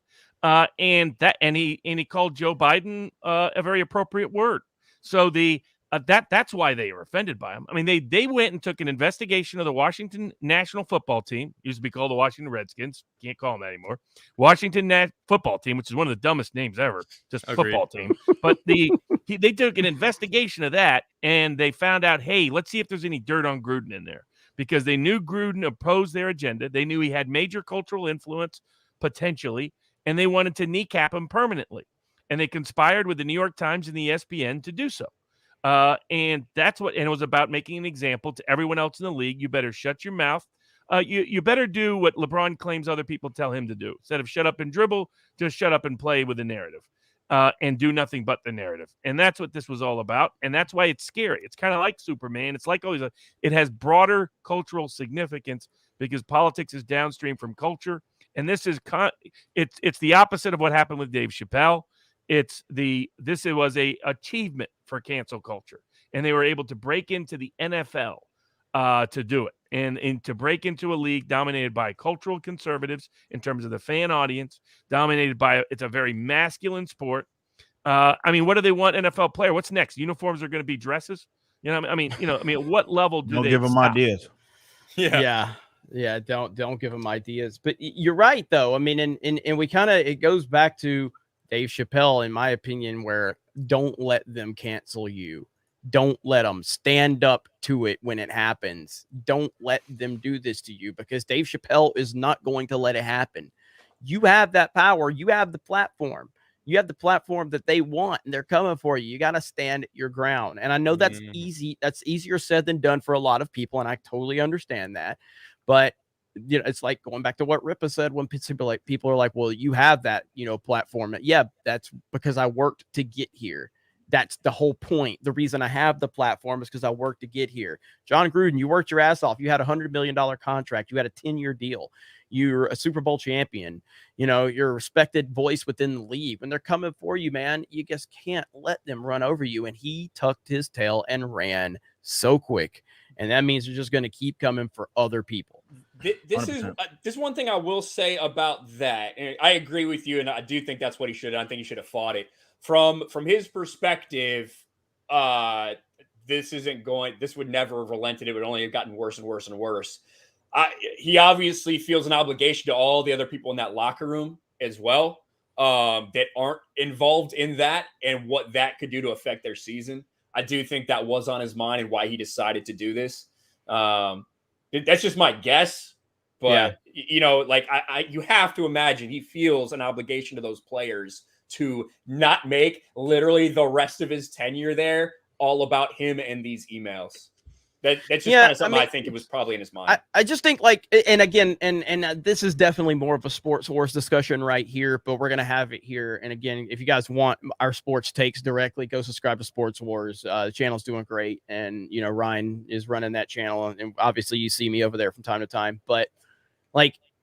And he called Joe Biden a very appropriate word. So that's why they were offended by him. I mean, they went and took an investigation of the Washington National Football Team, used to be called the Washington Redskins, can't call them that anymore. Washington Football Team, which is one of the dumbest names ever, just Agreed. football team. But they took an investigation of that, and they found out, hey, let's see if there's any dirt on Gruden in there, because they knew Gruden opposed their agenda. They knew he had major cultural influence potentially, and they wanted to kneecap him permanently. And they conspired with the New York Times and the ESPN to do so. And it was about making an example to everyone else in the league. You better shut your mouth. You better do what LeBron claims other people tell him to do. Instead of shut up and dribble, just shut up and play with the narrative and do nothing but the narrative. And that's what this was all about. And that's why it's scary. It's kind of like Superman. It's like it has broader cultural significance because politics is downstream from culture. And this is it's the opposite of what happened with Dave Chappelle. This was a achievement for cancel culture, and they were able to break into the NFL to do it, and to break into a league dominated by cultural conservatives in terms of the fan audience, it's a very masculine sport. I mean, what do they want NFL player? What's next? Uniforms are going to be dresses. You know, I mean, at what level do they give them ideas? Yeah. Don't give them ideas. But you're right, though. I mean, and we it goes back to Dave Chappelle, in my opinion, where don't let them cancel you. Don't let them stand up to it when it happens. Don't let them do this to you, because Dave Chappelle is not going to let it happen. You have that power. You have the platform. You have the platform that they want, and they're coming for you. You got to stand your ground. And I know that's easy. That's easier said than done for a lot of people, and I totally understand that. But it's like going back to what Ripa said when people are like, well, you have that, platform. Yeah, that's because I worked to get here. That's the whole point. The reason I have the platform is because I worked to get here. John Gruden, you worked your ass off. You had a $100 million contract. You had a 10-year deal. You're a Super Bowl champion. You're a respected voice within the league. When they're coming for you, man, you just can't let them run over you. And he tucked his tail and ran so quick. And that means they're just going to keep coming for other people. This is one thing I will say about that. And I agree with you, and I do think that's what he should have. I think he should have fought it. From his perspective, this would never have relented. It would only have gotten worse and worse and worse. He obviously feels an obligation to all the other people in that locker room as well, that aren't involved in that and what that could do to affect their season. I do think that was on his mind and why he decided to do this. That's just my guess, but you have to imagine he feels an obligation to those players to not make literally the rest of his tenure there all about him and these emails. That's just kind of something I think it was probably in his mind. I just think and again, and this is definitely more of a sports wars discussion right here, but we're going to have it here. And again, if you guys want our sports takes directly, go subscribe to Sports Wars. The channel's doing great. And, Ryan is running that channel. And obviously you see me over there from time to time, but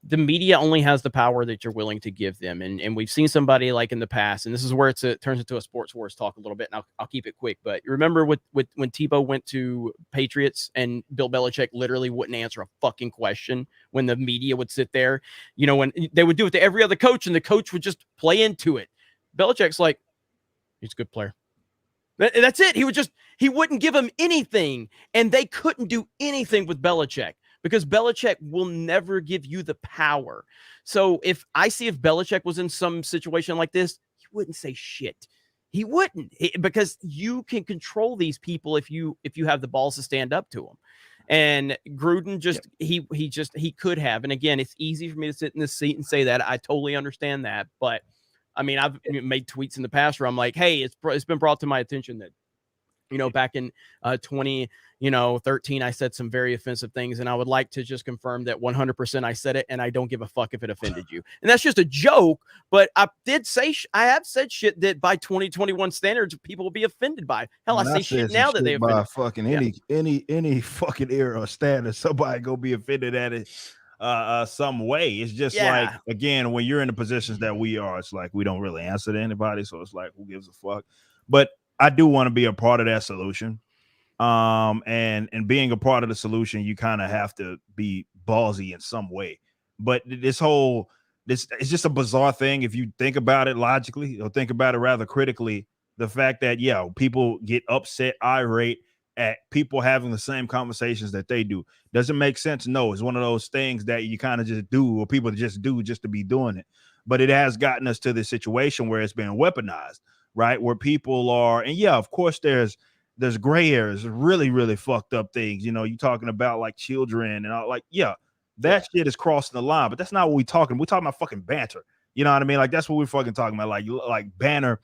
the media only has the power that you're willing to give them. And we've seen somebody in the past, and this is where it turns into a sports wars talk a little bit. And I'll keep it quick, but you remember when Tebow went to Patriots and Bill Belichick literally wouldn't answer a fucking question when the media would sit there, when they would do it to every other coach and the coach would just play into it. Belichick's like, he's a good player. That's it. He wouldn't give him anything, and they couldn't do anything with Belichick, because Belichick will never give you the power. So if Belichick was in some situation like this, he wouldn't say shit. He wouldn't, because you can control these people if you have the balls to stand up to them. And Gruden he could have. And again, it's easy for me to sit in this seat and say that. I totally understand that. But I mean, I've made tweets in the past where I'm like, hey, it's been brought to my attention that, back in 13, I said some very offensive things, and I would like to just confirm that 100% I said it, and I don't give a fuck if it offended you. And that's just a joke, but I did say, I have said shit that by 2021 standards, people will be offended by. Hell, I say shit now that they offended. Fucking any fucking era or standard, somebody gonna be offended at it some way. It's just like, again, when you're in the positions that we are, it's like we don't really answer to anybody, so it's like, who gives a fuck? But I do want to be a part of that solution. And being a part of the solution, you kind of have to be ballsy in some way. But this it's just a bizarre thing if you think about it logically, or think about it rather critically. The fact that people get upset, irate at people having the same conversations that they do doesn't make sense. No, it's one of those things that you kind of just do, or people just do just to be doing it. But it has gotten us to this situation where it's been weaponized, right? Where people are, and of course there's gray areas, really, really fucked up things. You're talking about like children and all, like, that shit is crossing the line, but that's not what we're talking. We're talking about fucking banter. You know what I mean? Like, that's what we're fucking talking about. Like banter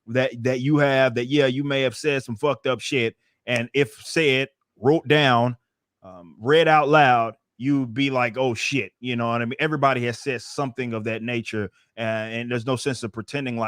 that you have, that, you may have said some fucked up shit. And if said, wrote down, read out loud, you'd be like, oh shit. You know what I mean? Everybody has said something of that nature. And there's no sense of pretending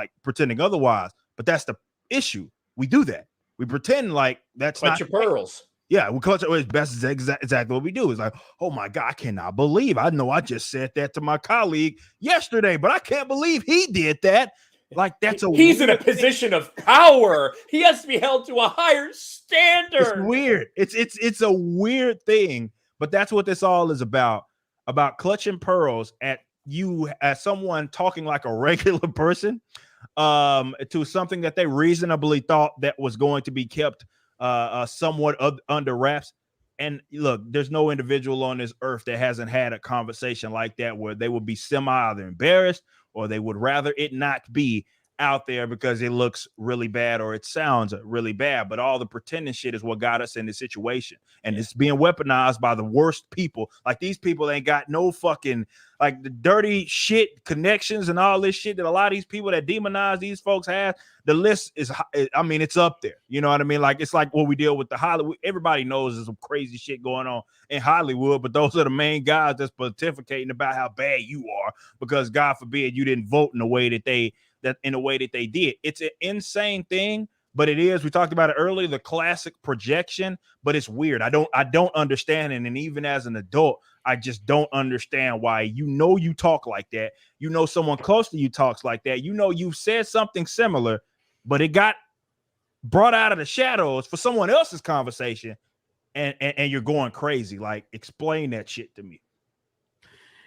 otherwise, but that's the issue. We do that. We pretend like that's clutch your pearls. Yeah, we clutch it. That's exactly what we do. It's like, oh my God, I cannot believe. I know I just said that to my colleague yesterday, but I can't believe he did that. Like, he's in a position of power. He has to be held to a higher standard. It's weird. It's a weird thing, but that's what this all is about clutching pearls at you as someone talking like a regular person to something that they reasonably thought that was going to be kept somewhat under wraps. And look, there's no individual on this earth that hasn't had a conversation like that where they would be either embarrassed, or they would rather it not be out there because it looks really bad or it sounds really bad. But all the pretending shit is what got us in this situation. And it's being weaponized by the worst people. Like, these people ain't got no fucking, like, the dirty shit connections and all this shit that a lot of these people that demonize these folks have. The list is, I mean, it's up there. You know what I mean? Like, it's like what we deal with the Hollywood. Everybody knows there's some crazy shit going on in Hollywood, but those are the main guys that's pontificating about how bad you are because, God forbid, you didn't vote in the way that they did. It's an insane thing, but it is. We talked about it earlier, the classic projection, but it's weird. I don't understand it. And even as an adult, I just don't understand why you talk like that. Someone close to you talks like that. You've said something similar, but it got brought out of the shadows for someone else's conversation, and you're going crazy. Like, explain that shit to me.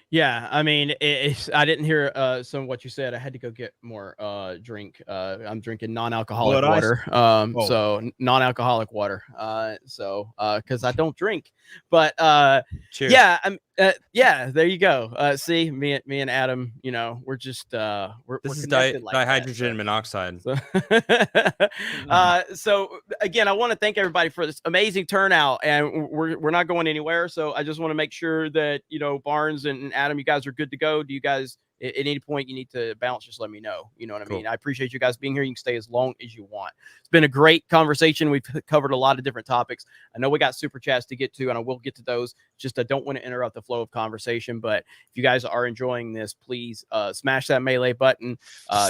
Yeah, I mean, I didn't hear some of what you said. I had to go get more drink. I'm drinking non-alcoholic water. So non-alcoholic water. Because I don't drink. But cheers. Yeah, there you go. See, me and Adam, we're just we're connected like dihydrogen monoxide. So again, I want to thank everybody for this amazing turnout, and we're not going anywhere. So I just want to make sure that Barnes and Adam, you guys are good to go. Do you guys at any point you need to bounce, just let me know. You know what I mean? I appreciate you guys being here. You can stay as long as you want. It's been a great conversation. We've covered a lot of different topics. I know we got super chats to get to, and I will get to those. Just I don't want to interrupt the flow of conversation. But if you guys are enjoying this, please smash that melee button,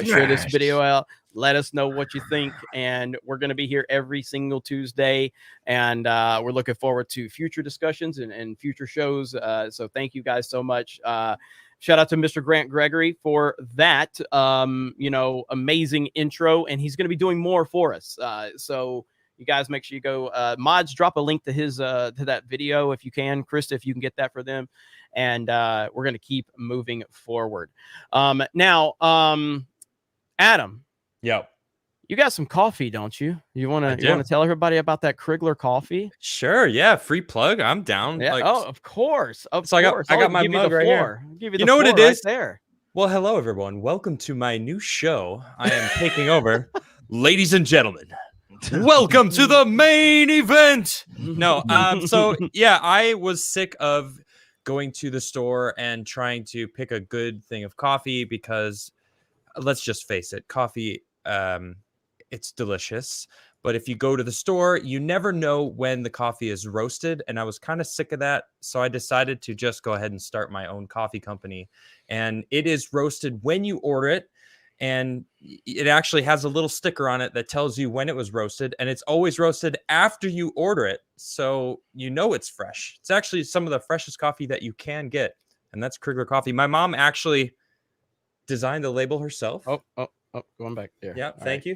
share this video out. Let us know what you think. And we're going to be here every single Tuesday. And we're looking forward to future discussions and future shows. So thank you guys so much. Shout out to Mr. Grant Gregory for that, amazing intro. And he's going to be doing more for us. So you guys make sure you go mods, drop a link to his to that video if you can. Krista, if you can get that for them. And we're going to keep moving forward. Now, Adam. Yep. You got some coffee, don't you? You want to tell everybody about that Crigler coffee? Sure. Yeah. Free plug. I'm down. Yeah. Of course. I got my mug right here. You know what it is? There. Well, hello, everyone. Welcome to my new show. I am taking over. Ladies and gentlemen, welcome to the main event. No. So, yeah, I was sick of going to the store and trying to pick a good thing of coffee because let's just face it, coffee, it's delicious, But if you go to the store, you never know when the coffee is roasted. And I was kind of sick of that. So I decided to just go ahead and start my own coffee company. And it is roasted when you order it. And it actually has a little sticker on it that tells you when it was roasted. And it's always roasted after you order it. So you know it's fresh. It's actually some of the freshest coffee that you can get. And that's Crigler coffee. My mom actually designed the label herself. Oh, going back there. Yeah, thank you.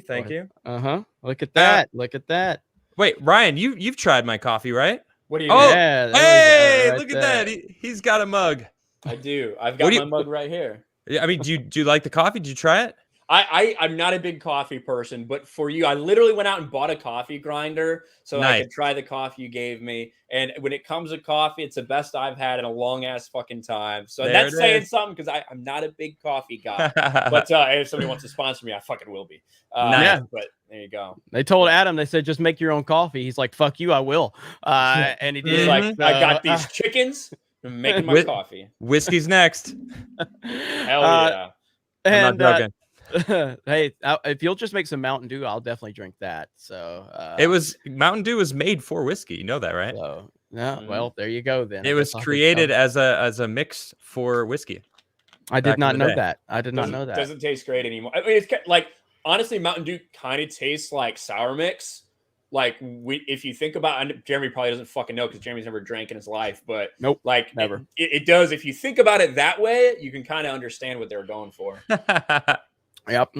Look at that. Look at that. Wait, Ryan, you've tried my coffee, right? What do you mean? Yeah, there we go, Hey, right look at there. that. He's got a mug. I do. I've got my mug right here. Yeah, I mean, do you like the coffee? Did you try it? I'm not a big coffee person, but for you, I literally went out and bought a coffee grinder so I could try the coffee you gave me. And when it comes to coffee, it's the best I've had in a long ass fucking time. So There that's it saying is. something because I'm not a big coffee guy. But if somebody wants to sponsor me, I fucking will be. Nice. But there you go. They told Adam, they said, just make your own coffee. He's like, fuck you, I will. And he did. He's like, I got these chickens. I'm making my coffee. Whiskey's next. Hell yeah. I'm not joking. Hey, if you'll just make some Mountain Dew, I'll definitely drink that. So Mountain Dew was made for whiskey. You know that, right? So, no, well, there you go then. It was created as a mix for whiskey. I did back not in the know day. that. I did not know that. Doesn't taste great anymore. I mean, it's like honestly, Mountain Dew kind of tastes like sour mix. Like if you think about, and Jeremy probably doesn't fucking know because Jeremy's never drank in his life, but nope, like never. It does. If you think about it that way, you can kind of understand what they're going for. Yep.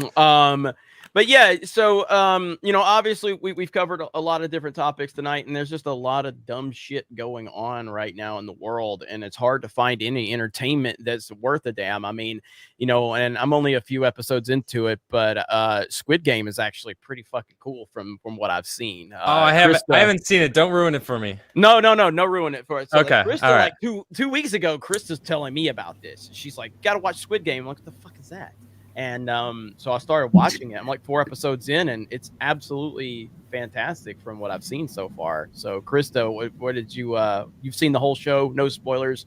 But yeah, so obviously we've covered a lot of different topics tonight, and there's just a lot of dumb shit going on right now in the world, and it's hard to find any entertainment that's worth a damn. I mean, and I'm only a few episodes into it, but Squid Game is actually pretty fucking cool from what I've seen. I haven't seen it. Don't ruin it for me. No, ruin it for it. So Okay, Krista, all right. like two weeks ago, Krista's telling me about this. She's like, "Gotta watch Squid Game." I'm like, "What the fuck is that?" And so I started watching it. I'm like 4 episodes in, and it's absolutely fantastic from what I've seen so far. So, Krista, what did you? You've seen the whole show, no spoilers.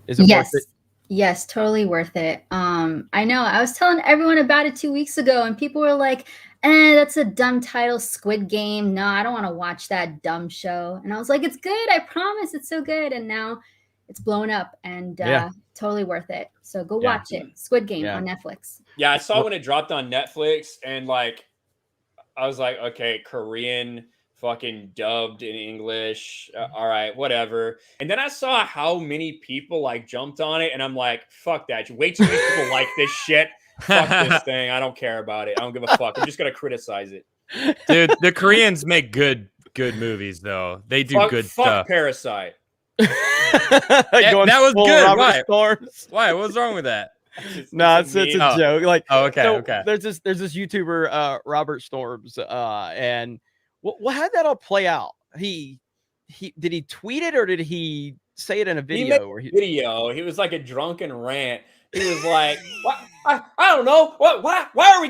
Is it worth it? Yes, totally worth it. I know. I was telling everyone about it 2 weeks ago, and people were like, that's a dumb title, Squid Game. No, I don't want to watch that dumb show. And I was like, it's good. I promise, it's so good. And now it's blown up, and totally worth it. So go watch it. Squid Game on Netflix. Yeah, I saw when it dropped on Netflix, and like, I was like, okay, Korean, fucking dubbed in English. All right, whatever. And then I saw how many people like jumped on it, and I'm like, fuck that. Way too many people like this shit. Fuck this thing. I don't care about it. I don't give a fuck. I'm just gonna criticize it. Dude, the Koreans make good movies though. They do good stuff. Parasite. That was good. Why? Storms. Why? What's wrong with that? No, it's a joke. Like, okay, so okay. There's this YouTuber, Robert Storms, and what had that all play out? He did he tweet it or did he say it in a video? Video. He was like a drunken rant. He was like, I don't know. Why are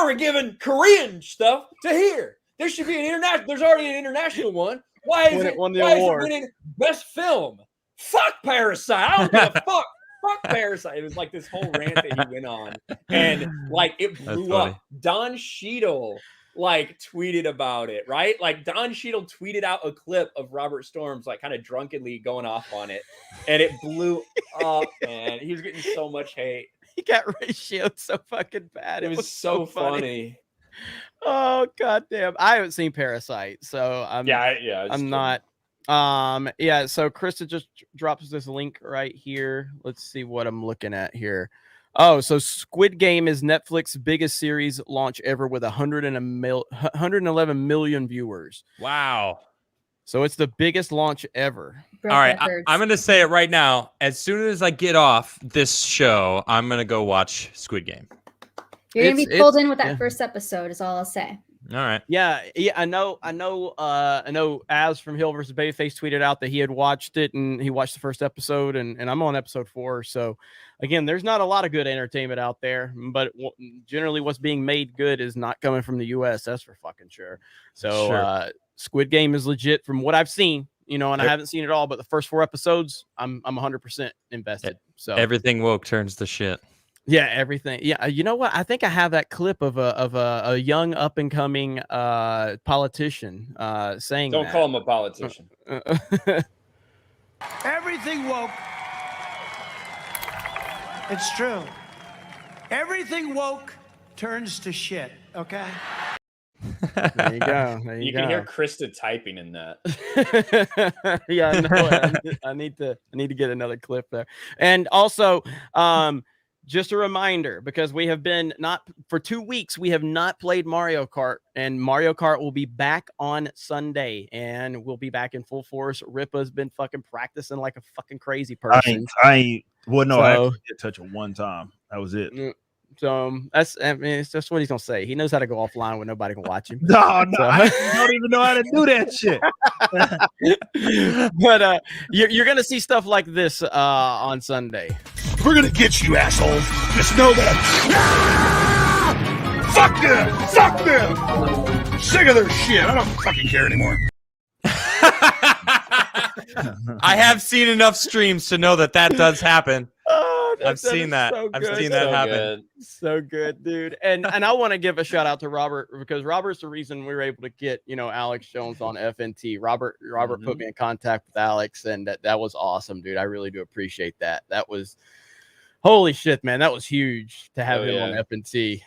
we giving Korean stuff to here? There should be an international. There's already an international one. Why is it winning best film? Fuck Parasite. I don't give a fuck. Fuck Parasite. It was like this whole rant that he went on, and like it blew up. Don Cheadle like tweeted about it, right? Like Don Cheadle tweeted out a clip of Robert Storms like kind of drunkenly going off on it, and it blew up. Man, he was getting so much hate. He got ratioed so fucking bad. It was so funny. Oh goddamn! I haven't seen Parasite, so I'm not. So Krista just drops this link right here. Let's see what I'm looking at here. Oh, so Squid Game is Netflix's biggest series launch ever with 111 million viewers. Wow. So it's the biggest launch ever. All right, I'm going to say it right now. As soon as I get off this show, I'm going to go watch Squid Game. You're going to be pulled in with that first episode is all I'll say. All right. Yeah, I know. Az from Hill versus Babyface tweeted out that he had watched it and he watched the first episode, and I'm on episode 4. So again, there's not a lot of good entertainment out there, but generally what's being made good is not coming from the US. That's for fucking sure. So Squid Game is legit from what I've seen, and I haven't seen it all, but the first 4 episodes, I'm 100% invested. So everything woke turns to shit. Yeah, everything. Yeah, you know what? I think I have that clip of a young up and coming politician saying Don't that. call him a politician. Everything woke. It's true. Everything woke turns to shit, okay? There you go. There you can go. hear Krista typing in that. Yeah, I know. I need to get another clip there. And also, just a reminder, because we have been for 2 weeks, we have not played Mario Kart, and Mario Kart will be back on Sunday, and we'll be back in full force. Ripa's been fucking practicing like a fucking crazy person. I actually did touch it one time. That was it. So that's just what he's gonna say. He knows how to go offline when nobody can watch him. No, I don't even know how to do that shit. But you're gonna see stuff like this on Sunday. We're gonna get you, assholes. Just know that. Fuck them! Fuck them! Sick of their shit. I don't fucking care anymore. I have seen enough streams to know that does happen. Oh, I've seen that. So I've seen that happen. So good, dude. And I want to give a shout out to Robert, because Robert's the reason we were able to get Alex Jones on FNT. Robert put me in contact with Alex, and that was awesome, dude. I really do appreciate that. That was holy shit, man. That was huge to have him on FNT.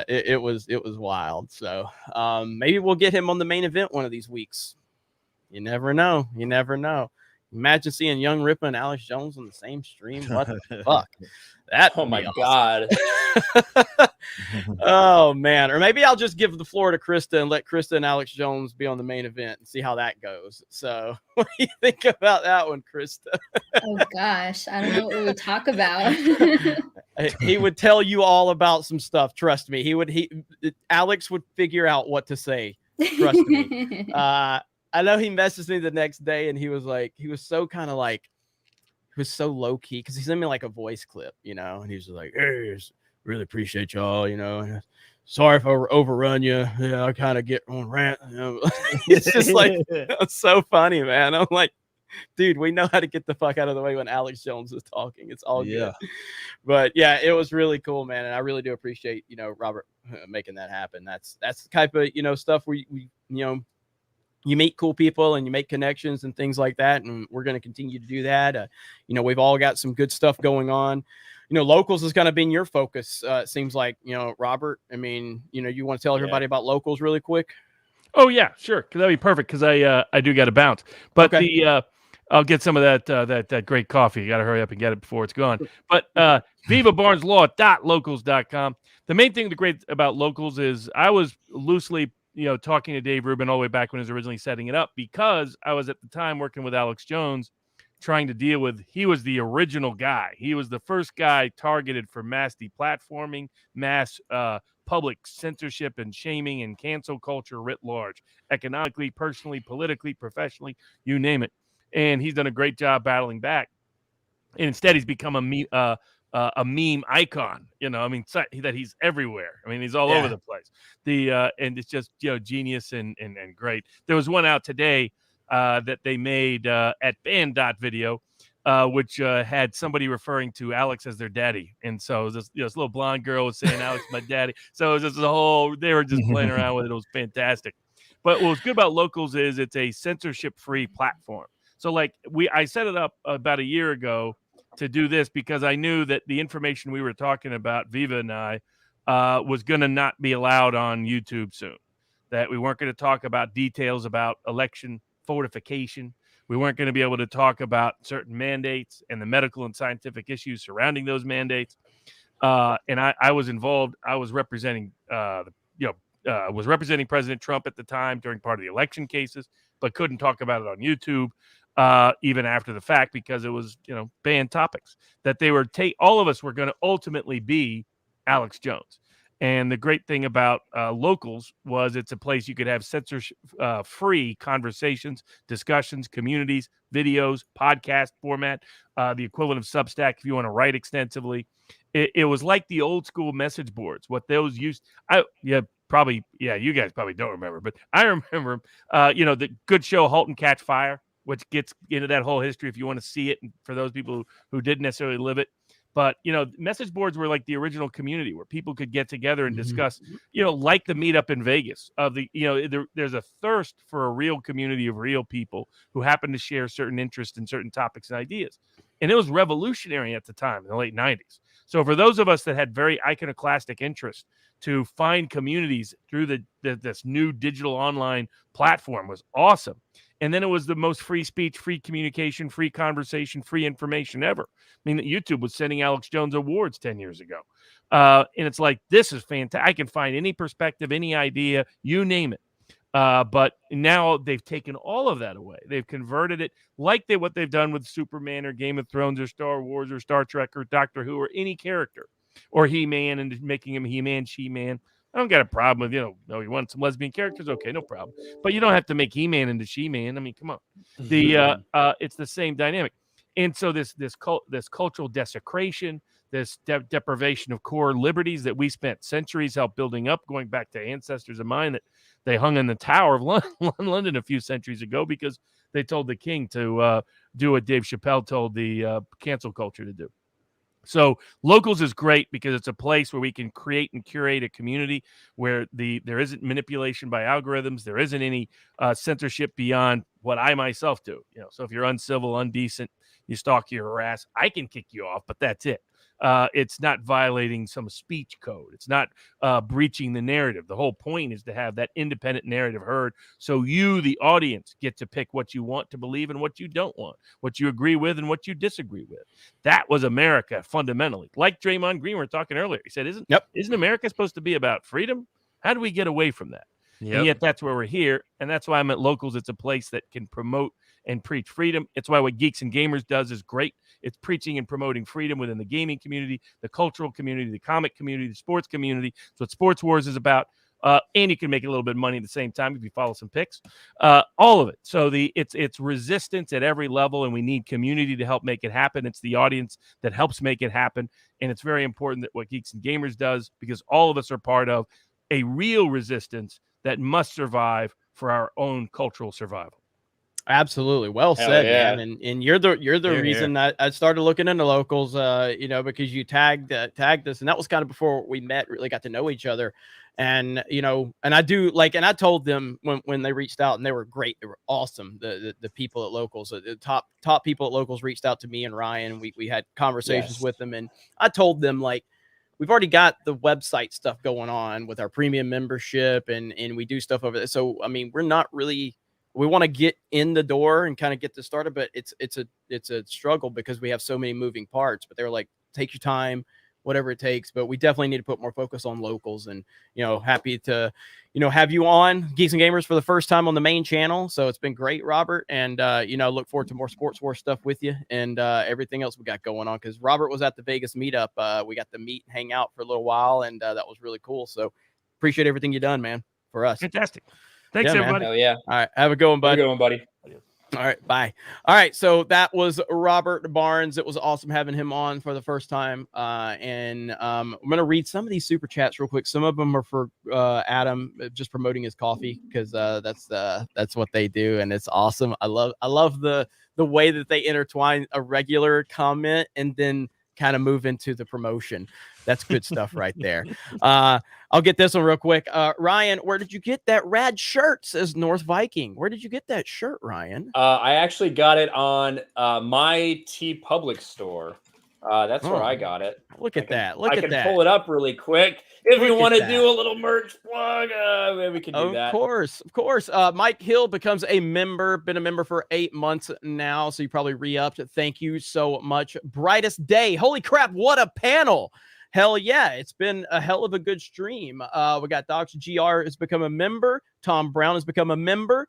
It was wild. So maybe we'll get him on the main event one of these weeks. You never know. You never know. Imagine seeing Young Ripper and Alex Jones on the same stream. What the fuck? Oh my God. Oh man. Or maybe I'll just give the floor to Krista and let Krista and Alex Jones be on the main event and see how that goes. So what do you think about that one, Krista? Oh gosh, I don't know what we would talk about. He would tell you all about some stuff. Trust me. Alex would figure out what to say. Trust me. I know he messaged me the next day, and he was so low key, because he sent me like a voice clip, and he's like, "Hey, really appreciate y'all, sorry if I overrun you. Yeah, I kind of get on rant." It's just like, it's so funny, man. I'm like, dude, we know how to get the fuck out of the way when Alex Jones is talking. It's all good. But yeah, it was really cool, man, and I really do appreciate Robert making that happen. That's the type of stuff where we you meet cool people and you make connections and things like that. And we're going to continue to do that. We've all got some good stuff going on. Locals is kind of been your focus. It seems like, Robert, I mean, you want to tell everybody about locals really quick? Oh yeah, sure. Cause that'd be perfect. Cause I do got to bounce, but I'll get some of that great coffee. You got to hurry up and get it before it's gone. But vivabarneslaw.locals.com. The main thing great about locals is I was loosely talking to Dave Rubin all the way back when he was originally setting it up, because I was at the time working with Alex Jones, trying to deal with, he was the original guy. He was the first guy targeted for mass deplatforming, mass public censorship and shaming and cancel culture writ large, economically, personally, politically, professionally, you name it. And he's done a great job battling back. And instead, he's become a meme icon, that he's everywhere. I mean, he's all over the place. And it's just genius and great. There was one out today that they made at band.video, which had somebody referring to Alex as their daddy. And so this little blonde girl was saying Alex my daddy. So it was just they were just playing around with it. It was fantastic. But what was good about locals is it's a censorship-free platform. So I set it up about a year ago to do this, because I knew that the information we were talking about, Viva and I, was going to not be allowed on YouTube soon. That we weren't going to talk about details about election fortification. We weren't going to be able to talk about certain mandates and the medical and scientific issues surrounding those mandates. And I was involved. I was representing, representing President Trump at the time during part of the election cases, but couldn't talk about it on YouTube. Even after the fact, because it was, banned topics that they were all of us were going to ultimately be Alex Jones. And the great thing about locals was it's a place you could have censorship-free conversations, discussions, communities, videos, podcast format, the equivalent of Substack if you want to write extensively. It was like the old school message boards. What those used, you guys probably don't remember, but I remember, the good show Halt and Catch Fire, which gets into that whole history if you want to see it, and for those people who didn't necessarily live it. But, message boards were like the original community where people could get together and discuss, like the meetup in Vegas of there's a thirst for a real community of real people who happen to share certain interests in certain topics and ideas. And it was revolutionary at the time in the late 90s. So for those of us that had very iconoclastic interest, to find communities through this new digital online platform was awesome. And then it was the most free speech, free communication, free conversation, free information ever. I mean, YouTube was sending Alex Jones awards 10 years ago. And it's like, this is fantastic. I can find any perspective, any idea, you name it. But now they've taken all of that away. They've converted it like what they've done with Superman or Game of Thrones or Star Wars or Star Trek or Doctor Who or any character, or He-Man and making him He-Man, She-Man. I don't got a problem with, you want some lesbian characters? Okay, no problem. But you don't have to make He-Man into She-Man. I mean, come on. It's the same dynamic. And so this cultural desecration, this deprivation of core liberties that we spent centuries help building up, going back to ancestors of mine that they hung in the Tower of London a few centuries ago because they told the king to do what Dave Chappelle told the cancel culture to do. So Locals is great because it's a place where we can create and curate a community where there isn't manipulation by algorithms. There isn't any censorship beyond what I myself do. So if you're uncivil, undecent, you stalk, you harass, I can kick you off, but that's it. It's not violating some speech code. It's not breaching the narrative. The whole point is to have that independent narrative heard. So you, the audience, get to pick what you want to believe and what you don't want, what you agree with and what you disagree with. That was America fundamentally. Like Draymond Green, we were talking earlier. He said, isn't America supposed to be about freedom? How do we get away from that? Yep. And yet that's where we're here. And that's why I'm at Locals. It's a place that can promote and preach freedom. It's why what Geeks and Gamers does is great. It's preaching and promoting freedom within the gaming community, the cultural community, the comic community, the sports community. That's what Sports Wars is about. And you can make a little bit of money at the same time if you follow some picks. All of it. So it's resistance at every level, and we need community to help make it happen. It's the audience that helps make it happen. And it's very important that what Geeks and Gamers does, because all of us are part of a real resistance that must survive for our own cultural survival. Absolutely. Well said, man. And you're the reason I started looking into Locals, because you tagged us, and that was kind of before we met, really got to know each other. And, and I told them when they reached out, and they were great. They were awesome. The people at Locals, the top people at Locals reached out to me and Ryan. We had conversations with them, and I told them, we've already got the website stuff going on with our premium membership, and we do stuff over there. So, I mean, we're not really, we want to get in the door and kind of get this started, but it's a struggle because we have so many moving parts. But they're like, take your time, whatever it takes. But we definitely need to put more focus on Locals, and happy to have you on Geeks and Gamers for the first time on the main channel. So it's been great, Robert, and look forward to more Sports War stuff with you and everything else we got going on, because Robert was at the Vegas meetup. We got to meet and hang out for a little while, and that was really cool. So appreciate everything you've done, man, for us. Fantastic. Thanks, everybody. Hell yeah. All right. Have a good one, buddy. Have a good one, buddy. All right. Bye. All right. So that was Robert Barnes. It was awesome having him on for the first time. And I'm going to read some of these super chats real quick. Some of them are for Adam, just promoting his coffee, because that's what they do. And it's awesome. I love the way that they intertwine a regular comment and then kind of move into the promotion. That's good stuff right there. I'll get this one real quick. Ryan, where did you get that rad shirt? Says North Viking. Where did you get that shirt, Ryan? I actually got it on my TeePublic store. That's where I got it. Look at that. I can pull it up really quick. If we want to do a little merch plug, we can do that. Of course. Mike Hill becomes a member, been a member for 8 months now, so you probably re-upped. Thank you so much. Brightest day. Holy crap, what a panel. Hell yeah, it's been a hell of a good stream. We got Docs GR has become a member. Tom Brown has become a member.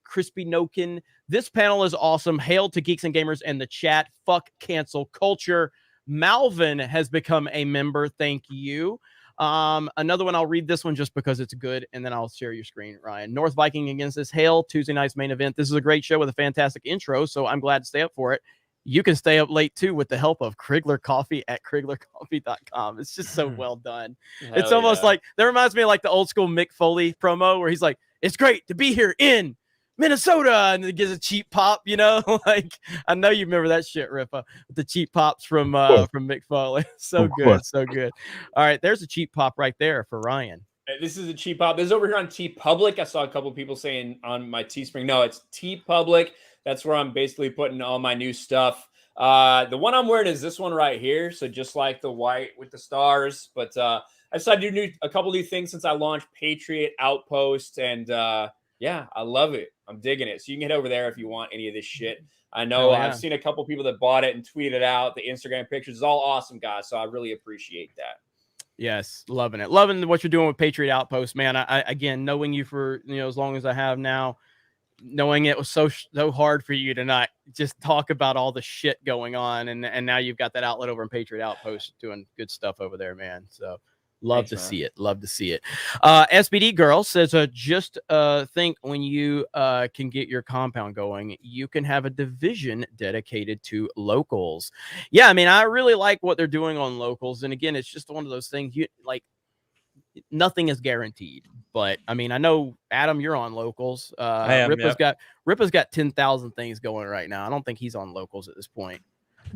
Crispy Nokin. This panel is awesome. Hail to Geeks and Gamers and the chat. Fuck cancel culture. Malvin has become a member. Thank you. Another one, I'll read this one just because it's good, and then I'll share your screen, Ryan. North Viking against this Hail Tuesday night's main event. This is a great show with a fantastic intro, so I'm glad to stay up for it. You can stay up late too with the help of Crigler Coffee at criglercoffee.com. It's just so well done. It's almost like, that reminds me of like the old school Mick Foley promo where he's like, it's great to be here in Minnesota, and it gives a cheap pop, you know. Like, I know you remember that shit, Rippa, with the cheap pops from Mick Foley. So good, so good. All right, there's a cheap pop right there for Ryan. This is a cheap pop. This is over here on TeePublic. I saw a couple people saying on my Teespring. No, it's TeePublic. That's where I'm basically putting all my new stuff. The one I'm wearing is this one right here. So just like the white with the stars. But I decided to do a couple new things since I launched Patriot Outpost. And yeah, I love it. I'm digging it. So you can head over there if you want any of this shit. I know I've seen a couple people that bought it and tweeted out the Instagram pictures. It's all awesome, guys. So I really appreciate that. Yes, loving it. Loving what you're doing with Patriot Outpost, man. I again, knowing you for, as long as I have now, knowing it was so hard for you to not just talk about all the shit going on, and now you've got that outlet over in Patriot Outpost doing good stuff over there, man. So love to see it. Love to see it. SBD Girl says, just think when you can get your compound going, you can have a division dedicated to locals. Yeah, I mean, I really like what they're doing on locals. And again, it's just one of those things nothing is guaranteed. But I mean, I know, Adam, you're on locals. I am, Rippa's got 10,000 things going right now. I don't think he's on locals at this point.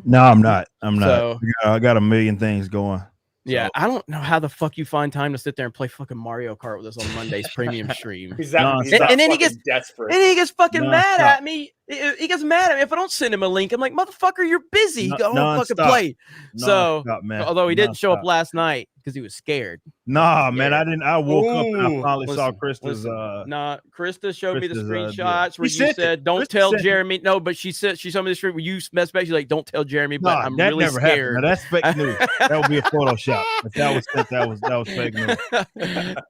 No, I'm not. I'm not. So, I got a million things going. Yeah, I don't know how the fuck you find time to sit there and play fucking Mario Kart with us on Monday's premium stream. And then he gets desperate. And he gets fucking mad at me. He gets mad at me if I don't send him a link. I'm like, motherfucker, you're busy. Go home fucking play. So, although he didn't show up last night because he was scared. Nah, man, I didn't. I woke up and I finally saw Krista's. Krista showed me the screenshots where you said, "Don't tell Jeremy." No, but she showed me the screen where you messed back. She's like, "Don't tell Jeremy," but I'm really scared. Now, that's fake news. That would be a Photoshop. If that was sent, that was fake news.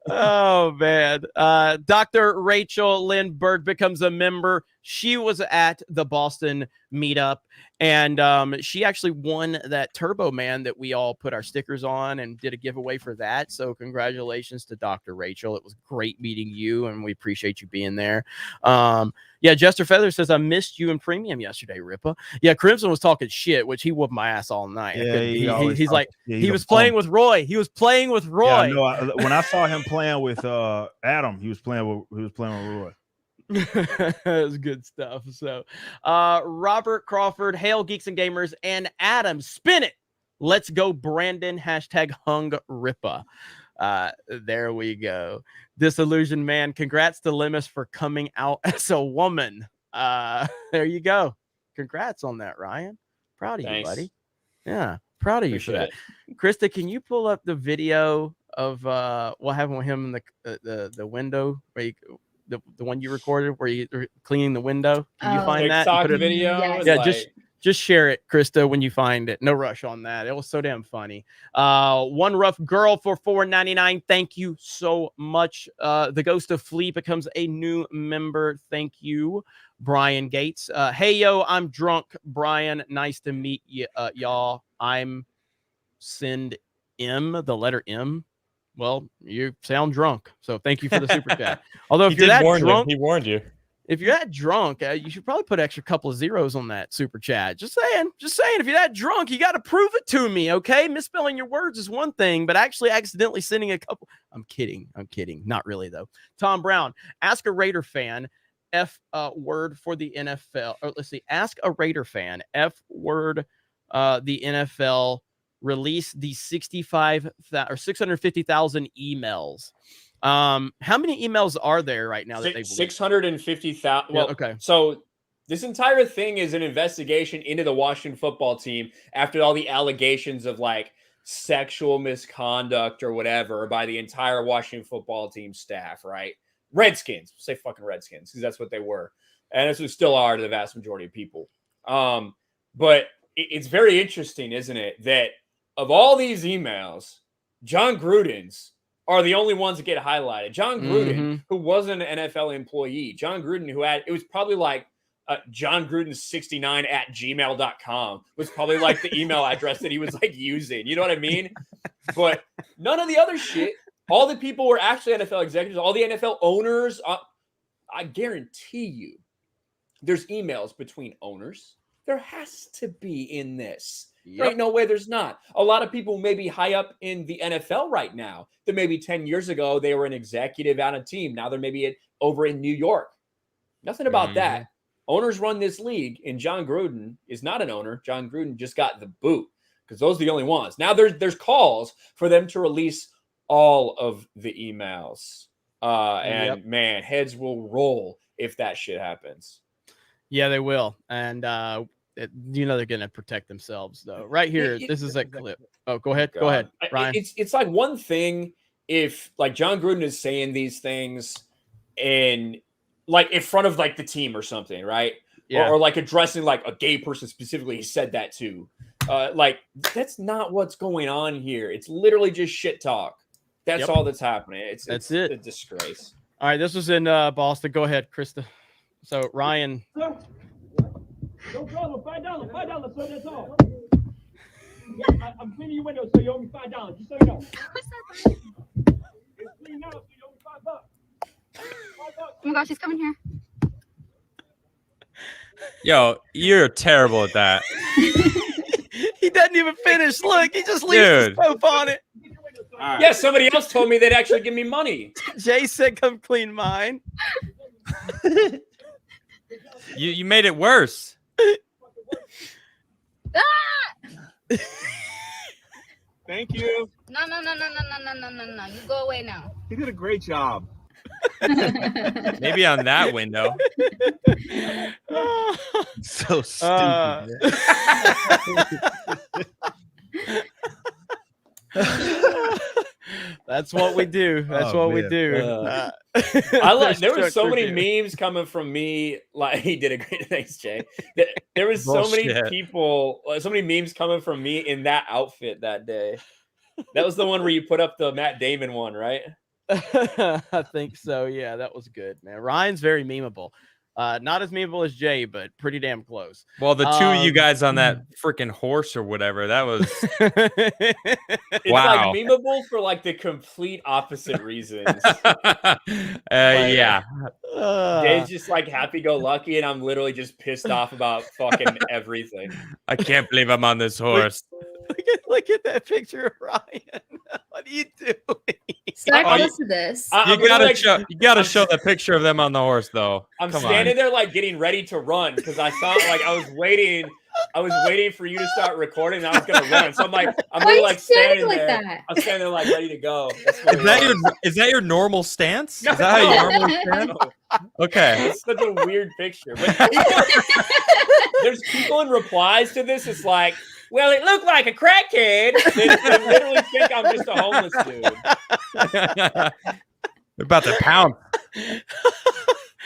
Oh man, Dr. Rachel Lindbergh becomes a member. She was at the Boston meetup, and she actually won that Turbo Man that we all put our stickers on and did a giveaway for that. So congratulations to Dr. Rachel. It was great meeting you, and we appreciate you being there. Yeah, Jester Feather says, I missed you in premium yesterday, Rippa. Yeah, Crimson was talking shit, which he whooped my ass all night. Yeah, he's like, he was playing with Roy. He was playing with Roy. Yeah, no, when I saw him playing with Adam, he was playing with Roy. It was good stuff. So Robert Crawford, hail Geeks and Gamers, and Adam, spin it. Let's go, Brandon. Hashtag hung Rippa. There we go. Disillusioned man. Congrats to Lemus for coming out as a woman. There you go. Congrats on that, Ryan. Proud of you, buddy. Yeah, proud of you for that. Krista, can you pull up the video of what happened with him in the window where you, the one you recorded where you were cleaning the window? Can you find that? TikTok video? Yes. Yeah, just share it, Krista, when you find it. No rush on that. It was so damn funny. One Rough Girl for $4.99. Thank you so much. The Ghost of Flea becomes a new member. Thank you, Brian Gates. Hey, yo, I'm drunk. Brian, nice to meet you, y'all. I'm Send M, the letter M. Well, you sound drunk, so thank you for the super chat. Although if you're that drunk, he warned you. If you're that drunk, you should probably put extra couple of zeros on that super chat. Just saying. If you're that drunk, you got to prove it to me, okay? Misspelling your words is one thing, but actually accidentally sending a couple. I'm kidding. Not really though. Tom Brown, ask a Raider fan F word for the NFL. Or let's see. Ask a Raider fan F word the NFL. Release the 650,000 emails. How many emails are there right now that they've 650,000? Well, yeah, okay. So this entire thing is an investigation into the Washington football team after all the allegations of like sexual misconduct or whatever by the entire Washington football team staff, right? Redskins, say fucking Redskins, because that's what they were. And that's what still are to the vast majority of people. But it's very interesting, isn't it, that of all these emails, John Gruden's are the only ones that get highlighted. John Gruden, who wasn't an NFL employee. John Gruden, who had, it was probably like John Gruden69 at gmail.com was probably like the email address that he was like using. You know what I mean? But none of the other shit, all the people were actually NFL executives, all the NFL owners. I guarantee you there's emails between owners. There has to be in this. Yep. There ain't no way there's not. A lot of people may be high up in the NFL right now that maybe 10 years ago they were an executive on a team. Now they're maybe over in New York. Nothing about that. Owners run this league, and John Gruden is not an owner. John Gruden just got the boot because those are the only ones. Now there's calls for them to release all of the emails. And man, heads will roll if that shit happens. Yeah, they will. And they're going to protect themselves, though. Right here, this is a clip. Oh, go ahead. Go ahead, Ryan. It's like one thing if like John Gruden is saying these things in like in front of like the team or something, right? Yeah. Or like addressing like a gay person specifically. He said that too. Like that's not what's going on here. It's literally just shit talk. That's all that's happening. It's a disgrace. All right, this was in Boston. Go ahead, Krista. So Ryan. No problem. $5, so that's all. I'm cleaning your window, so you owe me $5. Just so you know. It's clean now, so you owe me $5. Oh my gosh, he's coming here. Yo, you're terrible at that. He doesn't even finish. Look, he just leaves his soap on it. Right. Yeah, somebody else told me they'd actually give me money. Jay said, "Come clean mine." You made it worse. Thank you. No. You go away now. You did a great job. Maybe on that window. So stupid. That's what we do. That's what we do. I like. There were so many memes coming from me. Like he did a great. Thanks, Jay. There was so many people. So many memes coming from me in that outfit that day. That was the one where you put up the Matt Damon one, right? I think so. Yeah, that was good, man. Ryan's very memeable. Not as memeable as Jay, but pretty damn close. Well, the two of you guys on that freaking horse or whatever, that was it's like memeable for like the complete opposite reasons. Yeah. Jay's just like happy-go-lucky, and I'm literally just pissed off about fucking everything. I can't believe I'm on this horse. Look at that picture of Ryan. What are you doing? Start close to this. You gotta show the picture of them on the horse, though. I'm standing there like getting ready to run because I saw like I was waiting for you to start recording and I was gonna run. So I'm like, like standing there. That? I'm standing there like ready to go. Is that your normal stance? Is that how you normally stand? Okay. It's such a weird picture. But there's people in replies to this. It's like, well, it looked like a crackhead. They literally think I'm just a homeless dude. They're about to pound.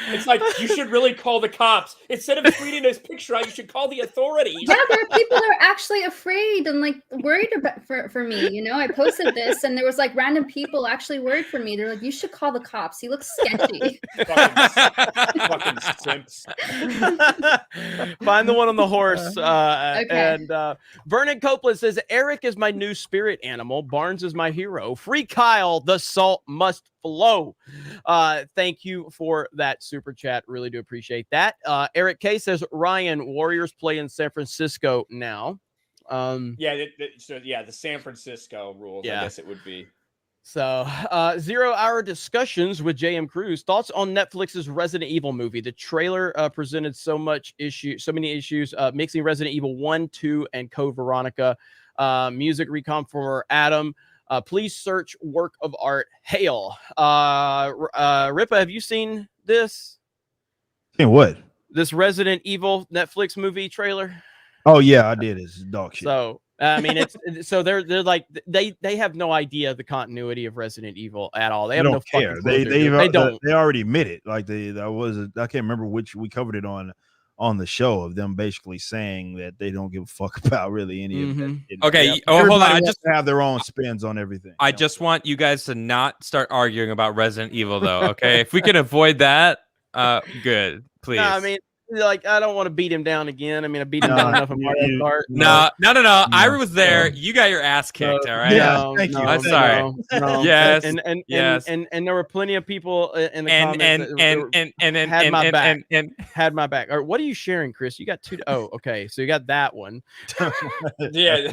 It's like, you should really call the cops. Instead of tweeting this picture out, you should call the authorities. Yeah, there are people that are actually afraid and like worried about for me. You know, I posted this and there was like random people actually worried for me. They're like, you should call the cops. He looks sketchy. fucking simps. Find the one on the horse. Okay. And Vernon Copeland says, Eric is my new spirit animal. Barnes is my hero. Free Kyle. The salt must flow. Thank you for that super chat. Really do appreciate that. Eric K says, Ryan, Warriors play in San Francisco now. The San Francisco rules, I guess it would be. So 0 hour discussions with JM Cruz. Thoughts on Netflix's Resident Evil movie? The trailer presented so many issues, mixing Resident Evil 1, 2, and Code Veronica. Music recon for Adam. Please search work of art. Hail. Ripa, have you seen this? Seen what? This Resident Evil Netflix movie trailer? Oh yeah, I did. It's dog shit. So I mean, it's so they're like they have no idea the continuity of Resident Evil at all. They have no care. Fucking clue they don't. They already admitted. Like I can't remember which we covered it on the show of them basically saying that they don't give a fuck about really any of it. Okay, hold on. I just have their own spins on everything. I just want you guys to not start arguing about Resident Evil, though. Okay, if we can avoid that, good, please. No, I mean, like, I don't want to beat him down again. I mean, I beat him down enough in Mario Kart. No. I was there. You got your ass kicked. All right. Yeah, thank you. I'm sorry. No. Yes. And there were plenty of people in the comments that had my back. Had my back. Or what are you sharing, Chris? You got two. Oh, okay. So you got that one. Yeah.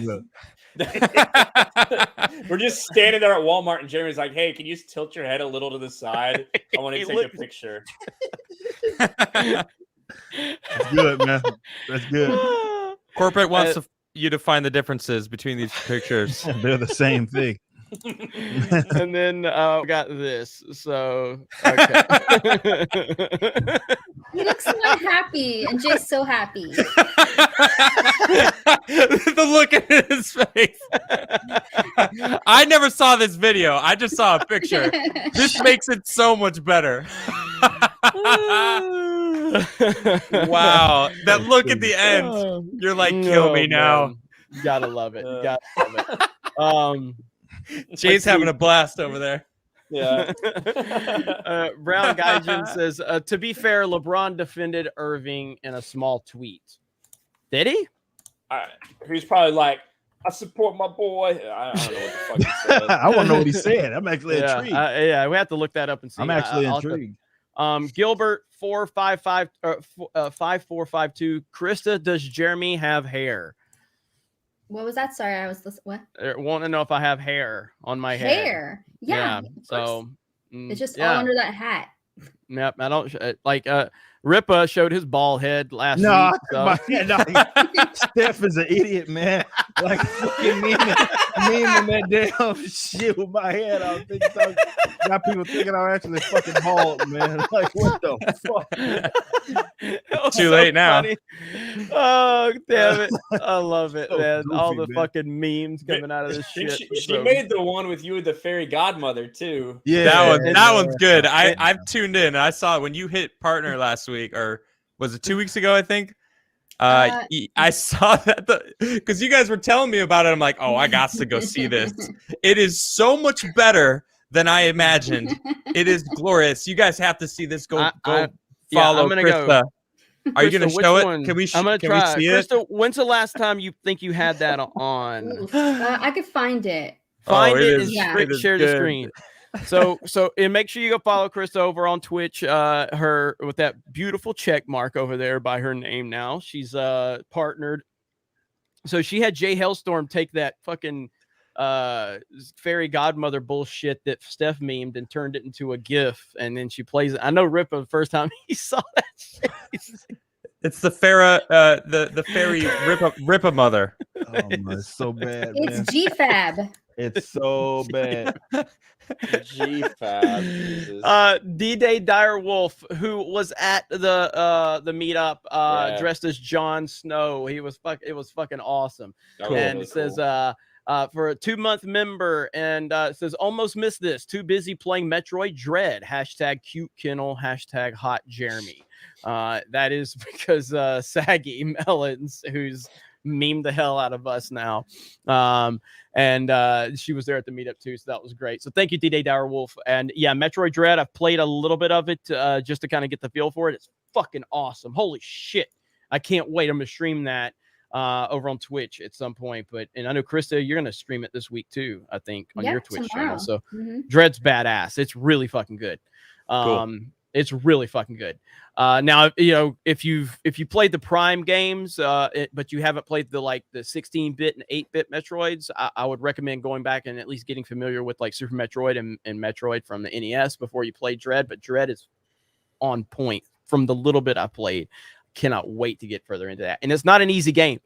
We're just standing there at Walmart, and Jeremy's like, "Hey, can you just tilt your head a little to the side? I want to take a picture." That's good, man. That's good. Corporate wants you to find the differences between these pictures. They're the same thing. And then we got this. So okay. He looks so unhappy, and Jay's so happy. The look in his face. I never saw this video. I just saw a picture. This makes it so much better. Wow. That look at the end. You're like, kill me now. You gotta love it. You gotta love it. Jay's having a blast over there. Yeah. Brown Gaijin says, to be fair, LeBron defended Irving in a small tweet. Did he? He's probably like, I support my boy. I don't know what the fuck he said. I want to know what he said. I'm actually intrigued. Yeah, we have to look that up and see. I'm actually intrigued. Gilbert 5452. Krista, does Jeremy have hair? What was that? Sorry, I was listening. What? Want to know if I have hair on my head? Hair? Yeah. So it's just all under that hat. Yep. I don't like. Ripa showed his bald head last week. So. Steph is an idiot, man. Like fucking memeing that damn shit with my head. I was thinking, got people thinking I'm actually fucking bald, man. Like what the fuck? Too late now. Oh damn it! I love it, So man. goofy, All the man. fucking memes coming out of this shit. She made the one with you with the fairy godmother too. Yeah, that one's good. I've tuned in. I saw it when you hit partner last week, or was it 2 weeks ago? I think. I saw that because you guys were telling me about it. I'm like, oh, I got to go see this. It is so much better than I imagined. It is glorious. You guys have to see this. Go follow I'm gonna Krista. go. Are you going to Krista, show which it? one? Can we? I'm gonna can try. we see it? Krista, when's the last time you think you had that on? I could find it. Find it and Yeah. share the screen. So and make sure you go follow Krista over on Twitch. Her with that beautiful check mark over there by her name now. She's partnered. So she had Jay Hellstorm take that fucking fairy godmother bullshit that Steph memed and turned it into a GIF, and then she plays it. I know Ripa the first time he saw that shit. It's the Farah, the fairy Ripa mother. Oh my, it's so bad. It's man. GFAB. It's so bad. G-Fab. D-Day Dire Wolf, who was at the meetup, dressed as Jon Snow. It was fucking awesome. That was And really it says cool. For a 2-month member, and it says almost missed this. Too busy playing Metroid Dread. # cute Kinel. # hot Jeremy. That is because Saggy Melons, who's memed the hell out of us now. And she was there at the meetup too, so that was great. So thank you, D-Day Direwolf. And yeah, Metroid Dread, I've played a little bit of it just to kind of get the feel for it. It's fucking awesome. Holy shit. I can't wait. I'm gonna stream that over on Twitch at some point. And I know Krista, you're gonna stream it this week too, I think, on your Twitch channel. So Dread's badass. It's really fucking good. Cool. It's really fucking good. Now, you know, if you played the Prime games, but you haven't played the 16-bit and 8-bit Metroids, I would recommend going back and at least getting familiar with like Super Metroid and Metroid from the NES before you play Dread. But Dread is on point from the little bit I played. Cannot wait to get further into that. And it's not an easy game.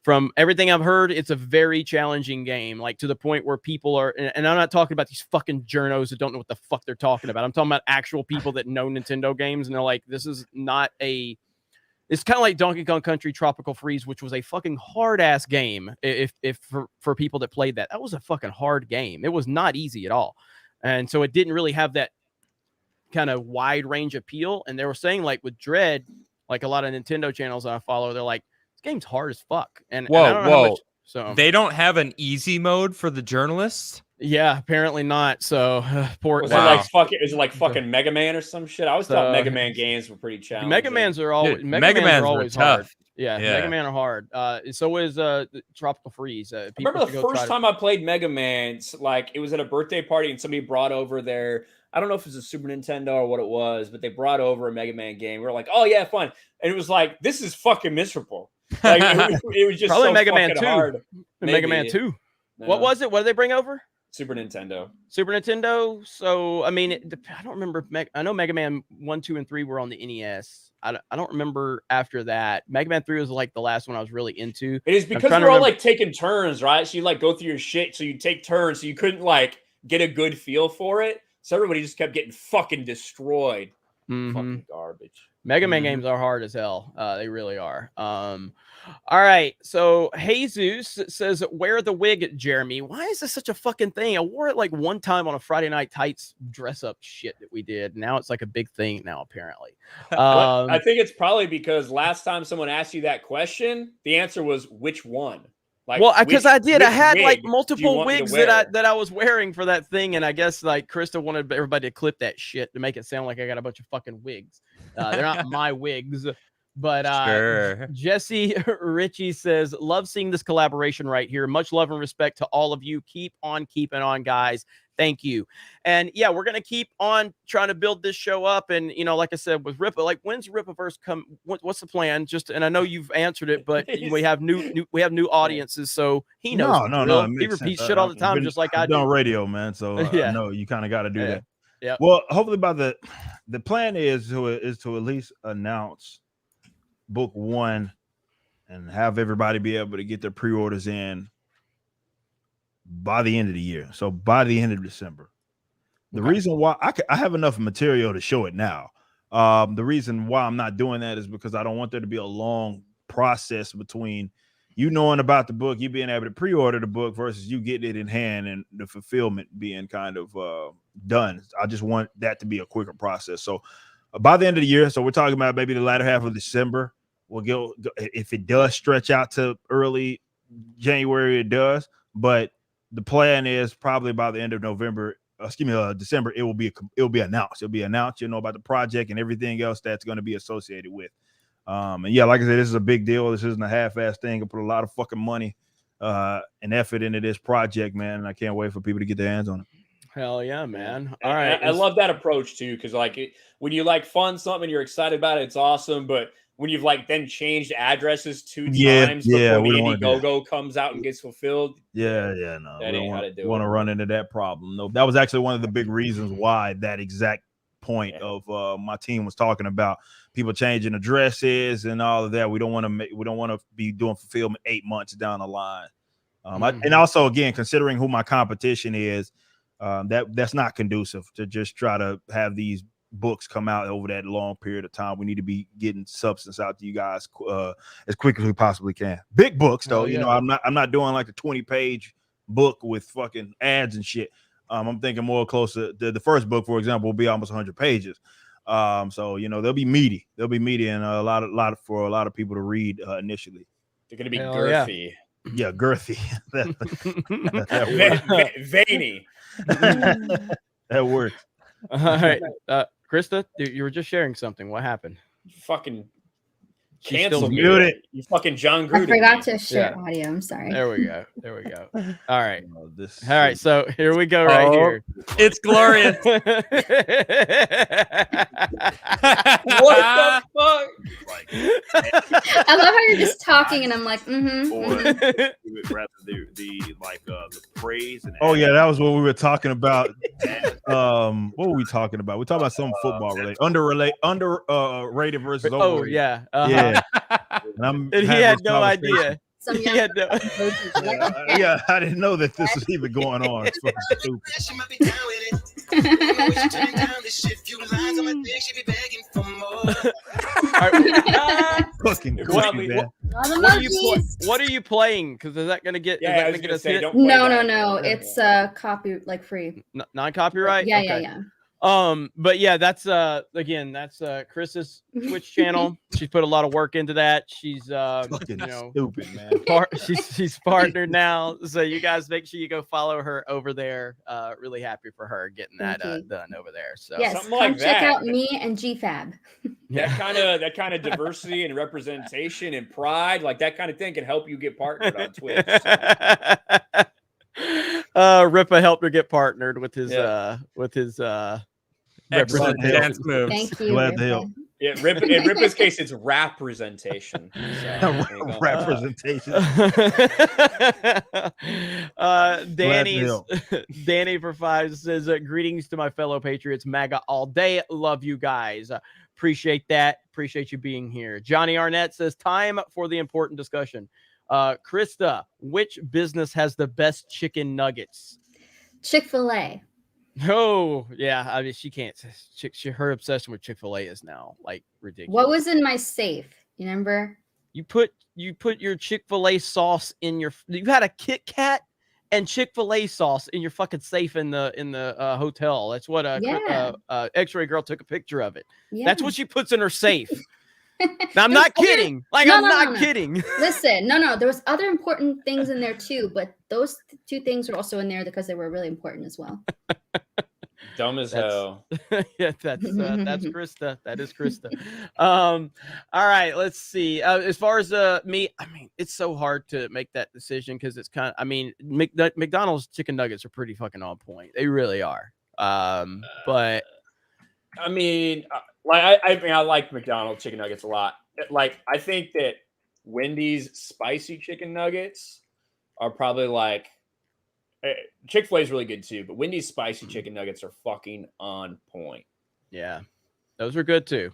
From everything I've heard, it's a very challenging game, like to the point where people are, and I'm not talking about these fucking journos that don't know what the fuck they're talking about. I'm talking about actual people that know Nintendo games, and they're like, this is not a, it's kind of like Donkey Kong Country Tropical Freeze, which was a fucking hard ass game. If for people that played that was a fucking hard game. It was not easy at all. And so it didn't really have that kind of wide range appeal. And they were saying like with Dread, like a lot of Nintendo channels I follow, they're like, this game's hard as fuck. And I don't know how much, so they don't have an easy mode for the journalists. Yeah, apparently not. So poor. Is it like fucking Mega Man or some shit? I always thought Mega Man games were pretty challenging. Mega Mans are always Mega Mans are always hard. tough. Yeah, Mega Man are hard. So is Tropical Freeze. I remember the first time I played Mega Man, like it was at a birthday party and somebody brought over their, I don't know if it was a Super Nintendo or what it was, but they brought over a Mega Man game. We were like, oh yeah, fun. And it was like, this is fucking miserable. Like it was just probably so Mega Man 2. hard. Mega Man 2. What was it? What did they bring over? Super Nintendo. Super Nintendo. So I mean, I don't remember. I know Mega Man 1, 2, and 3 were on the NES. I don't remember after that. Mega Man 3 was like the last one I was really into. It is because we're all like taking turns, right? So you like go through your shit, so you take turns, so you couldn't like get a good feel for it. So everybody just kept getting fucking destroyed. Fucking garbage. Mega Man games are hard as hell. They really are. All right. So Jesus says, wear the wig, Jeremy. Why is this such a fucking thing? I wore it like one time on a Friday Night Tights dress up shit that we did. Now it's like a big thing now, apparently. I think it's probably because last time someone asked you that question, the answer was which one? Like, well, because I did. I had like wig do you multiple want me to wigs wear? that I was wearing for that thing, and I guess like Krista wanted everybody to clip that shit to make it sound like I got a bunch of fucking wigs. They're not my wigs, but Sure. Jesse Ritchie says, "Love seeing this collaboration right here. Much love and respect to all of you. Keep on keeping on, guys. Thank you." And yeah, we're gonna keep on trying to build this show up. And you know, like I said, with Ripa, like when's Ripaverse come? What's the plan? Just and I know you've answered it, but we have new audiences, so he knows. No. He repeats shit all the time, just like I do. on radio, man. So Yeah. I know you kind of got to do that. Yeah. Well, hopefully by the plan is to at least announce book 1 and have everybody be able to get their pre-orders in by the end of the year. So by the end of December. The reason why I have enough material to show it now. The reason why I'm not doing that is because I don't want there to be a long process between you knowing about the book, you being able to pre-order the book versus you getting it in hand and the fulfillment being kind of done. I just want that to be a quicker process. So by the end of the year, so we're talking about maybe the latter half of December, we'll go if it does stretch out to early January, it does. But the plan is probably by the end of December, it will be announced. It'll be announced, about the project and everything else that's going to be associated with. And yeah, like I said, this is a big deal. This isn't a half-ass thing. I put a lot of fucking money and effort into this project, man. And I can't wait for people to get their hands on it. Hell yeah, man. All right. I love that approach too. Cause like when you like fund something, you're excited about it. It's awesome. But when you've like then changed addresses 2 times before the Indiegogo comes out and gets fulfilled. No. That ain't how to do it. Want to run into that problem. No, that was actually one of the big reasons why that exact point of my team was talking about people changing addresses and all of that. We don't want to be doing fulfillment 8 months down the line. And also, again, considering who my competition is, that's not conducive to just try to have these books come out over that long period of time. We need to be getting substance out to you guys as quick as we possibly can. Big books, though. I'm not doing like a 20-page book with fucking ads and shit. I'm thinking more closer. The first book, for example, will be almost 100 pages. So they'll be meaty. They'll be meaty and a lot for a lot of people to read initially. They're gonna be girthy. Yeah, girthy. Veiny. That works. All right, Krista, you were just sharing something. What happened? Fucking She's cancel still me. muted. You fucking John Gruden. I forgot to share audio. I'm sorry. There we go. All right. All right. So here we go. Right here. It's glorious. What the fuck? I love how you're just talking, and I'm like, We would rather the praise and yeah, that was what we were talking about. What were we talking about? We're talking about some football related, underrated versus overrated. Yeah. Yeah. And he had no idea. He had no. Yeah, I didn't know that this was even going on. It's fucking stupid. Fucking cookie, man. What are you playing? Because is that gonna get? Yeah, is that gonna get us hit? No. It's free. Non-copyright. Yeah, Okay. yeah. But yeah, that's again, that's Chris's Twitch channel. She's put a lot of work into that. She's stupid, man. She's partnered now, so you guys make sure you go follow her over there. Really happy for her getting that done over there. So yes, something come like check that. out me and GFab. That kind of diversity and representation and pride, like that kind of thing, can help you get partnered on Twitch. Ripa helped her get partnered with his excellent dance moves. Thank you. Glad to help. Yeah, in Rip's case, it's representation. So, representation. Danny for 5 says, greetings to my fellow Patriots, MAGA all day. Love you guys. Appreciate that. Appreciate you being here. Johnny Arnett says, time for the important discussion. Krista, which business has the best chicken nuggets? Chick-fil-A. Oh, yeah. I mean, she can't. Her obsession with Chick-fil-A is now like ridiculous. What was in my safe? You remember? You put your Chick-fil-A sauce in your. You had a Kit Kat and Chick-fil-A sauce in your fucking safe in the hotel. That's what X-Ray girl took a picture of it. Yeah. That's what she puts in her safe. Now, I'm not kidding. Like, I'm not kidding. Listen, no. There was other important things in there too, but those two things were also in there because they were really important as well. Dumb as hell. Yeah, that's Krista. That is Krista. All right, let's see. As far as me, I mean, it's so hard to make that decision because it's kind of. I mean, McDonald's chicken nuggets are pretty fucking on point. They really are. But I mean, I like McDonald's chicken nuggets a lot. Like, I think that Wendy's spicy chicken nuggets are probably like. Chick-fil-A is really good too, but Wendy's spicy chicken nuggets are fucking on point. Yeah, those are good too.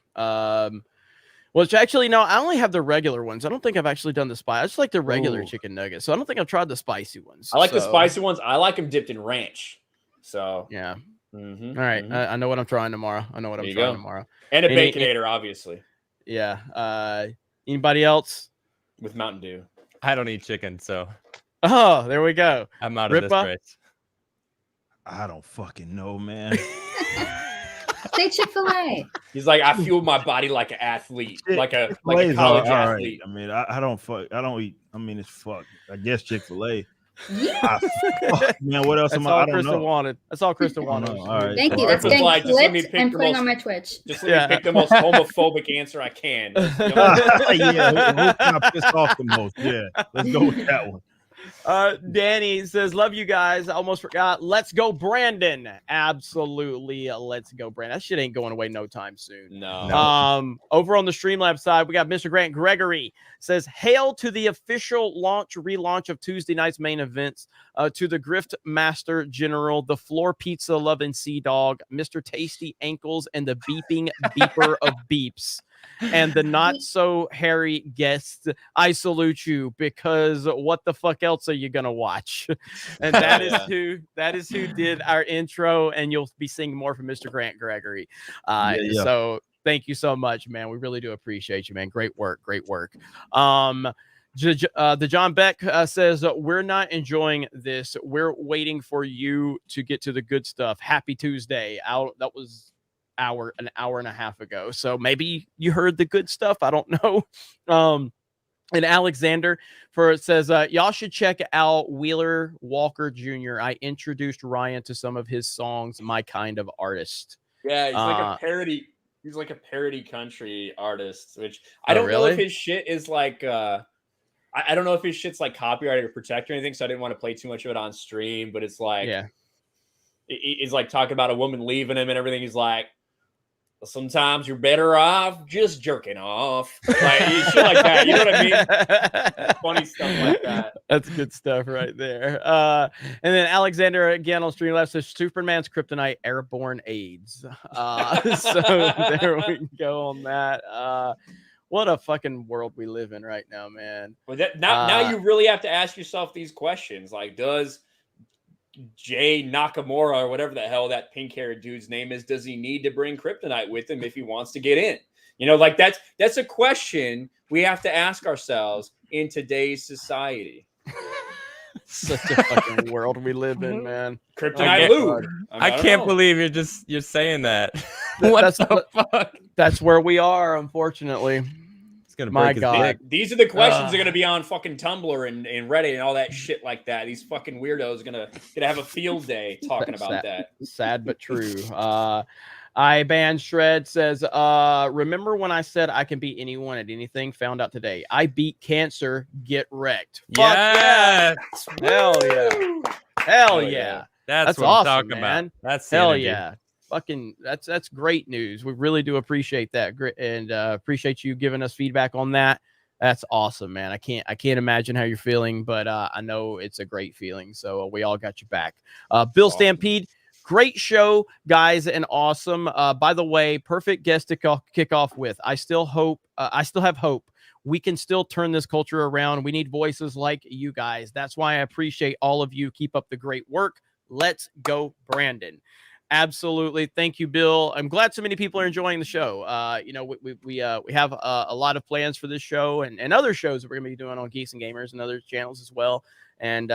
Which actually, no, I only have the regular ones. I don't think I've actually done the spice. I just like the regular chicken nuggets, so I don't think I've tried the spicy ones. I like the spicy ones. I like them dipped in ranch. So yeah. All right, I know what I'm trying tomorrow. I know what I'm trying tomorrow. And a Baconator, obviously. Yeah. Anybody else with Mountain Dew? I don't eat chicken, so. Oh, there we go. I'm out of this race. I don't fucking know, man. Say Chick-fil-A. He's like, I fuel my body like an athlete, like a college athlete. I mean, I don't eat. I mean, it's fuck. I guess Chick-fil-A. Yeah. Man, what else That's am all I don't Krista know. wanted. That's all Krista wanted. All right. Thank you. That's getting like, clipped and putting on my Twitch. Just let me pick the most homophobic answer I can. Yeah, who's kind of pissed off the most? Yeah, let's go with that one. Danny says, love you guys. I almost forgot. Let's go, Brandon. Absolutely. Let's go, Brandon. That shit ain't going away no time soon. No. Over on the Streamlabs side, we got Mr. Grant Gregory says, hail to the official relaunch of Tuesday night's main events, to the Grift Master General, the Floor Pizza Loving Sea Dog, Mr. Tasty Ankles, and the beeping beeper of beeps. And the not so hairy guest, I salute you, because what the fuck else are you gonna watch? And that is who did our intro, and you'll be seeing more from Mr. Grant Gregory. So thank you so much, man. We really do appreciate you, man. Great work. The John Beck says, we're not enjoying this. We're waiting for you to get to the good stuff. Happy Tuesday. That was an hour and a half ago, so maybe you heard the good stuff. I don't know. And Alexander says, y'all should check out Wheeler Walker Jr. I introduced Ryan to some of his songs. My kind of artist. Yeah, he's like a parody. He's like a parody country artist, which I don't know if his shit is like I don't know if his shit's like copyrighted or protected or anything, so I didn't want to play too much of it on stream, but it's like he's like talking about a woman leaving him and everything. He's like, sometimes you're better off just jerking off. Like shit like that. You know what I mean? Funny stuff like that. That's good stuff right there. And then Alexander again on Streamlabs says Superman's kryptonite, airborne AIDS. So there we go on that. What a fucking world we live in right now, man. Well, now you really have to ask yourself these questions. Like, does Jay Nakamura or whatever the hell that pink-haired dude's name is, does he need to bring kryptonite with him if he wants to get in? You know, like that's a question we have to ask ourselves in today's society. Such a fucking world we live in, man. Kryptonite Lou. I can't believe you're saying that. What the fuck? That's where we are, unfortunately. Gonna break his dick. These are the questions that are gonna be on fucking Tumblr and Reddit and all that shit like that. These fucking weirdos are gonna have a field day talking about that. Sad but true. I Ban Shred says, remember when I said I can beat anyone at anything? Found out today. I beat cancer. Get wrecked. Yes. Hell yeah. Hell yeah. That's what awesome, I'm talking man. about. That's hell energy. yeah. that's great news. We really do appreciate that, and appreciate you giving us feedback on that. That's awesome, man. I can't imagine how you're feeling, but I know it's a great feeling. So we all got you back. Bill Stampede, great show, guys, and awesome. By the way, perfect guest to kick off with. I still have hope. We can still turn this culture around. We need voices like you guys. That's why I appreciate all of you. Keep up the great work. Let's go, Brandon. Absolutely. Thank you, Bill. I'm glad so many people are enjoying the show. We have a lot of plans for this show and other shows that we're going to be doing on Geeks and Gamers and other channels as well. And,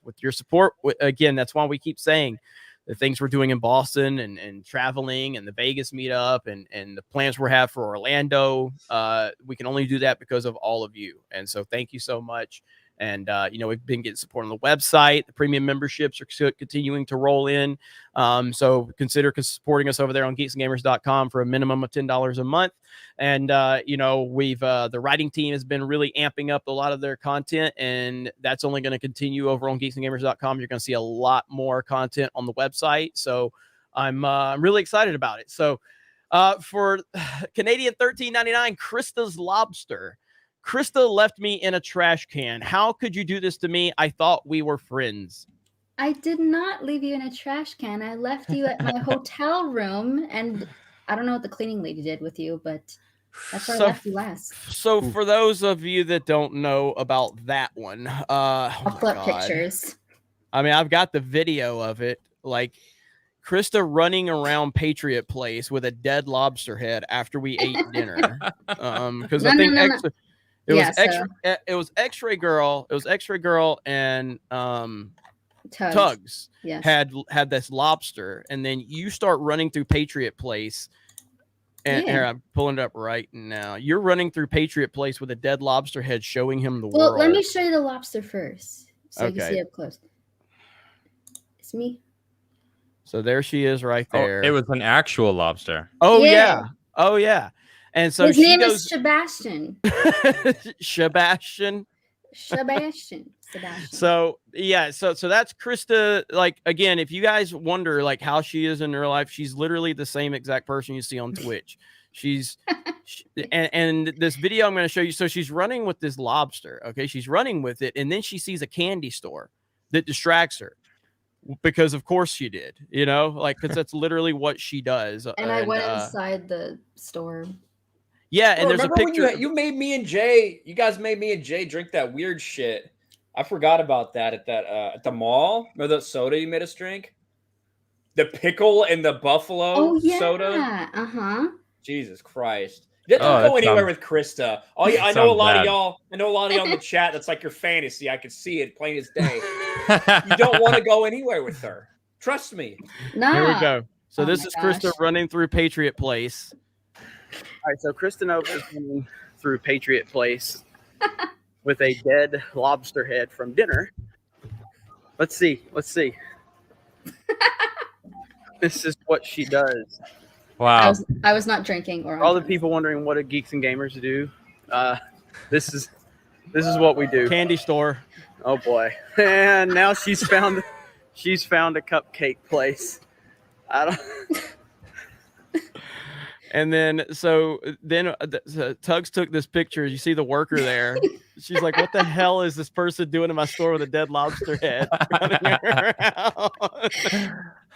with your support, again, that's why we keep saying the things we're doing in Boston and traveling and the Vegas meetup and the plans we have for Orlando. We can only do that because of all of you. And so thank you so much. And, we've been getting support on the website. The premium memberships are continuing to roll in. So consider supporting us over there on geeksandgamers.com for a minimum of $10 a month. And, we've the writing team has been really amping up a lot of their content, and that's only going to continue over on geeksandgamers.com. You're going to see a lot more content on the website. So I'm really excited about it. So for Canadian $13.99, Krista's Lobster. Krista left me in a trash can. How could you do this to me? I thought we were friends. I did not leave you in a trash can. I left you at my hotel room, and I don't know what the cleaning lady did with you, but that's where I left you last. So for those of you that don't know about that one, I'll pull up pictures. I mean, I've got the video of it. Like Krista running around Patriot Place with a dead lobster head after we ate dinner. Because I think it was X-Ray Girl. It was X-Ray Girl and Tugs yes. had this lobster, and then you start running through Patriot Place. And here, I'm pulling it up right now. You're running through Patriot Place with a dead lobster head, showing him the world. Well, let me show you the lobster first, so you can see it up close. It's me. So there she is, right there. Oh, it was an actual lobster. Oh yeah. Oh yeah. And so his name is Sebastian. Sebastian. So yeah, so that's Krista. Like, again, if you guys wonder like how she is in real life, she's literally the same exact person you see on Twitch. And this video I'm going to show you. So she's running with this lobster. Okay, she's running with it, and then she sees a candy store that distracts her. Because of course she did, because that's literally what she does. And I went inside the store. Yeah, and there's a picture. When you made me and Jay, you guys made me and Jay drink that weird shit. I forgot about that at the mall. Remember the soda you made us drink? The pickle and the buffalo soda. Jesus Christ! Don't go anywhere with Krista. I know a lot of y'all in the chat. That's like your fantasy. I can see it plain as day. You don't want to go anywhere with her. Trust me. No. Here we go. So this is Krista running through Patriot Place. All right, so Krista Novva is running through Patriot Place with a dead lobster head from dinner. Let's see. This is what she does. Wow. I was not drinking. Or all the people wondering what do Geeks and Gamers do. This is what we do. Candy store. Oh boy. And now she's found a cupcake place. And then Tugs took this picture. You see the worker there. She's like, "What the hell is this person doing in my store with a dead lobster head?"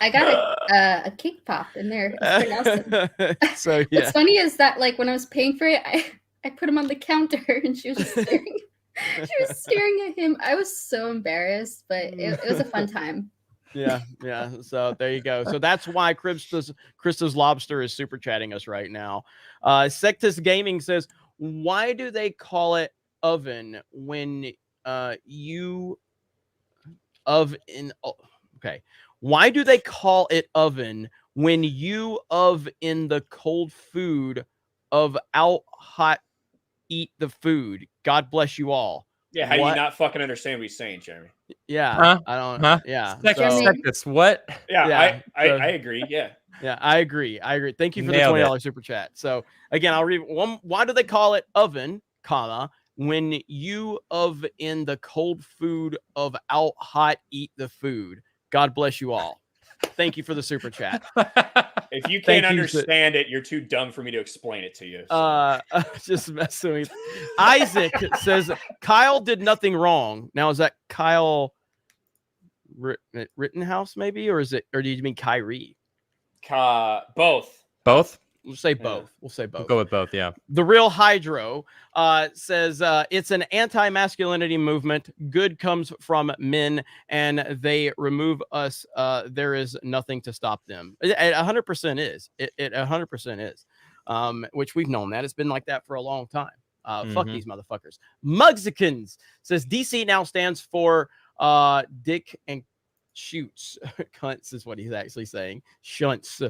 I got a cake pop in there. It's pretty awesome. So yeah. What's funny is that like when I was paying for it, I put him on the counter and she was just staring. She was staring at him. I was so embarrassed, but it was a fun time. Yeah. So there you go. So that's why Krista's Lobster is super chatting us right now. Sectus Gaming says, "Why do they call it oven when Why do they call it oven when you in the cold food of out hot eat the food? God bless you all." Yeah, how do you not fucking understand what he's saying, Jeremy? Yeah, huh? I don't. Huh? Yeah, Sectus, what? Yeah, I agree. Yeah, I agree. Thank you for the $20 super chat. So again, I'll read one. Why do they call it oven, when you in the cold food of out hot eat the food? God bless you all. Thank you for the super chat. If you can't understand it, you're too dumb for me to explain it to you. So. Just messing with Isaac says Kyle did nothing wrong. Now is that Kyle Rittenhouse maybe, or do you mean Kyrie? Both. Both. We'll say both. We'll say both. We'll go with both. Yeah. The Real Hydro says it's an anti-masculinity movement. Good comes from men, and they remove us. There is nothing to stop them. It 100% is. It 100% is. Which we've known that. It's been like that for a long time. Fuck these motherfuckers. Mugzicans says DC now stands for Dick and Shoots. Cunts is what he's actually saying. Shunts.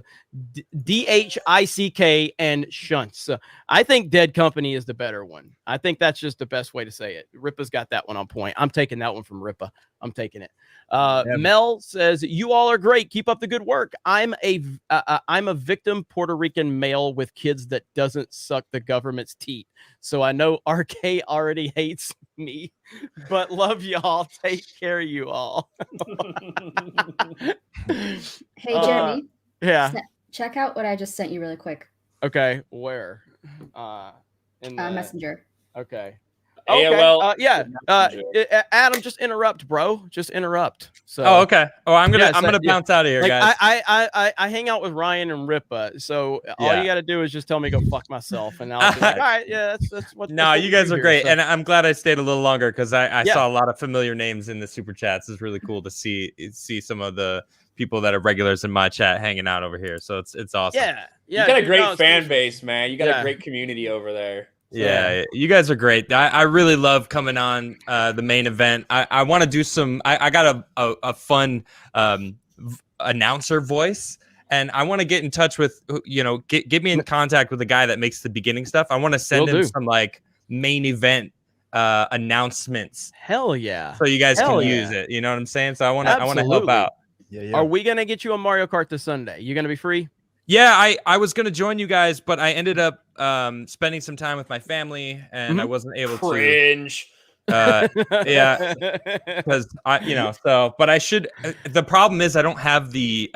DHICK and shunts. I think Dead Company is the better one. I think that's just the best way to say it. Ripa's got that one on point. I'm taking that one from Ripa. I'm taking it. Mel says, you all are great. Keep up the good work. I'm a victim Puerto Rican male with kids that doesn't suck the government's teeth. So I know RK already hates me, but love y'all. Take care of you all. Hey, Jeremy. Yeah. Check out what I just sent you really quick. Okay. Where? In the Messenger. Okay. AOL. Yeah. Adam, just interrupt, bro. Just interrupt. So. Oh, okay. Oh, I'm gonna bounce out of here, like, guys. I hang out with Ryan and Ripa, so all you got to do is just tell me to go fuck myself, and I'll be like, all right, yeah, that's what. No, you guys are great, so. and I'm glad I stayed a little longer because I saw a lot of familiar names in the super chats. It's really cool to see some of the people that are regulars in my chat hanging out over here. So it's awesome. Yeah. You got a great fan base, man. You got a great community over there. Yeah, you guys are great. I really love coming on the main event. I want to do some. I got a fun announcer voice, and I want to get in touch with get me in contact with the guy that makes the beginning stuff. I want to send him some like main event announcements. Hell yeah! So you guys can use it. You know what I'm saying? So I want to help out. Yeah. Are we gonna get you on Mario Kart this Sunday? You gonna be free? Yeah, I was going to join you guys, but I ended up spending some time with my family, and I wasn't able to. Cringe. Yeah, because but I should. The problem is I don't have the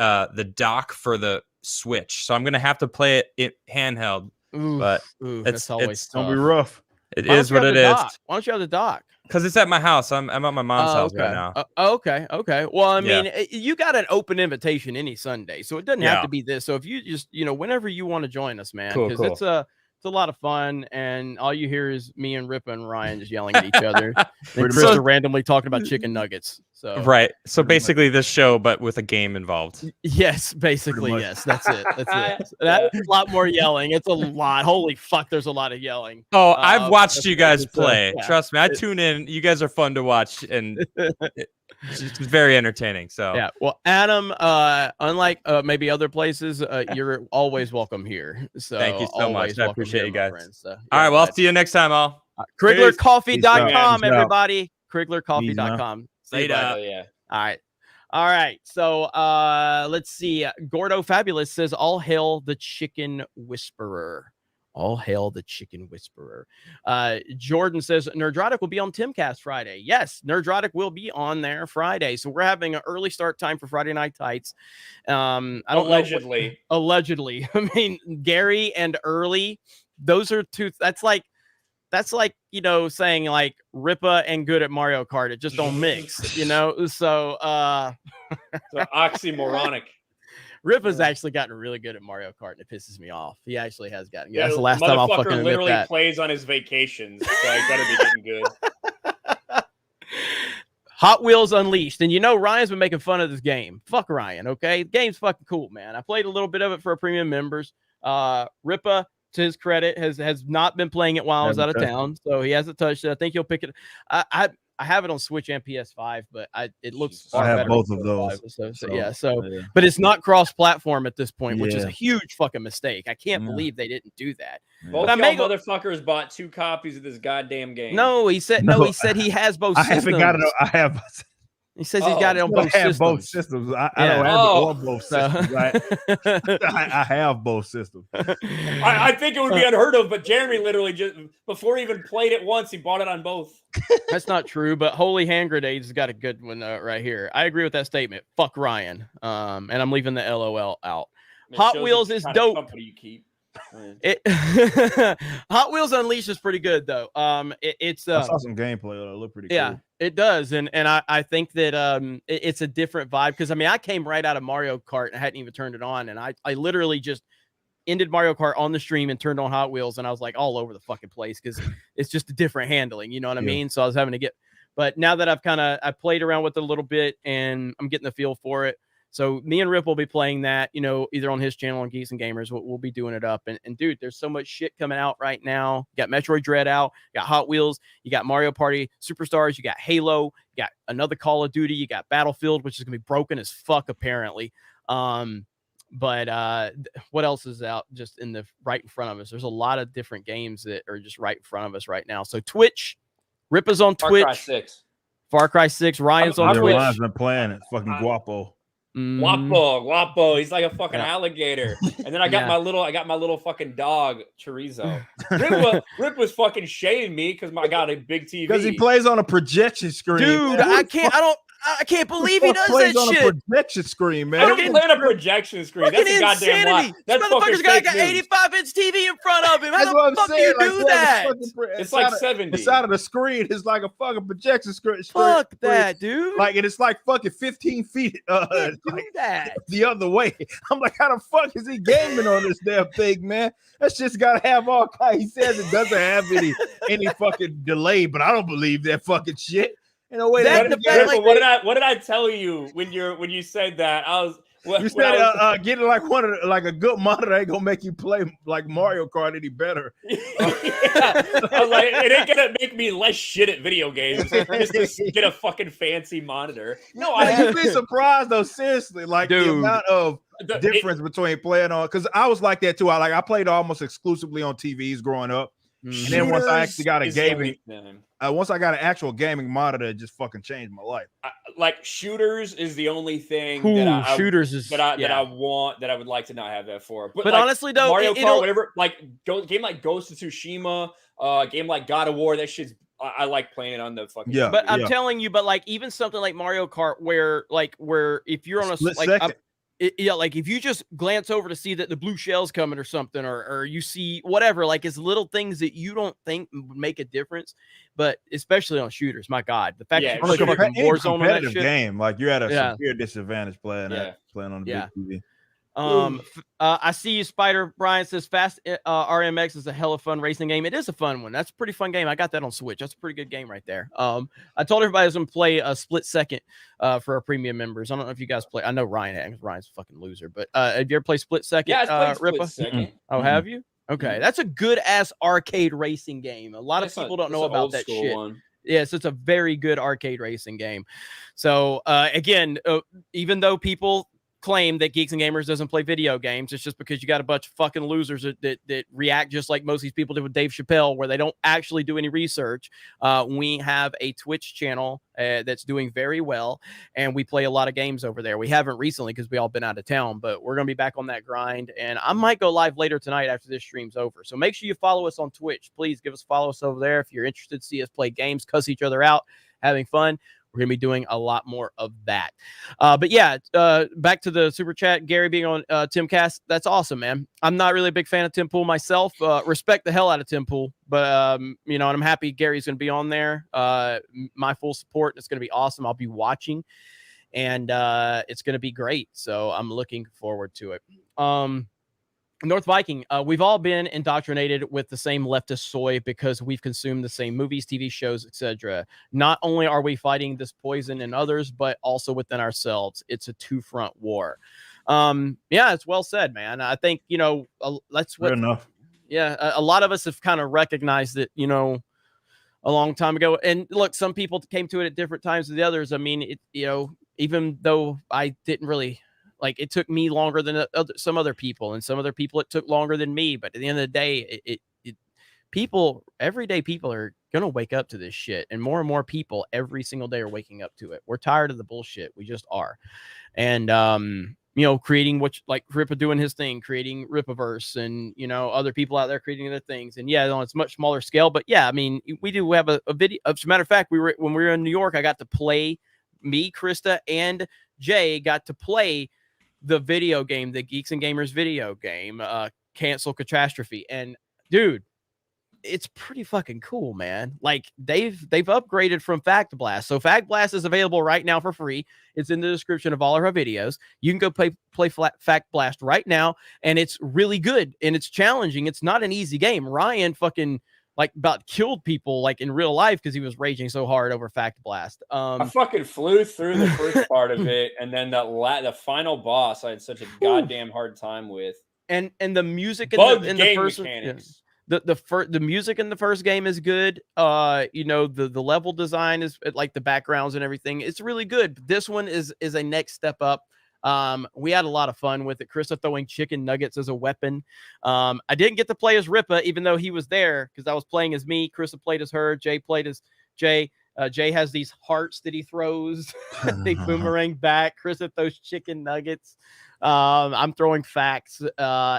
dock for the Switch, so I'm going to have to play it handheld. But it's always gonna be rough. It is what it is. Why don't you have the dock? Because it's at my house. I'm at my mom's house right now. Okay. Well, I mean, you got an open invitation any Sunday, so it doesn't have to be this. So if you just, whenever you want to join us, man, because it's a lot of fun, and all you hear is me and Ripa and Ryan just yelling at each other, and Krista randomly talking about chicken nuggets. So right. So basically, this show, but with a game involved. Yes, basically, yes. That's it. That's a lot more yelling. It's a lot. Holy fuck, there's a lot of yelling. Oh, I've watched you guys play. Trust me, I tune in. You guys are fun to watch, and it's very entertaining. So yeah. Well, Adam, unlike maybe other places, you're always welcome here. So thank you so much. I appreciate you guys. Friends, so, all right. Well, I'll see you next time. KriglerCoffee.com, everybody. KriglerCoffee.com. Yeah. All right. So let's see. Gordo Fabulous says, all hail the chicken whisperer. All hail the chicken whisperer. Jordan says, Nerdrotic will be on Timcast Friday. Yes, Nerdrotic will be on there Friday. So we're having an early start time for Friday Night Tights. Allegedly. I mean, Gary and early, those are two. That's like, saying like Ripa and good at Mario Kart. It just don't mix, So so oxymoronic. Ripa's actually gotten really good at Mario Kart, and it pisses me off. He actually has gotten good. Yeah, that's the last time I'll fucking admit literally that. plays on his vacations, so I gotta be getting good. Hot Wheels Unleashed. And Ryan's been making fun of this game. Fuck Ryan, okay? The game's fucking cool, man. I played a little bit of it for our premium members. Ripa, to his credit, has not been playing it while I was out of town, so he hasn't touched it. I think he'll pick it. I have it on Switch and PS5, but it looks. I have both of those. But it's not cross-platform at this point, which is a huge fucking mistake. I can't believe they didn't do that. Both y'all motherfuckers bought 2 copies of this goddamn game. No, he said he has both. I haven't got it. I have. He says he's got it on both systems. Both systems. I don't have it on both systems. I have both systems. I think it would be unheard of, but Jeremy literally just before he even played it once, he bought it on both. That's not true, but Holy Hand Grenades has got a good one right here. I agree with that statement. Fuck Ryan. And I'm leaving the LOL out. Hot Wheels is dope. Company you keep. Hot Wheels Unleashed is pretty good though. It's I saw some gameplay. It looked pretty yeah, cool. It does, and I think that it's a different vibe because I mean I came right out of Mario Kart and I hadn't even turned it on, and I literally just ended Mario Kart on the stream and turned on Hot Wheels, and I was like all over the fucking place because it's just a different handling, you know what I mean? So I was having to get, but now that I played around with it a little bit and I'm getting the feel for it. So me and Rip will be playing that, you know, either on his channel on Geeks and Gamers. We'll be doing it up. And dude, there's so much shit coming out right now. You got Metroid Dread out, you got Hot Wheels, you got Mario Party Superstars, you got Halo, you got another Call of Duty, you got Battlefield, which is gonna be broken as fuck apparently. But what else is out just right in front of us? There's a lot of different games that are just right in front of us right now. So Twitch, Rip is on Twitch. Far Cry 6. Ryan's on Twitch. Ryan's been playing it. Fucking guapo. Guapo. He's like a fucking alligator. And then I got my little fucking dog, Chorizo. Rip was fucking shading me because I got a big TV. Because he plays on a projection screen. Dude, I can't believe he does plays that on shit. a projection screen, man. I don't play on a projection screen. That's a goddamn lie. That's motherfucker's got an 85-inch TV in front of him. How the fuck do you do that? It's like 70. The side of the screen is like a fucking projection screen. Fuck that, dude. Like, and it's like fucking 15 feet do that. the other way. I'm like, how the fuck is he gaming on this damn thing, man? That's just gotta have all kinds. He says it doesn't have any fucking delay, but I don't believe that fucking shit. In a way what did I tell you when you said that? You said getting like a good monitor ain't gonna make you play like Mario Kart any better. I was like, it ain't gonna make me less shit at video games just to get a fucking fancy monitor. No, you'd be surprised though. Seriously, like the amount of difference between playing on, because I was like that too. I played almost exclusively on TVs growing up. And then once I actually got a gaming, once I got an actual gaming monitor, it just fucking changed my life. Like shooters is the only thing that I want that I would like to not have that for. But like, honestly, though, Mario Kart, whatever, like game like Ghost of Tsushima, game like God of War, that shit's. I like playing it on the fucking. Yeah, but I'm telling you, but like even something like Mario Kart, where if you're on a split second. Like if you just glance over to see that the blue shell's coming or something, or you see whatever, like it's little things that you don't think would make a difference, but especially on shooters, my God, the fact that you play fucking Warzone on that shit, game, like you're at a severe disadvantage playing on the big TV. I see you, Spider. Brian says Fast RMX is a hella fun racing game. It is a fun one. That's a pretty fun game. I got that on Switch. That's a pretty good game right there. I told everybody I was gonna play a Split Second for our premium members. I don't know if you guys play. I know Ryan has. Ryan's a fucking loser, but have you ever played Split Second? Yeah, I played Ripa? Split Second. Oh, have you? Okay, that's a good ass arcade racing game. A lot of people don't know about that shit. Yes, it's a very good arcade racing game. So again, even though people claim that Geeks and Gamers doesn't play video games, it's just because you got a bunch of fucking losers that react just like most of these people did with Dave Chappelle, where they don't actually do any research. We have a Twitch channel that's doing very well, and we play a lot of games over there. We haven't recently because we all been out of town, but we're going to be back on that grind, and I might go live later tonight after this stream's over. So make sure you follow us on Twitch. Please follow us over there if you're interested to see us play games, cuss each other out, having fun. We're going to be doing a lot more of that. But yeah, back to the super chat, Gary being on Tim Cast. That's awesome, man. I'm not really a big fan of Tim Pool myself. Respect the hell out of Tim Pool, but and I'm happy Gary's going to be on there. My full support. It's going to be awesome. I'll be watching, and it's going to be great. So I'm looking forward to it. North Viking, we've all been indoctrinated with the same leftist soy because we've consumed the same movies, TV shows, etc. Not only are we fighting this poison in others, but also within ourselves. It's a two-front war. It's well said, man. I think, that's what... Fair enough. Yeah, a lot of us have kind of recognized it, a long time ago. And look, some people came to it at different times than the others. I mean, even though I didn't really... Like, it took me longer than some other people, and some other people it took longer than me. But at the end of the day, everyday people are gonna wake up to this shit, and more people every single day are waking up to it. We're tired of the bullshit. We just are. And creating like Rippa doing his thing, creating Rippaverse, and other people out there creating other things. And yeah, it's much smaller scale, but yeah, I mean, we do have a video. As a matter of fact, when we were in New York, I got to play, me, Krista, and Jay got to play the video game, the Geeks and Gamers video game, Cancel Catastrophe. And dude, it's pretty fucking cool, man. Like they've upgraded from Fact Blast. So Fact Blast is available right now for free. It's in the description of all of our videos. You can go play Fact Blast right now, and it's really good and it's challenging. It's not an easy game. Ryan fucking about killed people like in real life because he was raging so hard over Fact Blast. I fucking flew through the first part of it, and then the final boss I had such a goddamn hard time with. And the music in the first mechanics. The music in the first game is good. The level design is like the backgrounds and everything. It's really good. This one is a next step up. We had a lot of fun with it. Krista throwing chicken nuggets as a weapon. I didn't get to play as Rippa, even though he was there, because I was playing as me. Krista played as her. Jay played as Jay. Jay has these hearts that he throws. They boomerang back. Krista throws chicken nuggets. I'm throwing facts.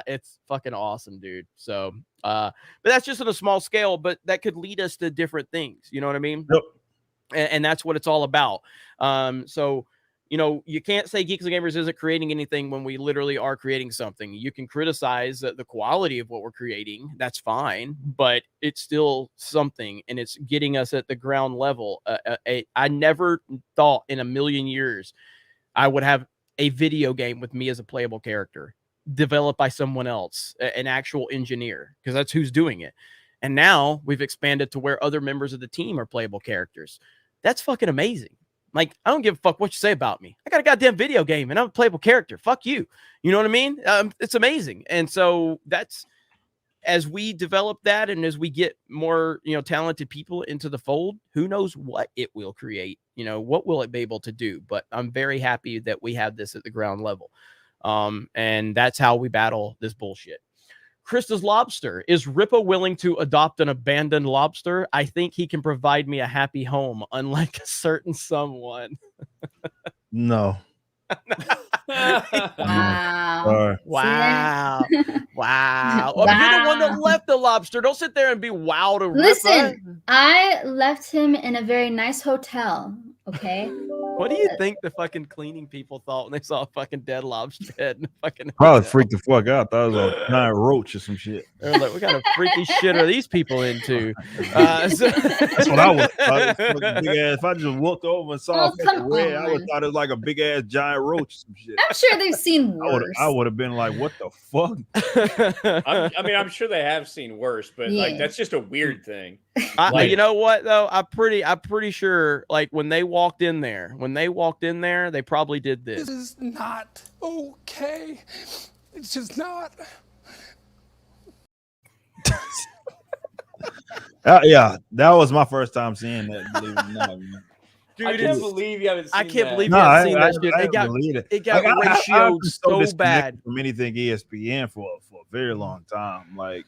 It's fucking awesome, dude. So, but that's just on a small scale, but that could lead us to different things. You know what I mean? Yep. And that's what it's all about. So, you can't say Geeks and Gamers isn't creating anything when we literally are creating something. You can criticize the quality of what we're creating. That's fine, but it's still something, and it's getting us at the ground level. I never thought in a million years I would have a video game with me as a playable character developed by someone else, an actual engineer, because that's who's doing it. And now we've expanded to where other members of the team are playable characters. That's fucking amazing. Like, I don't give a fuck what you say about me. I got a goddamn video game and I'm a playable character. Fuck you. You know what I mean? It's amazing. And so that's, as we develop that and as we get more, talented people into the fold, who knows what it will create, what will it be able to do? But I'm very happy that we have this at the ground level. And that's how we battle this bullshit. Krista's Lobster. Is Rippa willing to adopt an abandoned lobster? I think he can provide me a happy home, unlike a certain someone. No. Wow. Wow. Wow. Oh, you're the one that left the lobster. Don't sit there and be wow to Rippa. Listen, I left him in a very nice hotel. Okay. What do you think the fucking cleaning people thought when they saw a fucking dead lobster head in the fucking probably hotel? freaked the fuck out. Thought it was a giant roach or some shit. They're like, what kind of freaky shit are these people into? That's what I would thought. If I just walked over and saw a red, I would have thought it was like a big ass giant roach or some shit. I'm sure they've seen worse. I would have been like, what the fuck? I'm sure they have seen worse, but like that's just a weird thing. You know what though? I'm pretty sure like when they walked in there, they probably did this. This is not okay. It's just not. Yeah, that was my first time seeing that. Believe it or not, man. Dude, I can't believe you haven't seen that. I can't believe you haven't seen that shit. It got ratioed so bad from anything ESPN for a very long time. Like,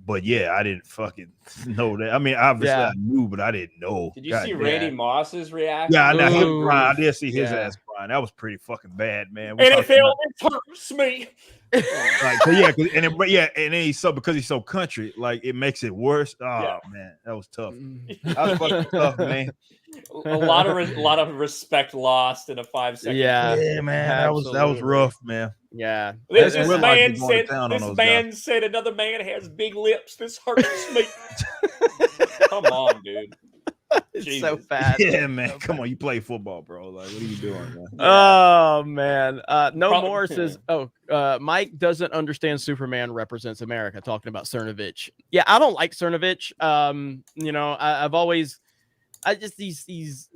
but yeah, I didn't fucking know that. I mean, obviously I knew, but I didn't know. Did you see Randy Moss's reaction? Yeah, I know him crying. I did see his ass crying. That was pretty fucking bad, man. NFL hurts me. Like, so yeah, and then he's because he's so country, like it makes it worse. Oh man, that was tough. That was fucking tough, man. A lot of respect lost in a 5-second. Yeah, man, absolutely. that was rough, man. Yeah, this man said another man has big lips. This hurts me. Come on, dude. It's so fast. Yeah, man. Come on, you play football, bro. Like, what are you doing, man? Oh man. No more says. Mike doesn't understand Superman represents America. Talking about Cernovich. Yeah, I don't like Cernovich. I've always.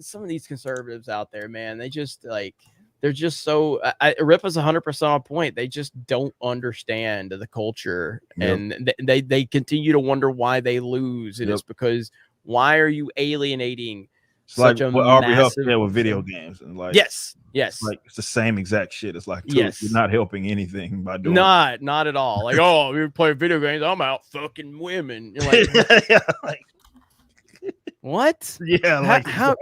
Some of these conservatives out there, man, they're just so Rippa's 100% on point. They just don't understand the culture, and they continue to wonder why they lose. And it's because why are you alienating such a what Aubrey Huff massive said with video games? And like, yes, Yes. Like it's the same exact shit. It's like, dude, Yes. you're not helping anything by doing Not at all. Like, oh, you play video games, I'm out fucking women. You're like, what? Yeah, like how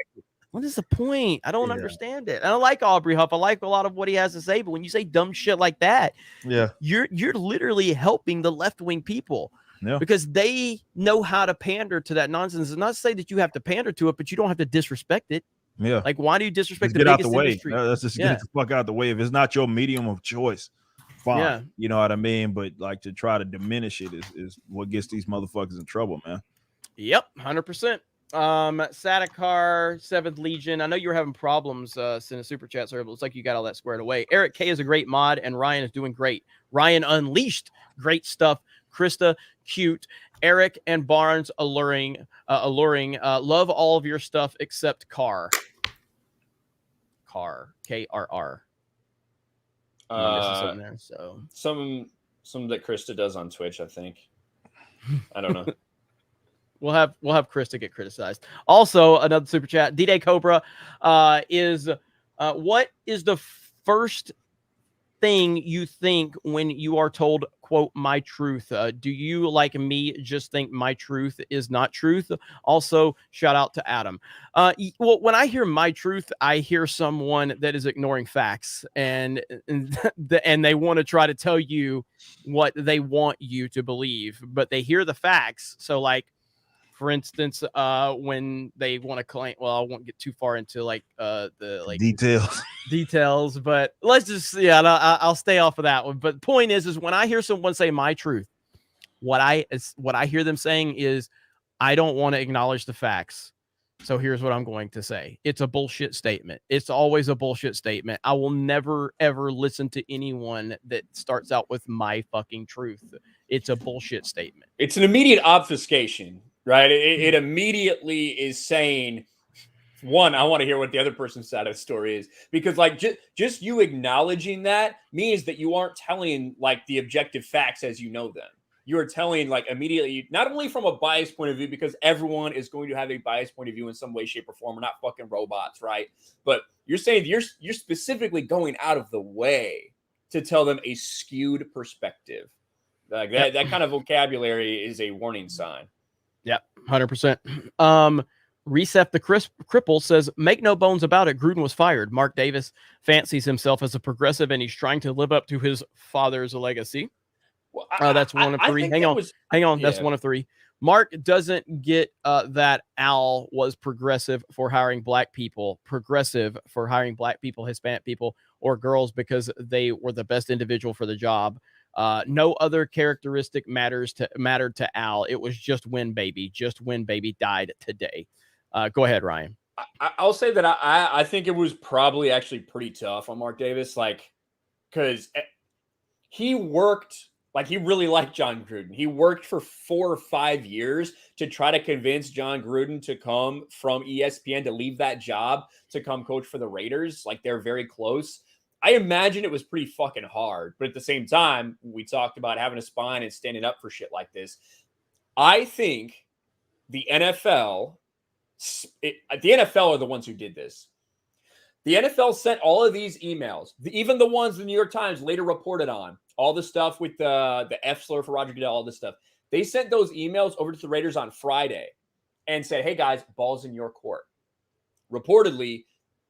what is the point? I don't understand it. I don't like Aubrey Huff. I like a lot of what he has to say, but when you say dumb shit like that, you're literally helping the left-wing people. Yeah. Because they know how to pander to that nonsense. It's not to say that you have to pander to it, but you don't have to disrespect it. Yeah. Like, why do you disrespect Just the get out biggest the way. industry? Let's just get the fuck out the way. If it's not your medium of choice, fine. Yeah. You know what I mean? But like to try to diminish it is what gets these motherfuckers in trouble, man. Yep, 100%. Sadakar, 7th Legion. I know you were having problems sending super chats, so it looks like you got all that squared away. Eric K is a great mod, and Ryan is doing great. Ryan Unleashed, great stuff. Krista, cute. Eric and Barnes, alluring. Love all of your stuff except Car. K-R-R. I'm missing something there. So some that Krista does on Twitch, I think. I don't know. We'll have Krista get criticized. Also, another super chat. D-Day Cobra is what is the first thing you think when you are told, quote, my truth? Do you, like me, just think my truth is not truth? Also, shout out to Adam. Well, when I hear my truth, I hear someone that is ignoring facts and they want to try to tell you what they want you to believe, but they hear the facts. So, like, for instance, when they want to claim, well, I won't get too far into like the like details, but let's just I'll stay off of that one. But the point is when I hear someone say my truth, what I hear them saying is I don't want to acknowledge the facts. So here's what I'm going to say. It's a bullshit statement. It's always a bullshit statement. I will never, ever listen to anyone that starts out with my fucking truth. It's a bullshit statement. It's an immediate obfuscation. Right. It immediately is saying, one, I want to hear what the other person's side of the story is, because like just you acknowledging that means that you aren't telling like the objective facts as you know them. You are telling like immediately, not only from a biased point of view, because everyone is going to have a biased point of view in some way, shape, or form. We're not fucking robots, right? But you're saying you're specifically going out of the way to tell them a skewed perspective. Like that kind of vocabulary is a warning sign. Yep, 100%. Reset the Cripple says, make no bones about it, Gruden was fired. Mark Davis fancies himself as a progressive, and he's trying to live up to his father's legacy. Well, that's one of three. Hang on. That's one of three. Mark doesn't get that Al was progressive for hiring black people, Hispanic people, or girls because they were the best individual for the job. No other characteristic mattered to Al. It was just win, baby. Just win, baby died today. Go ahead, Ryan. I'll say that I think it was probably actually pretty tough on Mark Davis, like, because he worked, like, he really liked John Gruden. He worked for 4 or 5 years to try to convince John Gruden to come from ESPN, to leave that job, to come coach for the Raiders. Like, they're very close. I imagine it was pretty fucking hard, but at the same time, we talked about having a spine and standing up for shit like this. I think the NFL are the ones who did this. The NFL sent all of these emails, even the ones the New York Times later reported on, all the stuff with the F slur for Roger Goodell, all this stuff. They sent those emails over to the Raiders on Friday and said, hey guys, ball's in your court. Reportedly,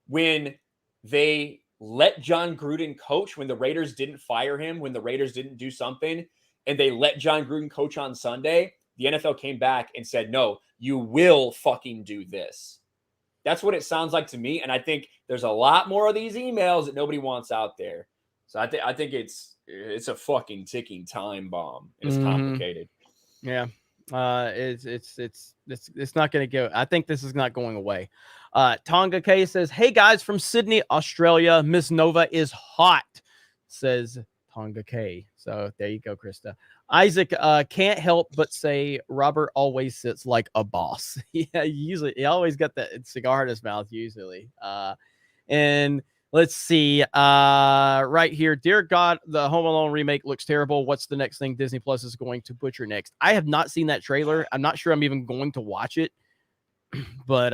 when they let John Gruden coach, when the Raiders didn't fire him, when the Raiders didn't do something, and they let John Gruden coach on Sunday, the NFL came back and said, no, you will fucking do this. That's what it sounds like to me. And I think there's a lot more of these emails that nobody wants out there. So I think it's a fucking ticking time bomb. It's complicated. Yeah. It's not going to go. I think this is not going away. Tonga K says, hey guys from Sydney, Australia, Miss Nova is hot, says Tonga K. So there you go, Krista. Isaac can't help but say Robert always sits like a boss. Yeah, he always got that cigar in his mouth usually. And let's see right here. Dear God, the Home Alone remake looks terrible. What's the next thing Disney Plus is going to butcher next? I have not seen that trailer. I'm not sure I'm even going to watch it, but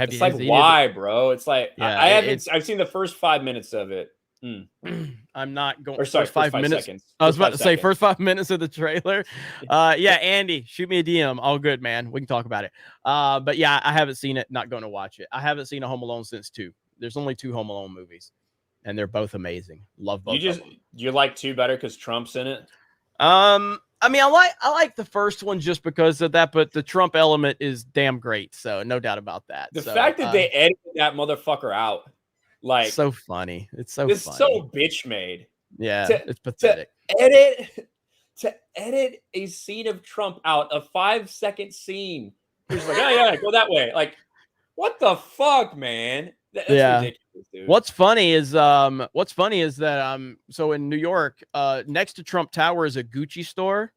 Have it's you like seen why, it? bro? It's like Yeah, I haven't. I've seen the first 5 minutes of it. I'm not going. Or sorry, first 5 5 minutes. seconds. I was First about 5 to say seconds. first 5 minutes of the trailer. Yeah, Andy, shoot me a DM. All good, man. We can talk about it. But yeah, I haven't seen it. Not going to watch it. I haven't seen a Home Alone since 2. There's only 2 Home Alone movies, and they're both amazing. Love both. You like 2 better because Trump's in it. I mean, I like the first one just because of that, but the Trump element is damn great. So no doubt about that. The fact that they edited that motherfucker out, like, so funny. It's so it's funny. so bitch made. Yeah, it's pathetic. To edit a scene of Trump out, a 5-second scene. He's like, oh yeah, go that way. Like, what the fuck, man? That's ridiculous, dude. What's funny is that so in New York, next to Trump Tower is a Gucci store,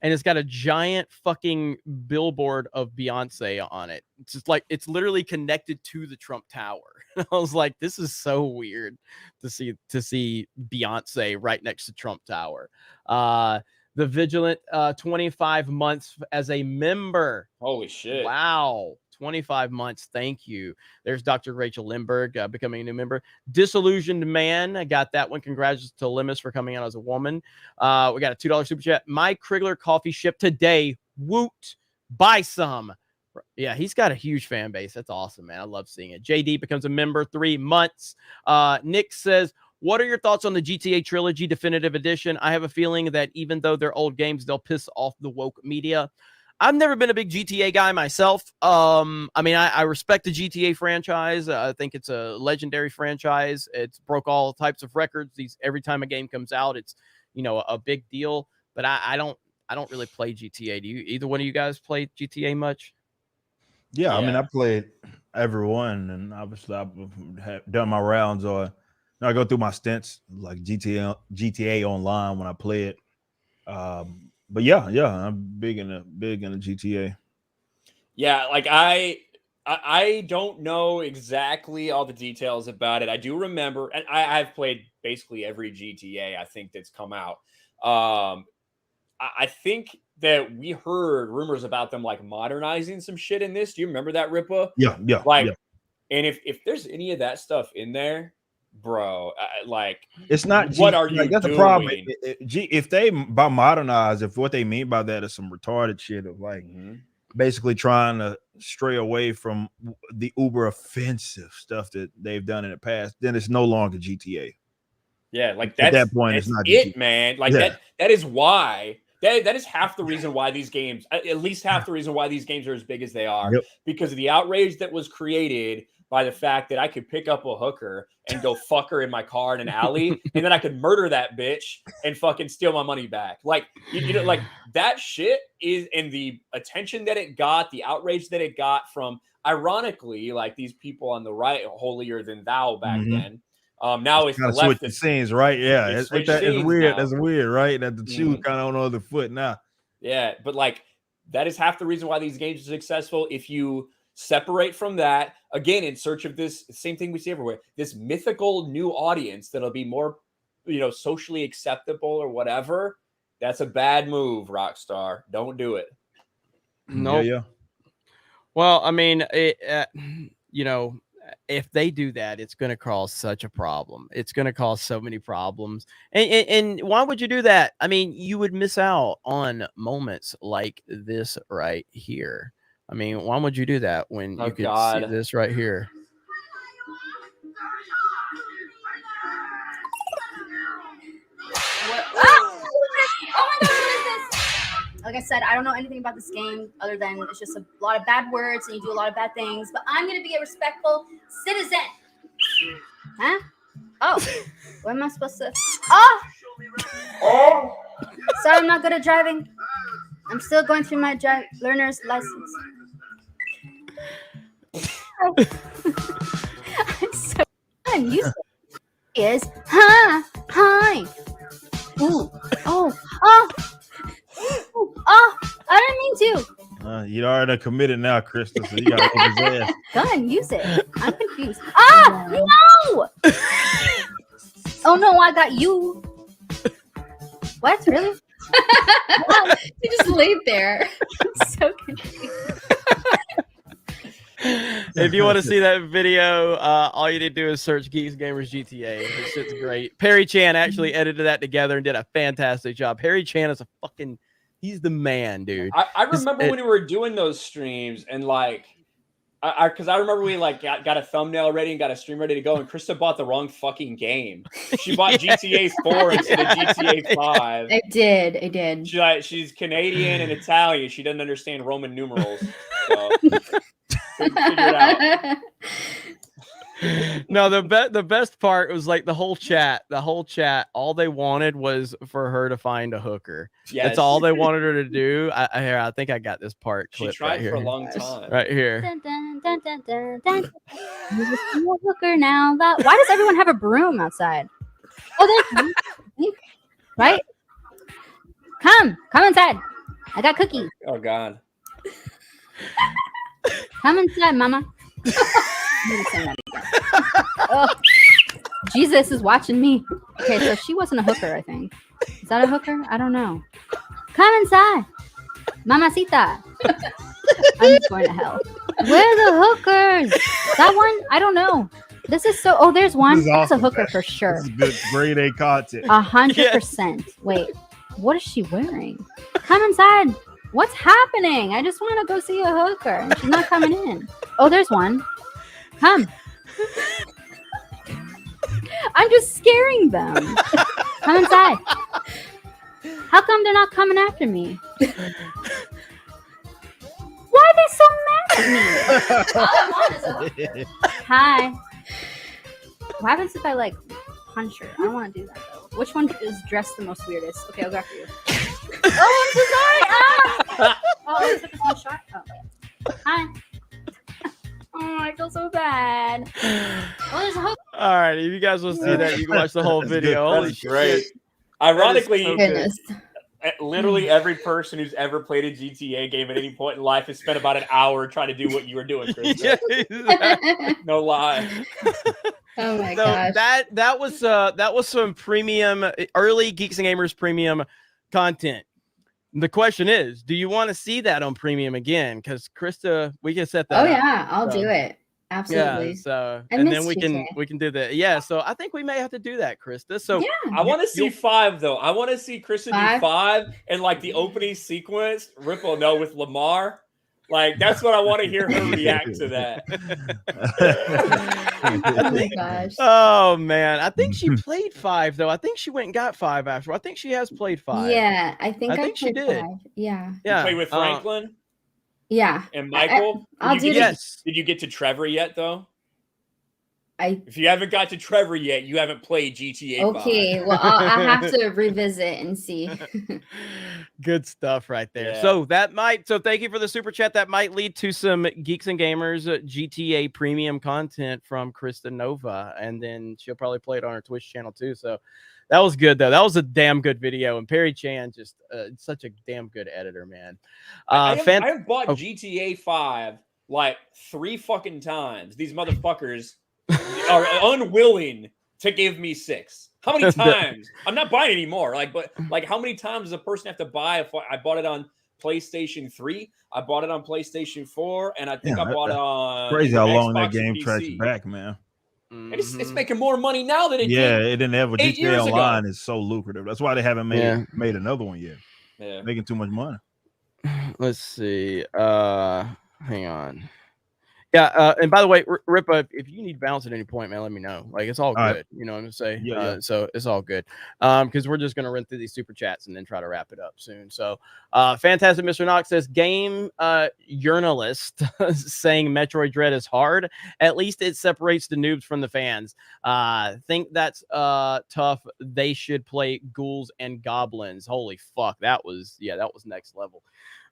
and it's got a giant fucking billboard of Beyonce on it. It's just like it's literally connected to the Trump Tower. I was like, this is so weird to see Beyonce right next to Trump Tower. The Vigilant 25 months as a member. Holy shit. Wow. 25 months. Thank you. There's Dr. Rachel Lindbergh becoming a new member. Disillusioned Man. I got that one. Congratulations to Limus for coming out as a woman. We got a $2 super chat. My Crigler coffee ship today. Woot. Buy some. Yeah, he's got a huge fan base. That's awesome, man. I love seeing it. JD becomes a member. 3 months. Nick says, what are your thoughts on the GTA Trilogy Definitive Edition? I have a feeling that even though they're old games, they'll piss off the woke media. I've never been a big GTA guy myself. I mean, I respect the GTA franchise. I think it's a legendary franchise. It's broke all types of records. Every time a game comes out, it's, a big deal. But I don't really play GTA. Do you? Either one of you guys play GTA much? Yeah, I mean, I played every one, and obviously I've done my rounds, or I go through my stints like GTA Online when I play it. But yeah, I'm big in the GTA. Yeah, like I don't know exactly all the details about it. I do remember, and I've played basically every GTA I think that's come out. I think that we heard rumors about them like modernizing some shit in this. Do you remember that, Ripa? Yeah. And if there's any of that stuff in there, bro, it's not. What are you that's doing? the problem. If they by modernize, if what they mean by that is some retarded shit of like basically trying to stray away from the uber offensive stuff that they've done in the past, then it's no longer GTA. Yeah, like at that point, it's not it, GTA. man. Like that is why. That is half the reason why these games, at least half the reason why these games are as big as they are, because of the outrage that was created by the fact that I could pick up a hooker and go fuck her in my car in an alley, and then I could murder that bitch and fucking steal my money back. Like, like that shit is, and the attention that it got, the outrage that it got from, ironically, like these people on the right, holier than thou back then. Now it's the left. The scenes, right? Yeah, it's weird. Now. That's weird, right? That the shoe kind of on the other foot now. Yeah, but like that is half the reason why these games are successful. If you separate from that, again, in search of this same thing we see everywhere, this mythical new audience that'll be more, socially acceptable or whatever. That's a bad move, Rockstar. Don't do it. No. Nope. Yeah. Well, I mean, if they do that, it's going to cause such a problem. It's going to cause so many problems. And why would you do that? I mean, you would miss out on moments like this right here. I mean, why would you do that when you could see this right here? Like I said, I don't know anything about this game other than it's just a lot of bad words and you do a lot of bad things. But I'm going to be a respectful citizen. Huh? Oh. What am I supposed to? Oh! Sorry, I'm not good at driving. I'm still going through my learner's license. I'm so unused. Is hi. Ooh. Oh. I didn't mean to. You already committed now, Krista, so you got to open his ass. Go ahead and use it. I'm confused. No! Oh no, I got you. What? Really? You just laid there. I'm so confused. If you want to see that video, all you need to do is search Geeks Gamers GTA. This shit's great. Perry Chan actually edited that together and did a fantastic job. Perry Chan is he's the man, dude. I remember when we were doing those streams and like, because I remember we like got a thumbnail ready and got a stream ready to go, and Krista bought the wrong fucking game. She bought GTA 4 instead of GTA 5. I did. She's Canadian and Italian. She doesn't understand Roman numerals. So couldn't figure it out. No, the best part was like the whole chat. All they wanted was for her to find a hooker. Yes. That's all they wanted her to do. I think I got this part. She clip tried right here. for a long time. Right here. Dun, dun, dun, dun, dun, dun. There's a small hooker now. Why does everyone have a broom outside? Oh, there's right. Come inside. I got cookies. Oh God. Come inside, Mama. Oh, Jesus is watching me. Okay, so she wasn't a hooker, I think. Is that a hooker? I don't know. Come inside, Mamacita. I'm going to hell. Where are the hookers? That one? I don't know. This is so. Oh, there's one. This is That's awesome, a hooker man. for sure. This is good grade A content. 100%. Wait, what is she wearing? Come inside. What's happening? I just want to go see a hooker, and she's not coming in. Oh, there's one. Come. I'm just scaring them. Come inside. How come they're not coming after me? Why are they so mad at me? All I want is a hooker. Hi. What happens if I like punch her? I don't want to do that though. Which one is dressed the most weirdest? Okay, I'll go after you. Oh, I'm so sorry. Ah! Oh, I took this one shot. Oh, hi. Oh, I feel so bad. Oh, there's a hook. All right, if you guys want to see that, you can watch the whole video. Holy That's great. shit. Ironically, That literally every person who's ever played a GTA game at any point in life has spent about an hour trying to do what you were doing, Krista. No lie. Oh my So gosh. that was some premium early Geeks and Gamers premium content. The question is, do you want to see that on premium again? Because Krista, we can set that Oh up. yeah, I'll So, do it. Absolutely. Yeah, so I and then miss we can do that. Yeah, so I think we may have to do that, Krista. So I want to see 5 though. I want to see Krista do 5? 5 and like the opening sequence, Ripple no with Lamar. Like that's what I want to hear her react to that. Oh my gosh. Oh man, I think she played 5 though. I think she went and got 5 after. I think she has played 5. Yeah, I think she played did. 5. Yeah. Yeah, Play with Franklin Yeah. and Michael. I'll do this. Did you get to Trevor yet though? If you haven't got to Trevor yet, you haven't played GTA 5. Okay, well I'll have to revisit and see. Good stuff right there. Yeah. So thank you for the super chat. That might lead to some Geeks and Gamers GTA premium content from Krista Novva, and then she'll probably play it on her Twitch channel too. So that was good though. That was a damn good video, and Perry Chan just such a damn good editor, man. I have bought GTA 5 like 3 fucking times. These motherfuckers are unwilling to give me 6. How many times? I'm not buying anymore. But how many times does a person have to buy? If I bought it on PlayStation 3, I bought it on PlayStation 4, and I think I bought it on crazy how long that Xbox game and tracks PC. back, man. And it's making more money now than it Yeah, did. it didn't ever. 8 GTA years ago. Online is so lucrative. That's why they haven't made another one yet. Yeah, making too much money. Let's see. Hang on. Yeah, and by the way, Ripa, if you need bounce at any point, man, let me know. Like it's all good. All right. You know what I'm saying? Yeah. So it's all good. Because we're just gonna run through these super chats and then try to wrap it up soon. So fantastic Mr. Knox says game journalist saying Metroid Dread is hard. At least it separates the noobs from the fans. Think that's tough. They should play ghouls and goblins. Holy fuck. That was next level.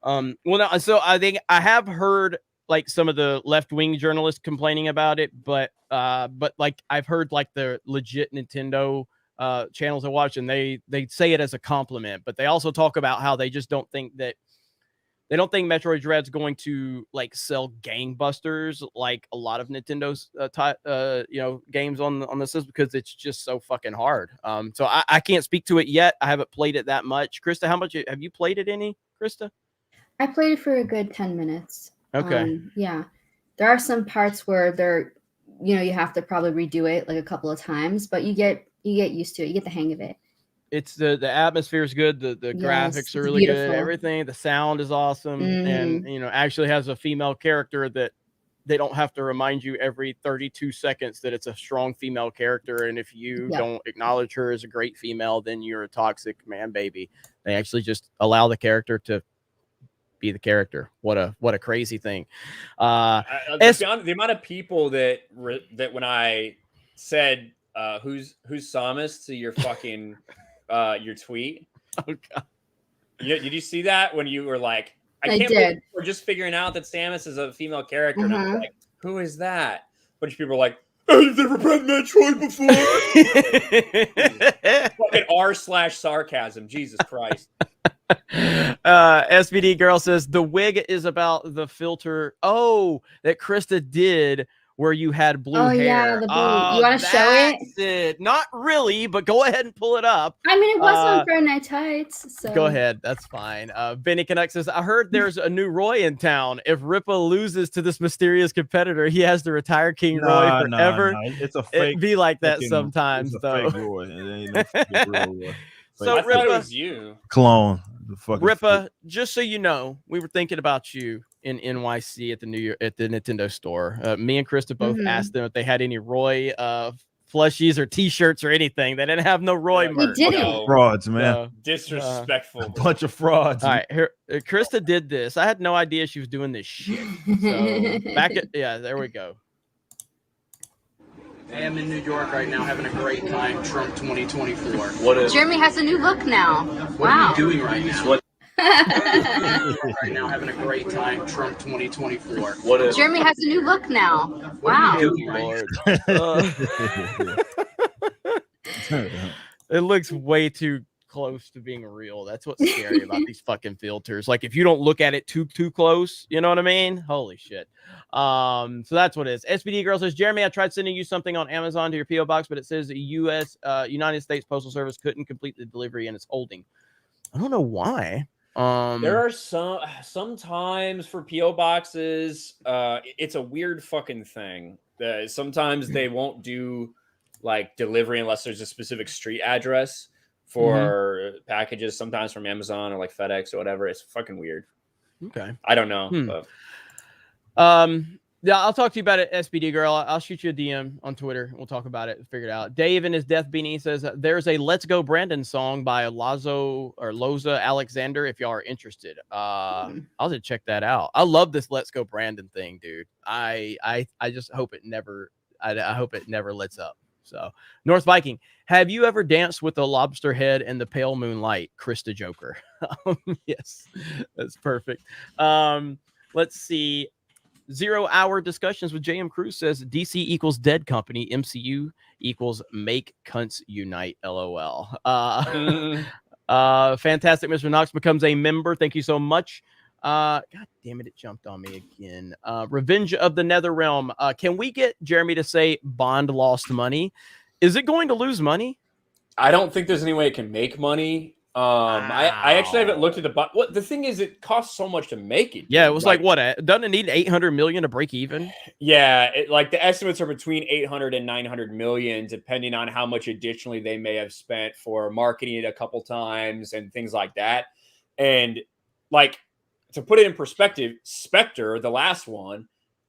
Well, no, so I think I have heard like some of the left-wing journalists complaining about it, but like I've heard like the legit Nintendo channels I watch, and they say it as a compliment, but they also talk about how they just don't think Metroid Dread's going to like sell gangbusters like a lot of Nintendo's games on the system, because it's just so fucking hard. So I can't speak to it yet. I haven't played it that much. Krista, how much have you played it any, Krista? I played it for a good 10 minutes. Okay. Yeah. There are some parts where they're, you have to probably redo it like a couple of times, but you get used to it. You get the hang of it. It's the atmosphere is good. The Yes, graphics it's are really good. beautiful. Everything. The sound is awesome, and actually has a female character that they don't have to remind you every 32 seconds that it's a strong female character. And if you don't acknowledge her as a great female, then you're a toxic man baby. They actually just allow the character to be the character. What a crazy thing. The amount of people that when I said who's Samus to your fucking your tweet. Oh god. Did you see that when you were like, I can't believe we're just figuring out that Samus is a female character. And I'm like, who is that? A bunch of people are like, I've never read Metroid before. Fucking r/sarcasm. Jesus Christ. SVD girl says the wig is about the filter that Krista did where you had blue hair. Yeah, the blue. You want to show it? Not really, but go ahead and pull it up. I mean, it was on Friday Night Tights. So. Go ahead. That's fine. Benny Canuck says, I heard there's a new Roy in town. If Ripa loses to this mysterious competitor, he has to retire King Roy forever. It's a fake. It'd be like that sometimes, though. Fake Roy. It ain't no real Roy. So I thought it was you. Clone. Ripa, just so you know, we were thinking about you in NYC at the Nintendo store. Me and Krista both asked them if they had any Roy plushies or T-shirts or anything. They didn't have no Roy merch. We didn't. Frauds, man. Disrespectful. A bunch of frauds. All right, Krista did this. I had no idea she was doing this shit. So there we go. I am in New York right now having a great time. Trump 2024. Jeremy has a new look now. What are you doing right now? Right now having a great time. Trump 2024. Jeremy has a new look now. Wow. It looks way too close to being real. That's what's scary about these fucking filters. Like if you don't look at it too close, you know what I mean? Holy shit. So that's what it is. SBD girl says, Jeremy, I tried sending you something on Amazon to your PO box, but it says the United States Postal Service couldn't complete the delivery and it's holding. I don't know why. There are sometimes for PO boxes, it's a weird fucking thing. Sometimes they won't do like delivery unless there's a specific street address for packages, sometimes from Amazon or like FedEx or whatever. It's fucking weird. Okay. I don't know. Yeah, I'll talk to you about it, SBD girl. I'll shoot you a DM on Twitter. We'll talk about it. Figure it out. Dave in his death beanie says there's a Let's Go Brandon song by Loza Alexander. If y'all are interested, I'll just check that out. I love this Let's Go Brandon thing, dude. I just hope it never. I hope it never lets up. So, North Viking, have you ever danced with the lobster head and the pale moonlight? Krista Joker. Yes, that's perfect. Let's see. 0 hour discussions with JM Cruz says DC equals dead company. MCU equals make cunts unite. LOL. Fantastic. Mr. Knox becomes a member. Thank you so much. God damn it. It jumped on me again. Revenge of the Nether Realm. Can we get Jeremy to say Bond lost money? Is it going to lose money? I don't think there's any way it can make money. I actually haven't looked at the thing is it costs so much to make it. Yeah, it was like what? Doesn't it need 800 million to break even? Yeah, like the estimates are between 800 and 900 million, depending on how much additionally they may have spent for marketing it a couple times and things like that. And like to put it in perspective, Spectre, the last one,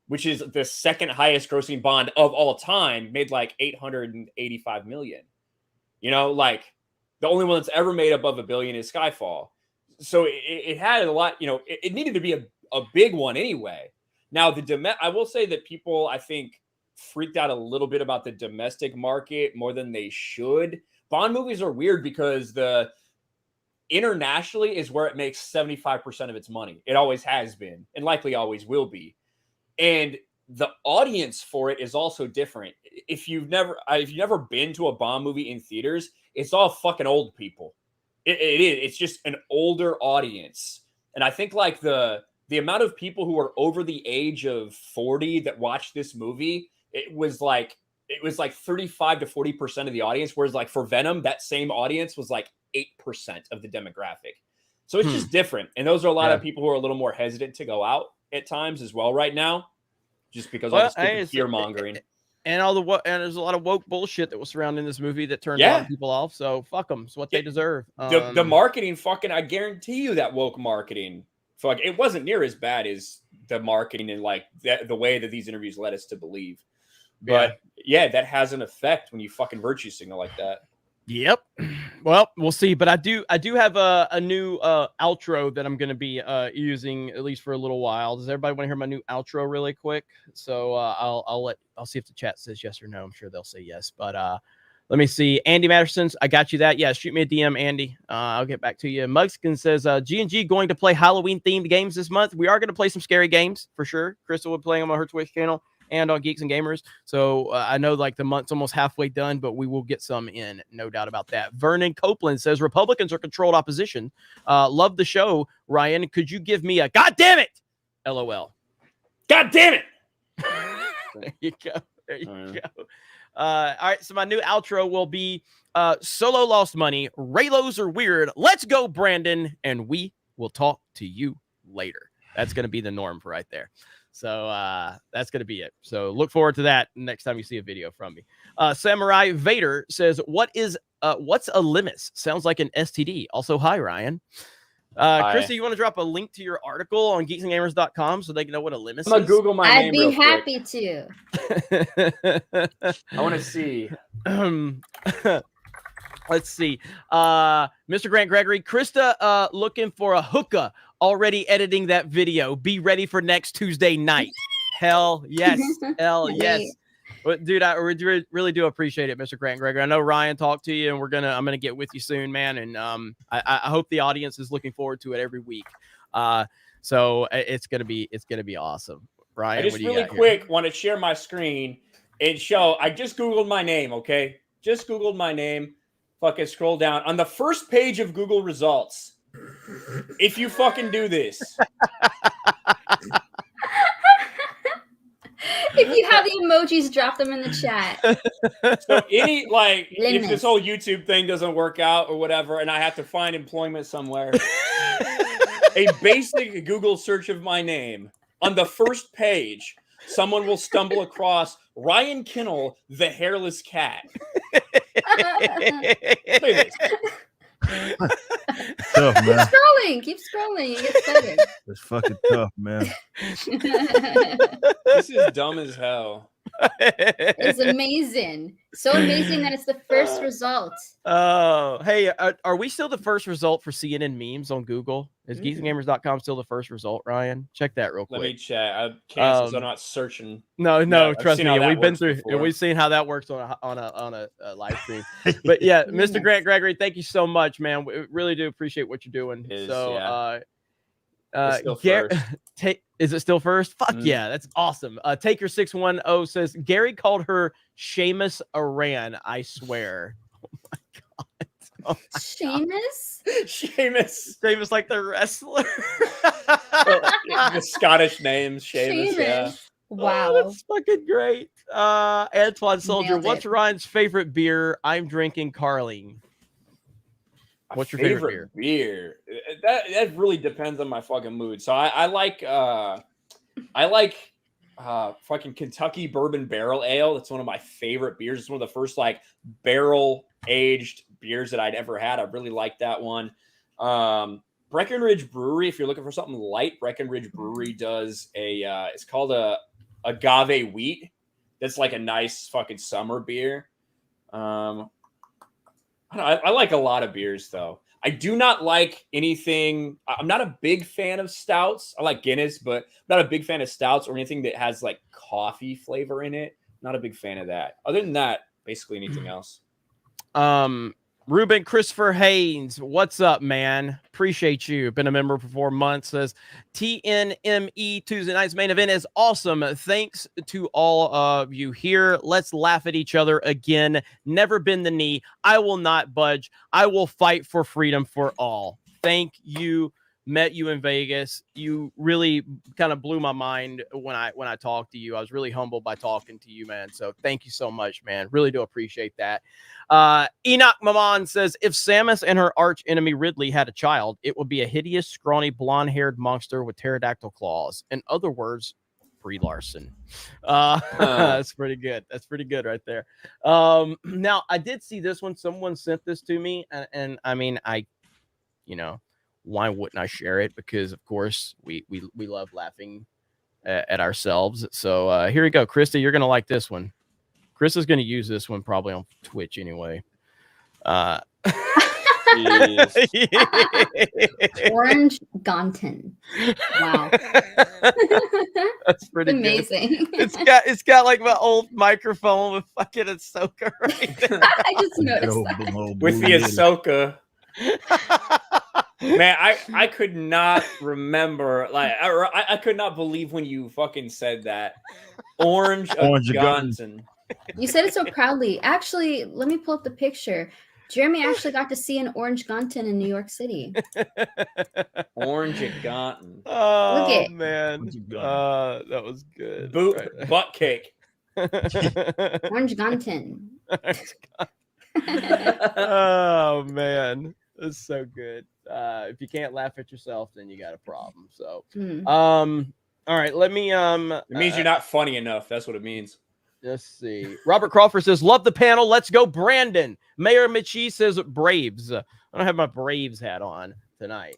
which is the second highest grossing Bond of all time, made like 885 million. You know, like. The only one that's ever made above $1 billion is Skyfall. So it had a lot, you know, it needed to be a big one anyway. Now, I will say that people, I think, freaked out a little bit about the domestic market more than they should. Bond movies are weird because the internationally is where it makes 75% of its money. It always has been and likely always will be. And the audience for it is also different. If you've never been to a Bond movie in theaters, it's all fucking old people. It is. It's just an older audience. And I think like the amount of people who are over the age of 40 that watch this movie, it was like 35 to 40% of the audience. Whereas like for Venom, that same audience was like 8% of the demographic. So it's just different. And those are a lot of people who are a little more hesitant to go out at times as well right now. just because all the fear mongering. And there's a lot of woke bullshit that was surrounding this movie that turned a lot of people off. So fuck them. It's what they deserve. The marketing, I guarantee you that woke marketing, it wasn't near as bad as the marketing and like the way that these interviews led us to believe. But yeah, that has an effect when you fucking virtue signal like that. Yep. Well, we'll see. But I do have a new outro that I'm going to be using at least for a little while. Does everybody want to hear my new outro really quick? So I'll see if the chat says yes or no. I'm sure they'll say yes. But let me see. Andy Matterson's, I got you that. Yeah, shoot me a DM, Andy. I'll get back to you. Mugskin says G&G going to play Halloween themed games this month. We are going to play some scary games for sure. Crystal will be playing them on her Twitch channel and on Geeks and Gamers. So I know like the month's almost halfway done, but we will get some in, no doubt about that. Vernon Copeland says Republicans are controlled opposition. Love the show, Ryan. Could you give me a God damn it? LOL. God damn it. There you go. There you go. All right. So my new outro will be Solo lost money. Raylos are weird. Let's go, Brandon. And we will talk to you later. That's going to be the norm for right there. So that's going to be it. So look forward to that next time you see a video from me. Samurai Vader says, what's a limus? Sounds like an STD. Also, hi, Ryan. Krista, you want to drop a link to your article on geeksandgamers.com so they can know what a limus is? I'm going to Google my name real quick. I'd be happy to. I want to see. Let's see. Mr. Grant Gregory, Krista looking for a hookah. Already editing that video. Be ready for next Tuesday night. Hell yes. Hell yes. But dude, I really do appreciate it, Mr. Grant Gregory. I know Ryan talked to you, and I'm gonna get with you soon, man. And I hope the audience is looking forward to it every week. So it's gonna be awesome. Ryan, I just really quick want to share my screen and show. I just Googled my name. Okay, just Googled my name. Fucking scroll down on the first page of Google results. If you fucking do this. If you have the emojis, drop them in the chat. So if this whole YouTube thing doesn't work out or whatever, and I have to find employment somewhere, a basic Google search of my name on the first page, someone will stumble across Ryan Kinel, the hairless cat. Look at this. Tough, man. Keep scrolling. It gets better. It's fucking tough, man. This is dumb as hell. It's amazing. So amazing that it's the first result. Oh, hey, are we still the first result for CNN memes on Google? Is geeksandgamers.com still the first result, Ryan? Check that real quick. Let me check. I canceled, so I'm not searching. No, trust me. We've been through and we've seen how that works on a live stream. But yeah, Mr. Grant Gregory, thank you so much, man. We really do appreciate what you're doing. Is it still first? Fuck yeah, that's awesome. Taker 610 says Gary called her Seamus Aran. I swear. Oh my god. Oh my Seamus? Seamus like the wrestler. The Scottish name, Seamus. Yeah. Wow, oh, that's fucking great. Antoine Soldier, what's Ryan's favorite beer? I'm drinking Carling. What's your favorite beer? That really depends on my fucking mood. So I like fucking Kentucky Bourbon Barrel Ale. That's one of my favorite beers. It's one of the first like barrel aged beers that I'd ever had. I really like that one. Breckenridge Brewery. If you're looking for something light, Breckenridge Brewery does it's called a agave wheat. That's like a nice fucking summer beer. I like a lot of beers, though. I do not like anything. I'm not a big fan of stouts. I like Guinness, but I'm not a big fan of stouts or anything that has like coffee flavor in it. Not a big fan of that. Other than that, basically anything else. Ruben Christopher Haynes, what's up, man? Appreciate you. Been a member for 4 months. Says TNME Tuesday night's main event is awesome. Thanks to all of you here. Let's laugh at each other again. Never bend the knee. I will not budge. I will fight for freedom for all. Thank you. Met you in Vegas. You really kind of blew my mind when I talked to you. I was really humbled by talking to you, man. So thank you so much, man. Really do appreciate that. Enoch Maman says, if Samus and her arch enemy Ridley had a child, it would be a hideous, scrawny, blonde-haired monster with pterodactyl claws. In other words, Brie Larson. That's pretty good. That's pretty good right there. Now I did see this one. Someone sent this to me, and I mean, why wouldn't I share it? Because of course we love laughing at ourselves. So here we go. Krista, you're gonna like this one. Krista's gonna use this one probably on Twitch anyway. Orange Gonton. Wow. That's pretty amazing. Good. It's got like my old microphone with fucking Ahsoka right there. I just noticed that. With the Ahsoka. Man, I could not remember, like, I could not believe when you fucking said that. Orange Gonton. You said it so proudly. Actually, let me pull up the picture. Jeremy actually got to see an orange Gonton in New York City. Orange Gonton. Oh, Look it. man. That was good. Butt cake. Orange Gonton. Oh, man. That's so good. If you can't laugh at yourself, then you got a problem. So, all right, let me it means you're not funny enough. That's what it means. Let's see. Robert Crawford says, love the panel. Let's go, Brandon. Mayor Michi says Braves. I don't have my Braves hat on tonight.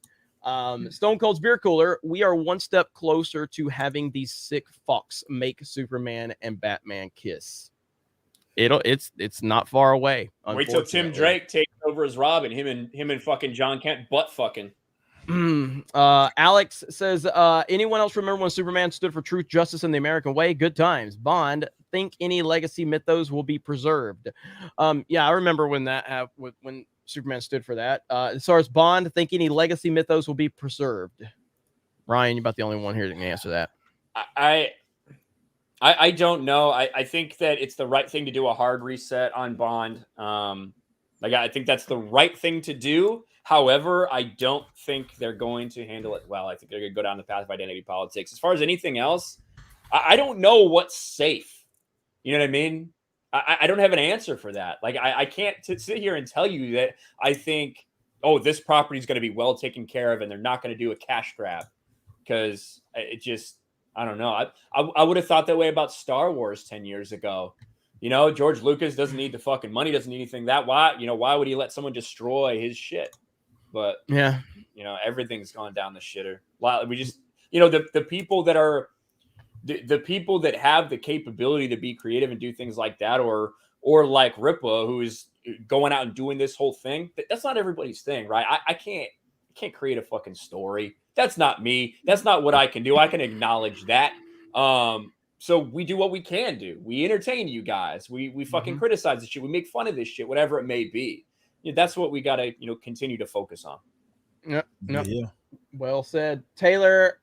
Stone Cold's Beer Cooler. We are one step closer to having these sick fucks make Superman and Batman kiss. It's not far away. Wait till Tim Drake takes over as Robin. Him and fucking John Kent butt fucking. Alex says, anyone else remember when Superman stood for truth, justice, and the American way? Good times. Bond, think any legacy mythos will be preserved. Yeah, I remember when that when Superman stood for that. As far as Bond, think any legacy mythos will be preserved. Ryan, you're about the only one here that can answer that. I don't know. I think that it's the right thing to do a hard reset on Bond. I think that's the right thing to do. However, I don't think they're going to handle it well. I think they're going to go down the path of identity politics. As far as anything else, I don't know what's safe. You know what I mean? I don't have an answer for that. Like, I can't sit here and tell you that I think, this property is going to be well taken care of and they're not going to do a cash grab. Because it just, I don't know. I would have thought that way about Star Wars 10 years ago. You know, George Lucas doesn't need the fucking money, doesn't need anything. Why would he let someone destroy his shit? But yeah, everything's gone down the shitter. We just, the people that are the people that have the capability to be creative and do things like that, or like Ripa, who is going out and doing this whole thing. That's not everybody's thing, right? I can't create a fucking story. That's not me. That's not what I can do. I can acknowledge that. So we do what we can do. We entertain you guys. We fucking criticize this shit. We make fun of this shit, whatever it may be. That's what we got to, continue to focus on. Yep. Yeah. Well said. Taylor,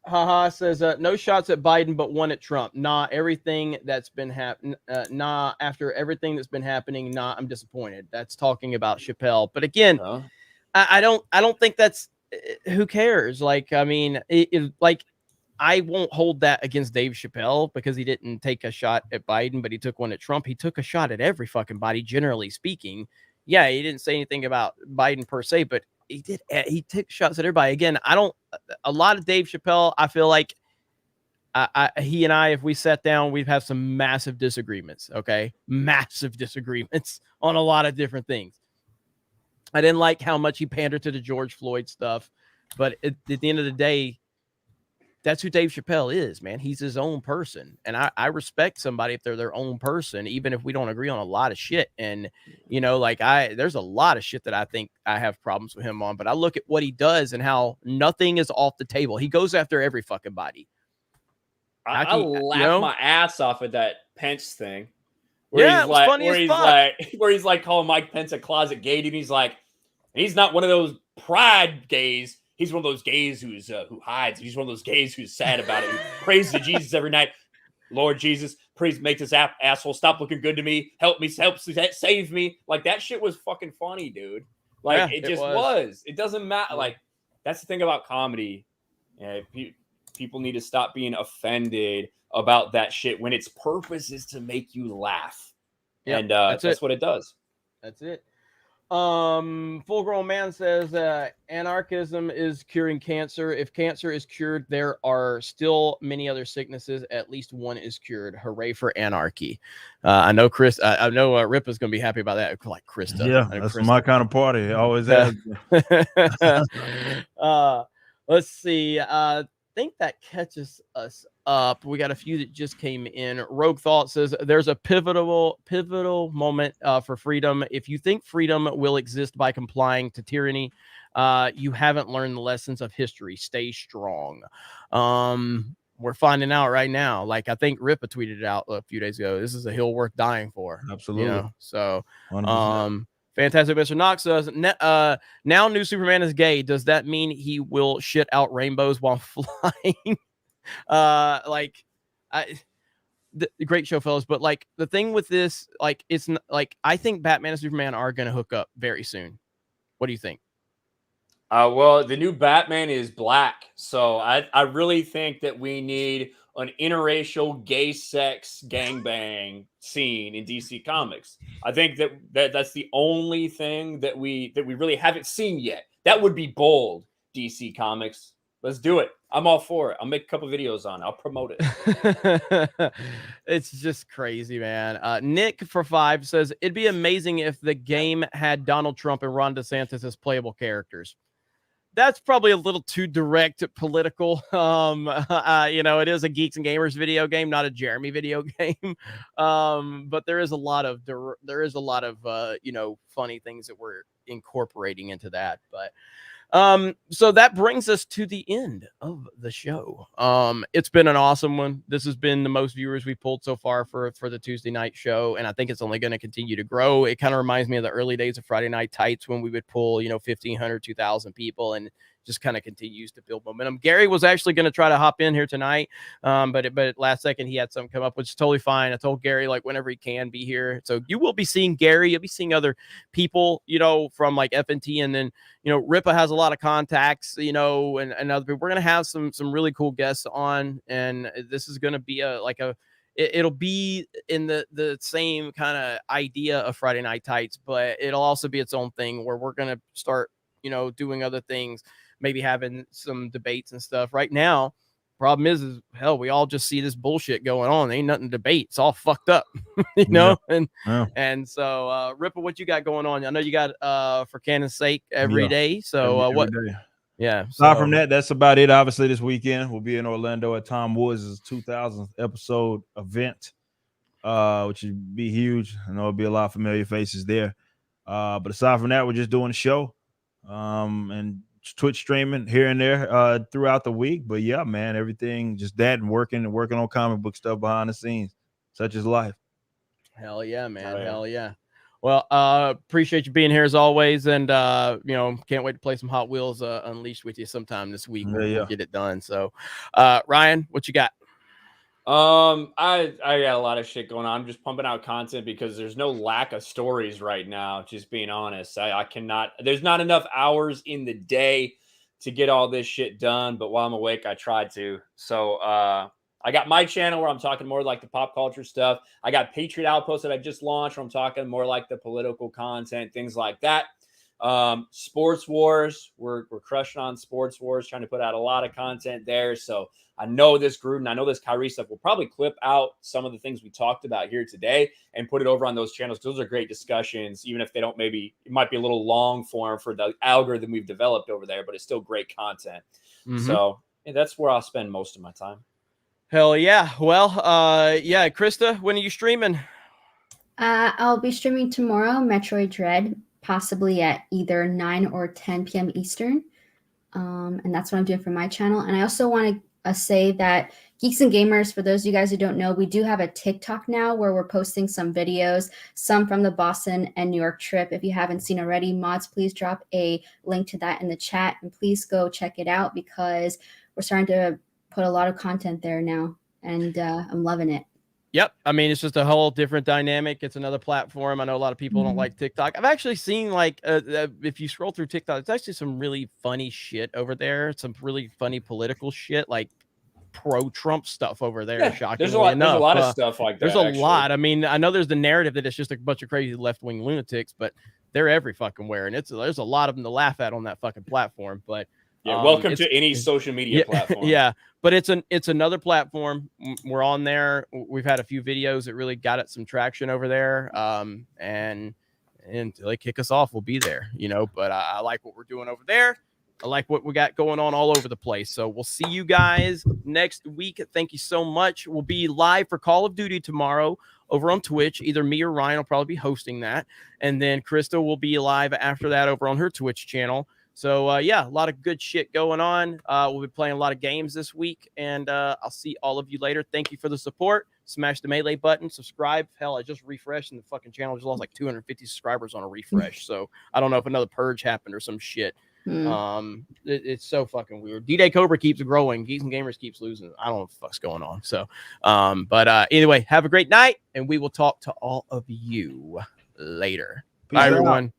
says, no shots at Biden, but one at Trump. Nah, everything that's been happening. After everything that's been happening, I'm disappointed. That's talking about Chappelle. But again, I don't think that's, who cares? Like, I mean, I won't hold that against Dave Chappelle because he didn't take a shot at Biden, but he took one at Trump. He took a shot at every fucking body, generally speaking. Yeah, he didn't say anything about Biden per se, but he did. He took shots at everybody. Again, a lot of Dave Chappelle, I feel like he and I, if we sat down, we'd have some massive disagreements. Okay. Massive disagreements on a lot of different things. I didn't like how much he pandered to the George Floyd stuff, but at the end of the day, that's who Dave Chappelle is, man. He's his own person. And I respect somebody if they're their own person, even if we don't agree on a lot of shit. And, there's a lot of shit that I think I have problems with him on, but I look at what he does and how nothing is off the table. He goes after every fucking body. I laugh my ass off at that Pence thing. Yeah, it was funny as fuck. Where he's like calling Mike Pence a closet gay, and he's like, he's not one of those pride gays. He's one of those gays who hides. He's one of those gays who's sad about it. Who prays to Jesus every night. Lord Jesus, please make this asshole stop looking good to me. Help me, save me. Like, that shit was fucking funny, dude. Like, yeah, it just was. It doesn't matter. Like, that's the thing about comedy. People need to stop being offended about that shit when its purpose is to make you laugh. Yep, and that's what it does. That's it. Full Grown Man says anarchism is curing cancer. If cancer is cured, there are still many other sicknesses. At least one is cured. Hooray for anarchy. I know Chris. I know Rip is going to be happy about that. Like Krista. Yeah, that's Krista. my kind of party. It always has. Let's see. I think that catches us up. We got a few that just came in. Rogue Thought says there's a pivotal moment for freedom. If you think freedom will exist by complying to tyranny, you haven't learned the lessons of history. Stay strong. We're finding out right now. Like I think Ripa tweeted it out a few days ago. This is a hill worth dying for. Absolutely. You know? So 100%. Fantastic Mr. Knox says, now new Superman is gay. Does that mean he will shit out rainbows while flying? Great show, fellas. But like the thing with this, like it's like I think Batman and Superman are going to hook up very soon. What do you think? Well, the new Batman is black, so I really think that we need an interracial gay sex gangbang scene in DC Comics. I think that's the only thing that we really haven't seen yet. That would be bold, DC Comics. Let's do it. I'm all for it. I'll make a couple videos on it. I'll promote it. It's just crazy, man. Nick for 5 says it'd be amazing if the game had Donald Trump and Ron DeSantis as playable characters. That's probably a little too direct political. It is a Geeks and Gamers video game, not a Jeremy video game. But there is a lot of funny things that we're incorporating into that. But so that brings us to the end of the show. It's been an awesome one. This has been the most viewers we pulled so far for the Tuesday night show, and I think it's only going to continue to grow. It kind of reminds me of the early days of Friday Night Tights when we would pull 1,500 2,000 people, and just kind of continues to build momentum. Gary was actually going to try to hop in here tonight, but at last second he had something come up, which is totally fine. I told Gary like whenever he can be here. So you will be seeing Gary. You'll be seeing other people, from like FNT, and then Ripa has a lot of contacts, and other people. We're gonna have some really cool guests on, and this is gonna be it'll be in the same kind of idea of Friday Night Tights, but it'll also be its own thing where we're gonna start doing other things, maybe having some debates and stuff. Right now, problem is hell, we all just see this bullshit going on. There ain't nothing to debate. It's all fucked up, And so, Ripper, what you got going on? I know you got for Cannon's sake every day. So every day. Yeah. Aside from that, that's about it. Obviously, this weekend we'll be in Orlando at Tom Woods' 2000th episode event, which would be huge. I know it'll be a lot of familiar faces there. But aside from that, we're just doing a show, and Twitch streaming here and there throughout the week. But yeah, man, everything just that and working on comic book stuff behind the scenes, such as life. Hell yeah, man. Hell yeah. Well, appreciate you being here as always, and can't wait to play some Hot Wheels Unleashed with you sometime this week. We'll get it done. So, Ryan, what you got? I got a lot of shit going on. I'm just pumping out content because there's no lack of stories right now. Just being honest, I cannot. There's not enough hours in the day to get all this shit done. But while I'm awake, I try to. So, I got my channel where I'm talking more like the pop culture stuff. I got Patriot Outpost that I just launched where I'm talking more like the political content, things like that. Sports Wars, we're crushing on Sports Wars, trying to put out a lot of content there. So I know this Gruden, I know this Kyrie stuff. We'll probably clip out some of the things we talked about here today and put it over on those channels. Those are great discussions, even if they don't, maybe it might be a little long form for the algorithm we've developed over there, but it's still great content. So that's where I'll spend most of my time. Hell yeah. Well, Krista, when are you streaming? I'll be streaming tomorrow, Metroid Dread, possibly at either 9 or 10 p.m. Eastern. And that's what I'm doing for my channel. And I also want to say that Geeks and Gamers, for those of you guys who don't know, we do have a TikTok now where we're posting some videos, some from the Boston and New York trip. If you haven't seen already, mods, please drop a link to that in the chat. And please go check it out because we're starting to put a lot of content there now, and I'm loving it. Yep. I mean, it's just a whole different dynamic. It's another platform. I know a lot of people don't like TikTok. I've actually seen if you scroll through TikTok, it's actually some really funny shit over there. Some really funny political shit, like pro-Trump stuff over there. Yeah, shockingly there's a lot enough. of stuff like that. There's a lot. I mean, I know there's the narrative that it's just a bunch of crazy left-wing lunatics, but they're every fucking where, and there's a lot of them to laugh at on that fucking platform. But yeah, welcome to any social media platform. Yeah, but it's another platform. We're on there. We've had a few videos that really got it some traction over there. And until they kick us off, we'll be there, you know. But I like what we're doing over there. I like what we got going on all over the place. So we'll see you guys next week. Thank you so much. We'll be live for Call of Duty tomorrow over on Twitch. Either me or Ryan will probably be hosting that. And then Krista will be live after that over on her Twitch channel. So, yeah, a lot of good shit going on. We'll be playing a lot of games this week. And I'll see all of you later. Thank you for the support. Smash the melee button. Subscribe. Hell, I just refreshed and the fucking channel just lost like 250 subscribers on a refresh. So I don't know if another purge happened or some shit. It's so fucking weird. D-Day Cobra keeps growing. Geeks and Gamers keeps losing. I don't know what the fuck's going on. So, but anyway, have a great night, and we will talk to all of you later. Bye, everyone.